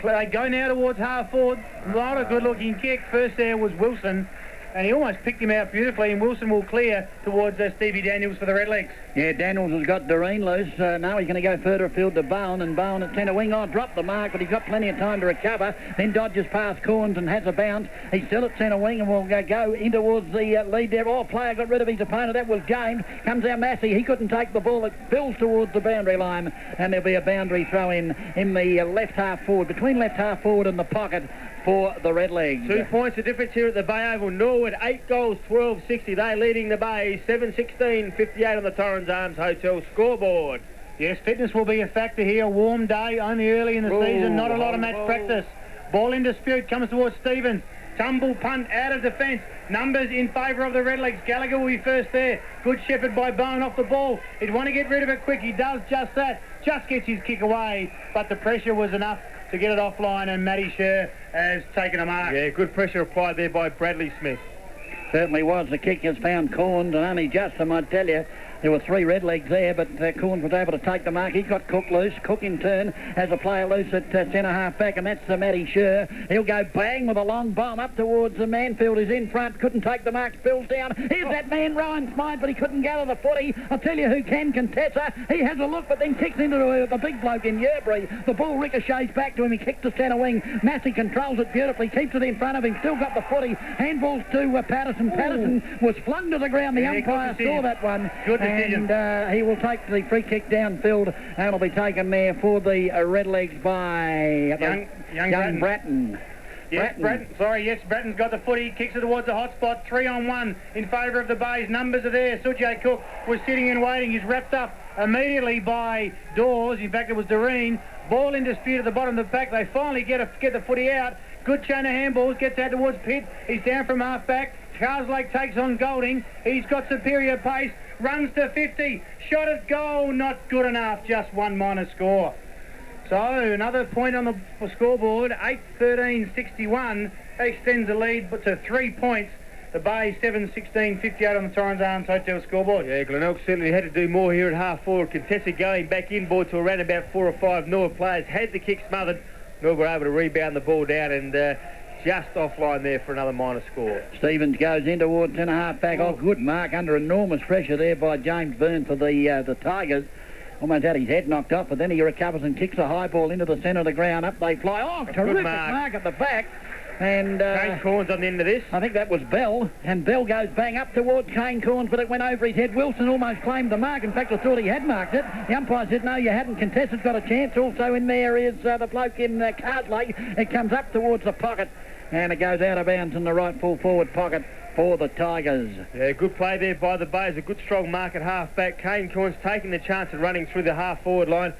They go now towards half forward. Not a good looking kick. First there was Wilson, and he almost picked him out beautifully, and Wilson will clear towards Stevie Daniels for the Redlegs. Yeah, Daniels has got Doreen loose. Now he's going to go further afield to Bone, and Bone at centre wing. Dropped the mark, but he's got plenty of time to recover. Then dodges past Corns and has a bounce. He's still at centre wing and will go in towards the lead there. Player got rid of his opponent. That was James. Comes out Massey. He couldn't take the ball. It fills towards the boundary line, and there'll be a boundary throw in the left half forward, between left half forward and the pocket for the Redlegs. 2 points the difference here at the Bay Oval. Norwood, 8 goals, 12-60. They leading the Bay, 7-16-58 on the Torrens Arms Hotel scoreboard. Yes, fitness will be a factor here. A warm day, only early in the season. Not a lot of match practice. Ball in dispute, comes towards Stevens. Tumble punt out of defence. Numbers in favour of the Redlegs. Gallagher will be first there. Good shepherd by Bone off the ball. He'd want to get rid of it quick. He does just that. Just gets his kick away. But the pressure was enough to get it offline, and Matty Sher has taken a mark. Yeah, good pressure applied there by Bradley Smith. Certainly was. The kick has found Corns, and only just, I might tell you. There were 3 Redlegs there, but Corns was able to take the mark. He got Cook loose. Cook in turn has a player loose at centre half back, and that's Matty Sher. He'll go bang with a long bomb up towards the Manfield. Is in front, couldn't take the mark, spills down. Here's that man, Ryan Smythe, but he couldn't gather the footy. I'll tell you who can contest her. He has a look, but then kicks into the big bloke in Yeobury. The ball ricochets back to him. He kicks to centre wing. Massey controls it beautifully, keeps it in front of him, still got the footy. Handballs to Patterson. Patterson. Patterson was flung to the ground. The umpire saw that one. Good decision. And he will take the free kick downfield, and it'll be taken there for the Redlegs by young Bratton. Yes, Bratton's got the footy, kicks it towards the hot spot, 3-on-1 in favour of the Bays. Numbers are there. Sujay Cook was sitting and waiting. He's wrapped up immediately by Dawes. In fact, it was Doreen. Ball in dispute at the bottom of the pack. They finally get the footy out. Good chain of handballs, gets out towards Pitt. He's down from half-back. Carslake takes on Golding. He's got superior pace, runs to 50. Shot at goal, not good enough. Just one minor score. So another point on the scoreboard, 8-13-61, extends the lead but to 3 points. The Bay 7-16-58 on the Torrens Arms Hotel scoreboard. Yeah, Glenelg certainly had to do more here at half forward. Contested going back inboard to around about 4 or 5 Norwood players. Had the kick smothered. Norwood were able to rebound the ball down and just offline there for another minor score. Stevens goes in towards centre half back. Oh, good mark under enormous pressure there by James Byrne for the Tigers. Almost had his head knocked off, but then he recovers and kicks a high ball into the centre of the ground. Up they fly. Oh, terrific mark at the back. And Kane Corns on the end of this. I think that was Bell, and Bell goes bang up towards Kane Corns, but it went over his head. Wilson almost claimed the mark. In fact, I thought he had marked it. The umpire said, no, you hadn't. Contested's got a chance. Also in there is the bloke in Carslake. It comes up towards the pocket, and it goes out of bounds in the right full forward pocket for the Tigers. Yeah, good play there by the Bays. A good strong mark at half-back. Kane Corns taking the chance of running through the half-forward line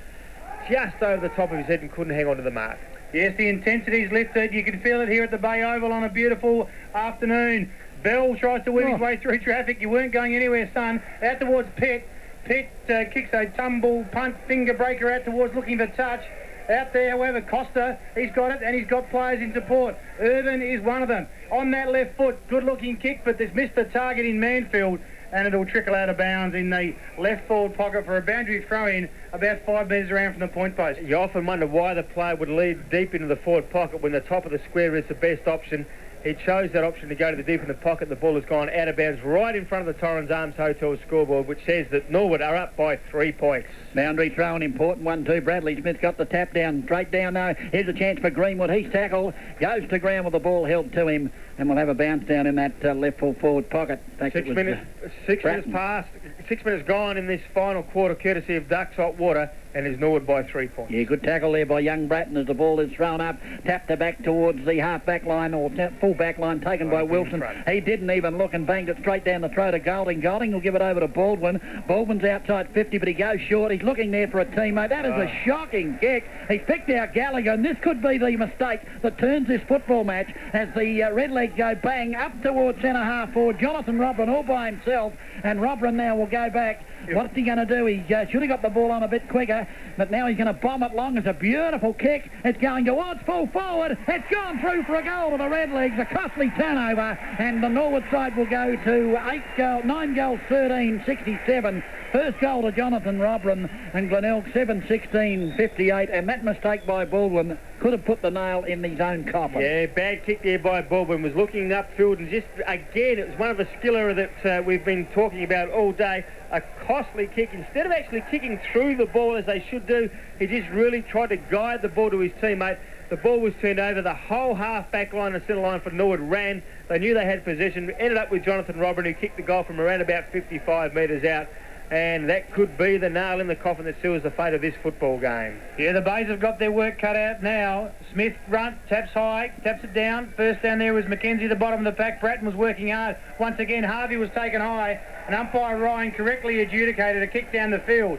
just over the top of his head and couldn't hang on to the mark. Yes, the intensity's lifted. You can feel it here at the Bay Oval on a beautiful afternoon. Bell tries to weave his way through traffic. You weren't going anywhere, son. Out towards Pitt. Pitt kicks a tumble, punt, finger breaker out towards looking for touch. Out there, however, Costa, he's got it, and he's got players in support. Irvin is one of them. On that left foot, good-looking kick, but there's missed the target in Manfield, and it'll trickle out of bounds in the left forward pocket for a boundary throw-in about 5 metres around from the point post. You often wonder why the player would lead deep into the forward pocket when the top of the square is the best option. He chose that option to go to the deep in the pocket. The ball has gone out of bounds right in front of the Torrens Arms Hotel scoreboard, which says that Norwood are up by 3 points. Boundary throw, an important one too. Bradley Smith got the tap down, straight down now. Here's a chance for Greenwood. He's tackled, goes to ground with the ball held to him, and we'll have a bounce down in that left full forward pocket. In fact, 6 minutes, 6 minutes past, 6 minutes gone in this final quarter, courtesy of Ducks Hot Water, and is Norwood by 3 points. Yeah, good tackle there by young Bratton as the ball is thrown up, tapped the back towards the half-back line, or full back line taken by Wilson. He didn't even look and banged it straight down the throat of Golding. Golding will give it over to Baldwin. Baldwin's outside 50, but he goes short. He's looking there for a teammate. That is a shocking kick. He's picked out Gallagher, and this could be the mistake that turns this football match as the Redlegs go bang up towards centre half forward. Jonathan Robran all by himself, and Robran now will go back. What's he going to do? He should have got the ball on a bit quicker, but now he's going to bomb it long. It's a beautiful kick. It's going towards full forward. It's gone through for a goal to the Redlegs. A costly turnover, and the Norwood side will go to 9 goals, 13-67. First goal to Jonathan Robran, and Glenelg 7-16-58, and that mistake by Baldwin could have put the nail in his own coffin. Yeah, bad kick there by Baldwin. Was looking upfield, and just again, it was one of the skiller that we've been talking about all day. A costly kick. Instead of actually kicking through the ball as they should do, he just really tried to guide the ball to his teammate. The ball was turned over. The whole half-back line and centre line for Norwood ran. They knew they had possession. Ended up with Jonathan Robran, who kicked the goal from around about 55 metres out. And that could be the nail in the coffin that seals the fate of this football game. Yeah, the Bays have got their work cut out now. Smith runs, taps high, taps it down. First down there was Mackenzie, the bottom of the pack. Bratton was working hard. Once again, Harvey was taken high. And umpire Ryan correctly adjudicated a kick down the field.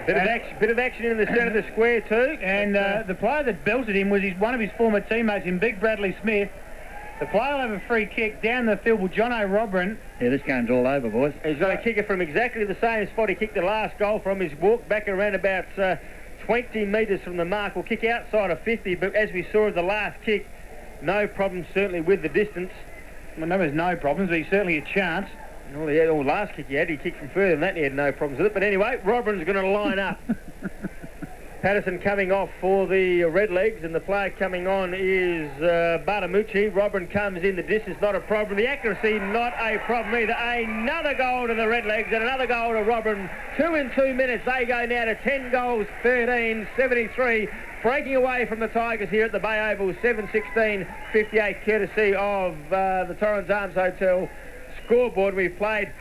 Bit of action in the centre of the square too. And the player that belted him was one of his former teammates in Big Bradley Smith. The player will have a free kick down the field with Jono Robran. Yeah, this game's all over, boys. He's going to kick it from exactly the same spot he kicked the last goal from. He's walked back around about 20 metres from the mark. Will kick outside of 50, but as we saw in the last kick, no problem certainly with the distance. Well, no, there's no problems, but he's certainly a chance. Well, the last kick he kicked from further than that, he had no problems with it. But anyway, Robran's going to line up. Patterson coming off for the Redlegs, and the player coming on is Bartamucci. Robin comes in. The distance not a problem. The accuracy not a problem either. Another goal to the Redlegs and another goal to Robin. 2 in 2 minutes. They go now to 10 goals, 13, 73. Breaking away from the Tigers here at the Bay Oval, 7-16-58, courtesy of the Torrens Arms Hotel scoreboard. We've played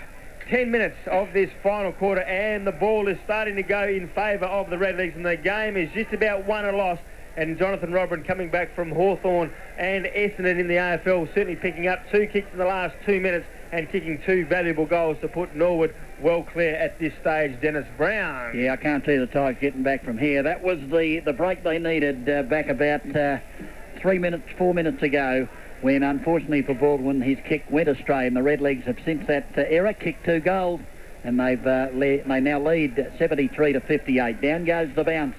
10 minutes of this final quarter, and the ball is starting to go in favour of the Redlegs, and the game is just about won or lost. And Jonathan Robin coming back from Hawthorn and Essendon in the AFL, certainly picking up 2 kicks in the last 2 minutes and kicking 2 valuable goals to put Norwood well clear at this stage. Dennis Brown. Yeah, I can't see the Tigers getting back from here. That was the break they needed back about 4 minutes ago, when unfortunately for Baldwin his kick went astray, and the Redlegs have since that error kicked 2 goals, and they now lead 73-58. Down goes the bounce.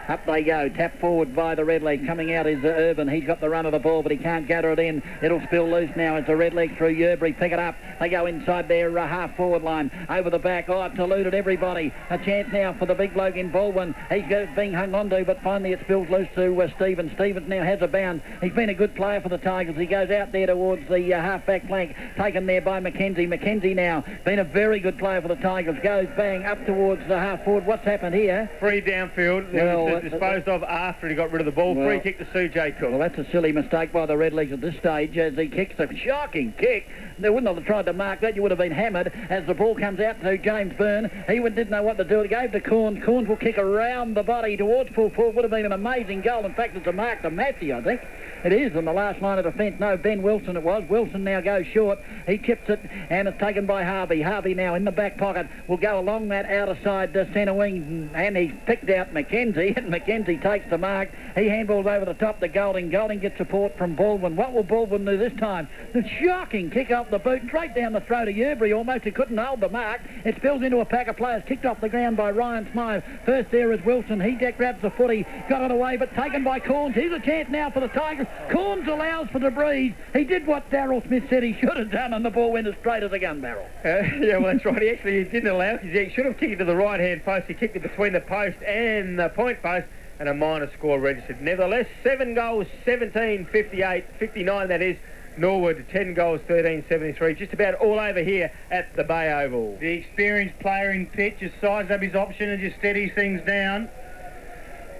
Up they go, tap forward by the Redlegs. Coming out is Irvin. He's got the run of the ball, but he can't gather it in. It'll spill loose now as the Redlegs through Yerbury pick it up. They go inside their half-forward line. Over the back, I've eluded everybody. A chance now for the big bloke in Baldwin. He's being hung onto, but finally it spills loose to Stevens. Stevens now has a bound. He's been a good player for the Tigers. He goes out there towards the half-back flank, taken there by Mackenzie. Mackenzie now, been a very good player for the Tigers, goes bang up towards the half-forward. What's happened here? Free downfield. Well, disposed of after he got rid of the ball. Free kick to Sujay Cook. Well, that's a silly mistake by the Redlegs at this stage, as he kicks a shocking kick. They wouldn't have tried to mark that. You would have been hammered as the ball comes out to James Byrne. He didn't know what to do. He gave to Corns. Corns will kick around the body towards full forward. Would have been an amazing goal. In fact, it's a mark to Massey, I think. It is on the last line of defence. No, Ben Wilson it was. Wilson now goes short. He chips it, and it's taken by Harvey. Harvey now in the back pocket will go along that outer side centre wing, and he's picked out Mackenzie, and Mackenzie takes the mark. He handballs over the top to Golding. Golding gets support from Baldwin. What will Baldwin do this time? The shocking kick off the boot, straight down the throat of Yerbury. Almost he couldn't hold the mark. It spills into a pack of players, kicked off the ground by Ryan Smythe. First there is Wilson. He grabs the footy, got it away, but taken by Corns. Here's a chance now for the Tigers. Corns allows for the breeze. He did what Darryl Smith said he should have done, and the ball went as straight as a gun barrel. Yeah, well, that's right. He didn't allow it. He should have kicked it to the right-hand post. He kicked it between the post and the point post, and a minor score registered. Nevertheless, 7 goals, 17-58, 59 that is. Norwood, 10 goals, 13-73. Just about all over here at the Bay Oval. The experienced player in pitch just sizes up his option and just steadies things down.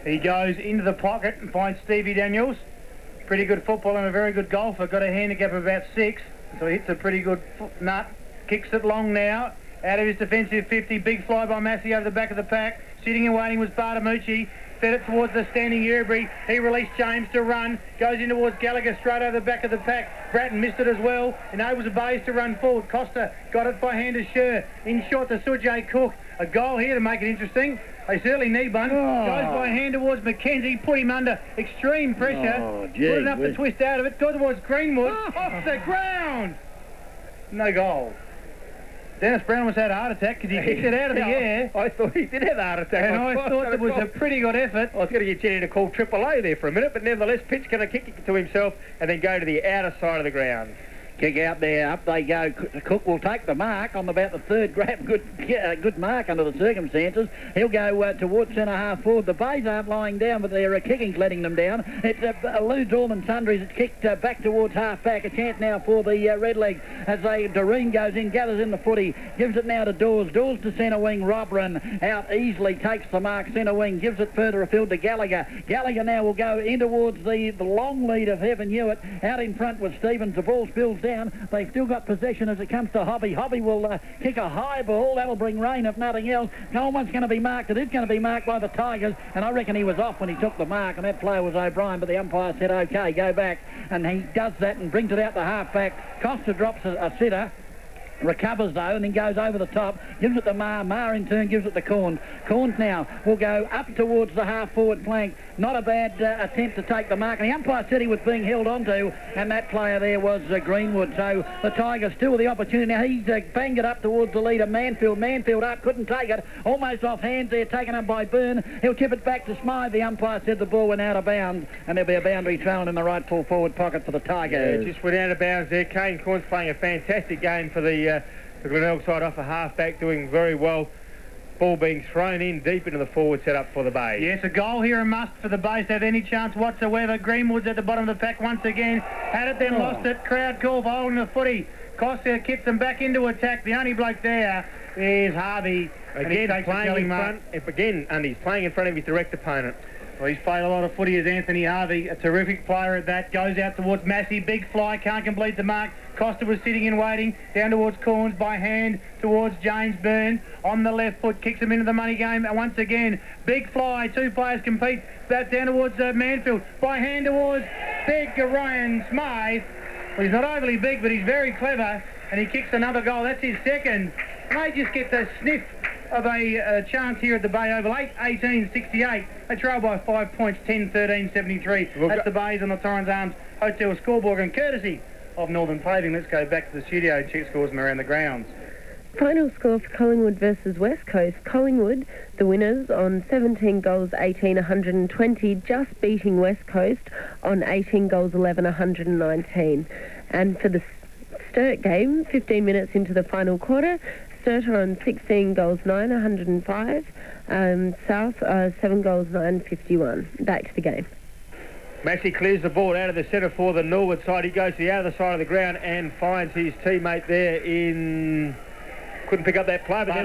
He goes into the pocket and finds Stevie Daniels. Pretty good football and a very good golfer. Got a handicap of about 6, so he hits a pretty good nut. Kicks it long now. Out of his defensive 50. Big fly by Massey over the back of the pack. Sitting and waiting was Bartamucci. Fed it towards the standing Yerbury. He released James to run. Goes in towards Gallagher straight over the back of the pack. Bratton missed it as well. Enables the Bays to run forward. Costa got it by hand to Sher. In short to Sujay Cook. A goal here to make it interesting. They certainly need one. Goes by hand towards Mackenzie. Put him under extreme pressure. Put enough to twist out of it. Go towards Greenwood. Off the ground. No goal. Dennis Brown almost had a heart attack because he kicked it out of the air. I thought he did have a heart attack. And I thought it was a pretty good effort. I was going to get Jenny to call AAA there for a minute, but nevertheless, Pitch going to kick it to himself and then go to the outer side of the ground. Kick out there, up they go. Cook will take the mark on about the third grab. Good mark under the circumstances. He'll go towards centre half forward. The Bays aren't lying down, but their kicking's letting them down. It eludes all and sundries. It's kicked back towards half back. A chance now for the Redlegs as Doreen goes in, gathers in the footy, gives it now to Dawes. Dawes to centre wing. Robran out easily, takes the mark centre wing, gives it further afield to Gallagher. Gallagher now will go in towards the long lead of Heaven Hewitt. Out in front with Stevens. The ball spills down. They've still got possession as it comes to Hobby. Hobby will kick a high ball. That'll bring rain if nothing else. No one's going to be marked. It is going to be marked by the Tigers, and I reckon he was off when he took the mark, and that player was O'Brien, but the umpire said, OK, go back. And he does that and brings it out the half-back. Costa drops a sitter. Recovers though, and then goes over the top, gives it to Marr. Marr in turn gives it to Corns. Corns now will go up towards the half-forward flank. Not a bad attempt to take the mark, and the umpire said he was being held onto, and that player there was Greenwood. So the Tigers still with the opportunity. Now he's banged it up towards the leader, Manfield. Manfield up, couldn't take it. Almost off hands there, taken up by Byrne. He'll tip it back to Smythe. The umpire said the ball went out of bounds, and there'll be a boundary thrown in the right full forward pocket for the Tigers. Yeah, just went out of bounds there. Kane Corns playing a fantastic game for the Glenelg side off a half-back, doing very well. ball being thrown in deep into the forward setup for the Bays. Yes, a goal here, a must for the Bays to have any chance whatsoever. Greenwood's at the bottom of the pack once again. Had it, then lost it. Crowd call for holding the footy. Costa kicks them back into attack. The only bloke there is Harvey. Again, playing in front. Again, and he's playing in front of his direct opponent. Well, he's played a lot of footy as Anthony Harvey, a terrific player at that. Goes out towards Massey, big fly, can't complete the mark. Costa was sitting and waiting, down towards Corns by hand, towards James Byrne. On the left foot, kicks him into the money game. And once again, big fly, two players compete. That down towards Manfield, by hand towards big Ryan Smythe. Well, he's not overly big, but he's very clever, and he kicks another goal. That's his second. May just get the sniff of a chance here at the Bay Oval. 8-18-68. They trail by 5 points, 10-13-73. That's the Bays on the Torrens Arms Hotel scoreboard, and courtesy of Northern Paving. Let's go back to the studio and check scores from around the grounds. Final score for Collingwood versus West Coast. Collingwood, the winners, on 17 goals, 18, 120, just beating West Coast on 18 goals, 11, 119. And for the Sturt game, 15 minutes into the final quarter, Sturt are on 16 goals, 9, 105. South, 7 goals, 9, 51. Back to the game. Massey clears the ball out of the centre for the Norwood side. He goes to the other side of the ground and finds his teammate there in... Couldn't pick up that play, but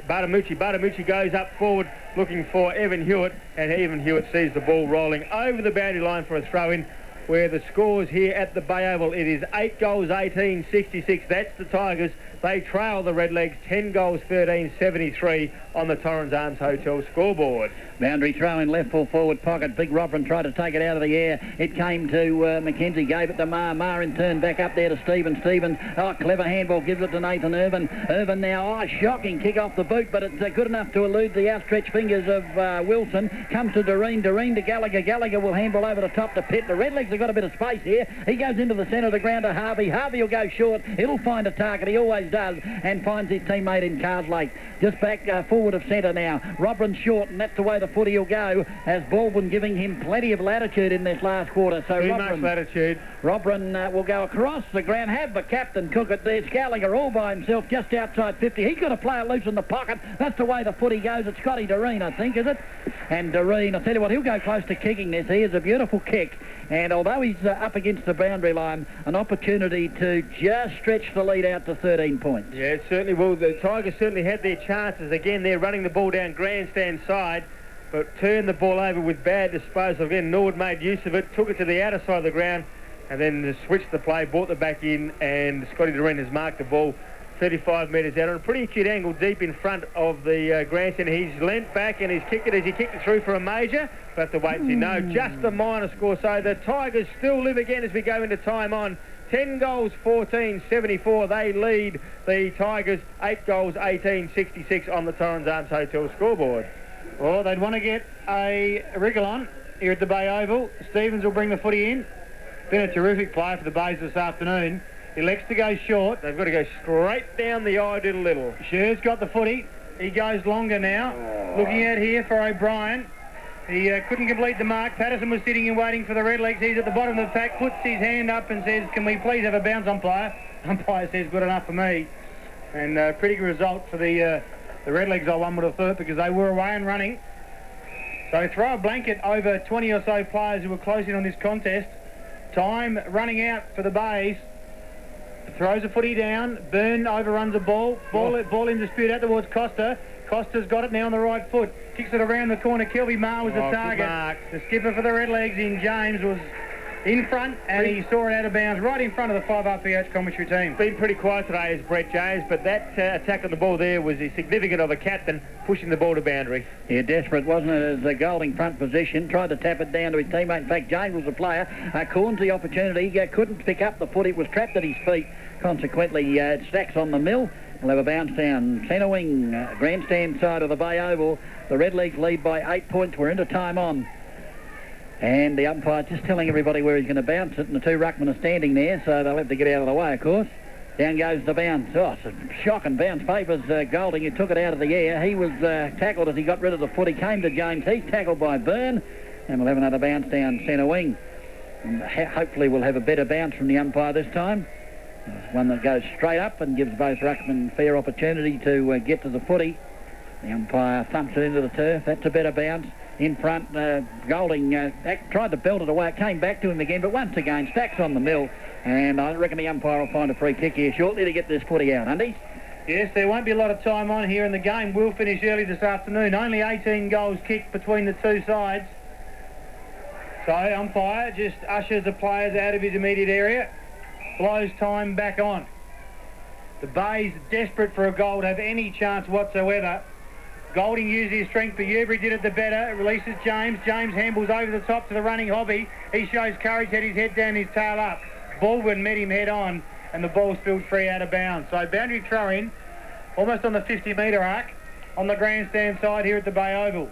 Bartamucci goes up forward looking for Evan Hewitt, and Evan Hewitt sees the ball rolling over the boundary line for a throw-in, where the scores here at the Bay Oval, it is 8 goals, 18, 66. That's the Tigers. They trail the Redlegs 10 goals, 13, 73 on the Torrens Arms Hotel scoreboard. Boundary throw in left full forward pocket. Big Robin tried to take it out of the air. It came to McKenzie, gave it to Mar. Mar in turn back up there to Stephen. Stephen, clever handball, gives it to Nathan Irvin. Irvin now, shocking kick off the boot, but it's good enough to elude the outstretched fingers of Wilson. Comes to Doreen to Gallagher. Gallagher will handball over the top to Pitt. The Redlegs have got a bit of space here. He goes into the centre of the ground to Harvey. Harvey will go short. He'll find a target. He always does, and finds his teammate in Carslake. Just back forward of centre now. Robin short, and that's the way the footy will go, as Baldwin giving him plenty of latitude in this last quarter. So Too much latitude. Robin will go across the ground, have the captain cook it. There's Gallagher all by himself just outside 50. He could have played loose in the pocket. That's the way the footy goes. It's Scotty Doreen, I think, is it? And Doreen, I'll tell you what, he'll go close to kicking this. He is a beautiful kick. And although he's up against the boundary line, an opportunity to just stretch the lead out to 13 points. Yeah, it certainly will. The Tigers certainly had their chances. Again, they're running the ball down grandstand side, but turned the ball over with bad disposal. Again, Norwood made use of it, took it to the outer side of the ground, and then switched the play, brought the back in, and Scotty Doreen has marked the ball 35 metres out on a pretty acute angle deep in front of the grandstand. He's leant back and he's kicked it as he kicked it through for a major. We'll have to wait and see. No, just a minor score. So the Tigers still live again as we go into time on. 10 goals, 14, 74. They lead the Tigers 8 goals, 18, 66 on the Torrens Arms Hotel scoreboard. Well, they'd want to get a wriggle on here at the Bay Oval. Stevens will bring the footy in. Been a terrific play for the Bays this afternoon. He elects to go short. They've got to go straight down the eye little. Sher's got the footy. He goes longer now. Looking out here for O'Brien. He couldn't complete the mark. Patterson was sitting and waiting for the Redlegs. He's at the bottom of the pack, puts his hand up and says, "Can we please have a bounce, umpire?" Umpire says, "Good enough for me." And pretty good result for the Redlegs, I one would have thought, because they were away and running. So throw a blanket over 20 or so players who were close in on this contest. Time running out for the Bays. Throws a footy down. Byrne overruns the ball. Ball in dispute out towards Costa. Costa's got it now on the right foot. Kicks it around the corner. Kelby Marr was the target. The skipper for the Redlegs in James was in front, and he saw it out of bounds right in front of the 5RPH commentary team. Been pretty quiet today as Brett James, but that attack on the ball there was significant of a captain pushing the ball to boundary. Yeah, desperate, wasn't it, as the Golding front position. Tried to tap it down to his teammate. In fact, James was the player. Corns the opportunity. Couldn't pick up the foot. It was trapped at his feet. Consequently, it stacks on the mill. We'll have a bounce down centre wing, grandstand side of the Bay Oval. The Redlegs lead by 8 points. We're into time on. And the umpire just telling everybody where he's going to bounce it, and the two ruckmen are standing there, so they'll have to get out of the way, of course. Down goes the bounce. Oh, it's a shocking bounce. Favours Golding, who took it out of the air. He was tackled as he got rid of the foot. He came to James. He's tackled by Byrne, and we'll have another bounce down centre wing. And hopefully we'll have a better bounce from the umpire this time. One that goes straight up and gives both ruckmen fair opportunity to get to the footy. The umpire thumps it into the turf. That's a better bounce. In front, Golding tried to belt it away. It came back to him again, but once again, Stack's on the mill. And I reckon the umpire will find a free kick here shortly to get this footy out, Andy. Yes, there won't be a lot of time on here, and the game will finish early this afternoon. Only 18 goals kicked between the two sides. So umpire just ushers the players out of his immediate area, blows time back on. The Bays desperate for a goal to have any chance whatsoever. Golding used his strength, but Ubery did it the better. It releases James. James handles over the top to the running Hobby. He shows courage, had his head down, his tail up. Baldwin met him head on, and the ball spilled free out of bounds. So boundary throw in, almost on the 50-metre arc, on the grandstand side here at the Bay Oval.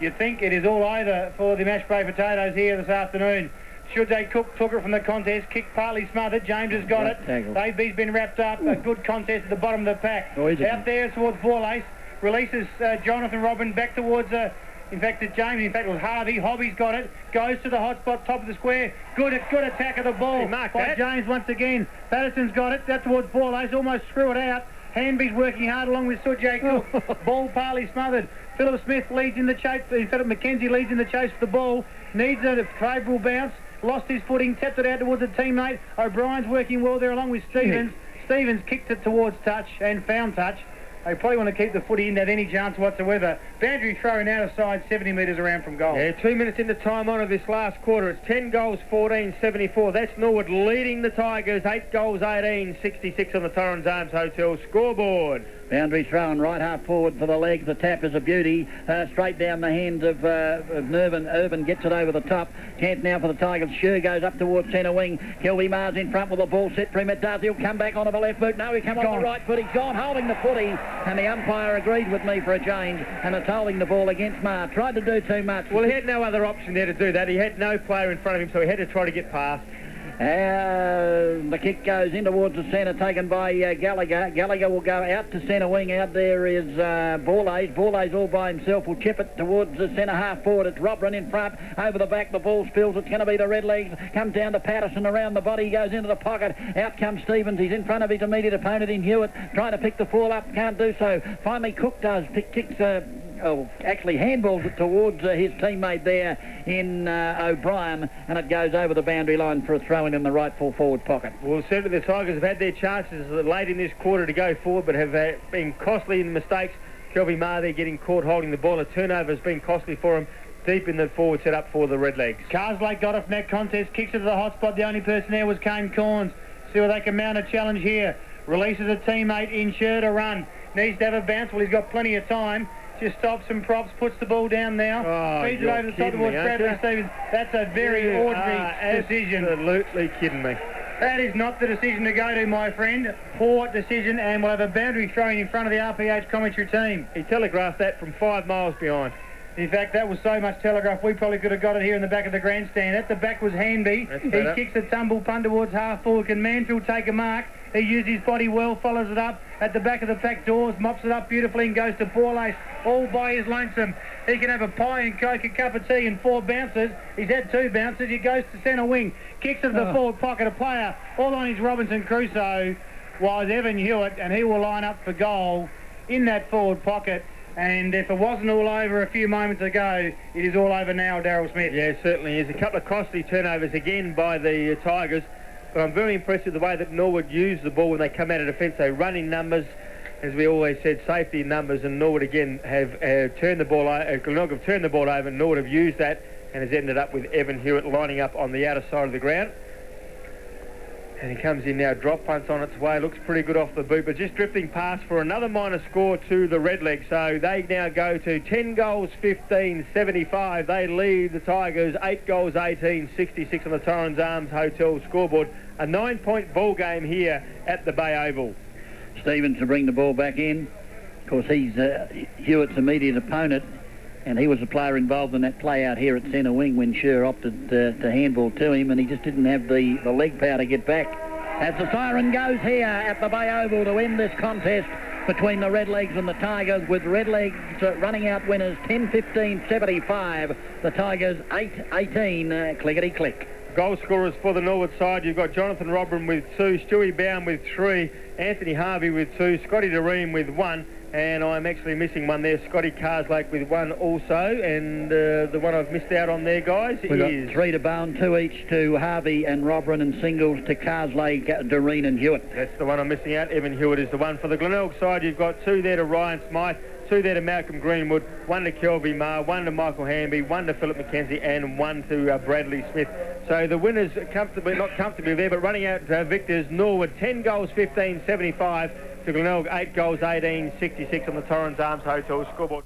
You'd think it is all over for the mashed potatoes here this afternoon. Shujay Cook took it from the contest, kicked partly smothered. James has got it. Davy's been wrapped up. A good contest at the bottom of the pack. Out there towards Vorlace. Releases Jonathan Robin back towards, in fact, to James. In fact, it was Harvey. Hobby's got it. Goes to the hot spot, top of the square. Good attack of the ball by James once again. Patterson's got it. That towards Vorlace. Almost threw it out. Hanby's working hard along with Shujay Cook. Ball partly smothered. Philip Smith leads in the chase. Philip McKenzie leads in the chase for the ball. Needs a favourable bounce. Lost his footing. Tapped it out towards a teammate. O'Brien's working well there along with Stevens. Stevens kicked it towards touch and found touch. They probably want to keep the footy in to have any chance whatsoever. Boundary thrown out of side 70 metres around from goal. Yeah, 2 minutes into time on of this last quarter. It's 10 goals, 14-74. That's Norwood leading the Tigers. 8 goals, 18-66 on the Torrens Arms Hotel scoreboard. Boundary thrown right half forward for the legs. The tap is a beauty. Straight down the hands of Nervin. Urban gets it over the top. Chance now for the Tigers. Sher goes up towards centre wing. Kilby Mars in front with the ball set for him. It does. He'll come back onto the left boot. No, he come on the right foot. He's gone holding the footy. And the umpire agreed with me for a change. And it's holding the ball against Mars. Tried to do too much. Well, he had no other option there to do that. He had no player in front of him, so he had to try to get past. The kick goes in towards the centre, taken by Gallagher. Gallagher will go out to centre wing. Out there is Borlase. Borlase all by himself will chip it towards the centre half forward. It's Robrin in front. Over the back, the ball spills. It's going to be the Redlegs. Comes down to Patterson around the body. He goes into the pocket. Out comes Stevens. He's in front of his immediate opponent in Hewitt. Trying to pick the ball up. Can't do so. Finally, Cook does. Actually handballs it towards his teammate there in O'Brien, and it goes over the boundary line for a throw-in the right full forward pocket. Well, certainly the Tigers have had their chances late in this quarter to go forward, but have been costly in mistakes. Kelby Marr there getting caught holding the ball. A turnover has been costly for him deep in the forward set up for the Redlegs. Carslake got it from that contest, kicks it to the hot spot. The only person there was Kane Corns. See whether they can mount a challenge here. Releases a teammate in Sher to run. Needs to have a bounce. Well, he's got plenty of time. Just stops and props, puts the ball down now. Feeds it over the top towards Bradley Stevens. That's a very ordinary decision. Absolutely kidding me. That is not the decision to go to, my friend. Poor decision, and we'll have a boundary thrown in front of the RPH commentary team. He telegraphed that from 5 miles behind. In fact, that was so much telegraph, we probably could have got it here in the back of the grandstand. At the back was Hanby. He kicks a tumble punt towards half forward. Can Manfield take a mark? He used his body well, follows it up at the back of the pack doors, mops it up beautifully and goes to Borlace all by his lonesome. He can have a pie and coke, a cup of tea and 4 bounces. He's had 2 bounces. He goes to centre wing, kicks it to the forward pocket. A player all on his Robinson Crusoe was Evan Hewitt, and he will line up for goal in that forward pocket. And if it wasn't all over a few moments ago, it is all over now, Daryl Smith. Yeah, certainly is. A couple of costly turnovers again by the Tigers. But I'm very impressed with the way that Norwood used the ball when they come out of defence. They run in numbers, as we always said, safety in numbers, and Norwood again have turned the ball over. Glenelg have turned the ball over, and Norwood have used that, and has ended up with Evan Hewitt lining up on the outer side of the ground. And he comes in now, drop punts on its way, looks pretty good off the boot, but just drifting past for another minor score to the Redlegs. So they now go to 10 goals, 15-75. They lead the Tigers 8 goals, 18-66 on the Torrens Arms Hotel scoreboard. A 9-point ball game here at the Bay Oval. Stevens to bring the ball back in. Of course, he's Hewitt's immediate opponent, and he was the player involved in that play out here at centre wing when Sher opted to handball to him, and he just didn't have the leg power to get back. As the siren goes here at the Bay Oval to end this contest between the Redlegs and the Tigers, with Redlegs running out winners 10-15-75, the Tigers 8-18, clickety-click. Goal scorers for the Norwood side, you've got Jonathan Robin with 2, Stewie Bound with 3, Anthony Harvey with 2, Scotty Doreen with 1, And I'm actually missing one there, Scotty Carslake with one also, and the one I've missed out on there, guys, We've is... got 3 to Bone, 2 each to Harvey and Robrin, and singles to Carslake, Doreen and Hewitt. That's the one I'm missing out. Evan Hewitt is the one. For the Glenelg side, you've got 2 there to Ryan Smythe, 2 there to Malcolm Greenwood, 1 to Kelby Marr, 1 to Michael Hamby, 1 to Philip McKenzie, and 1 to Bradley Smith. So the winners comfortably, not comfortably there, but running out victors, Norwood 10 goals 15-75 to Glenelg 8 goals 18-66 on the Torrens Arms Hotel scoreboard.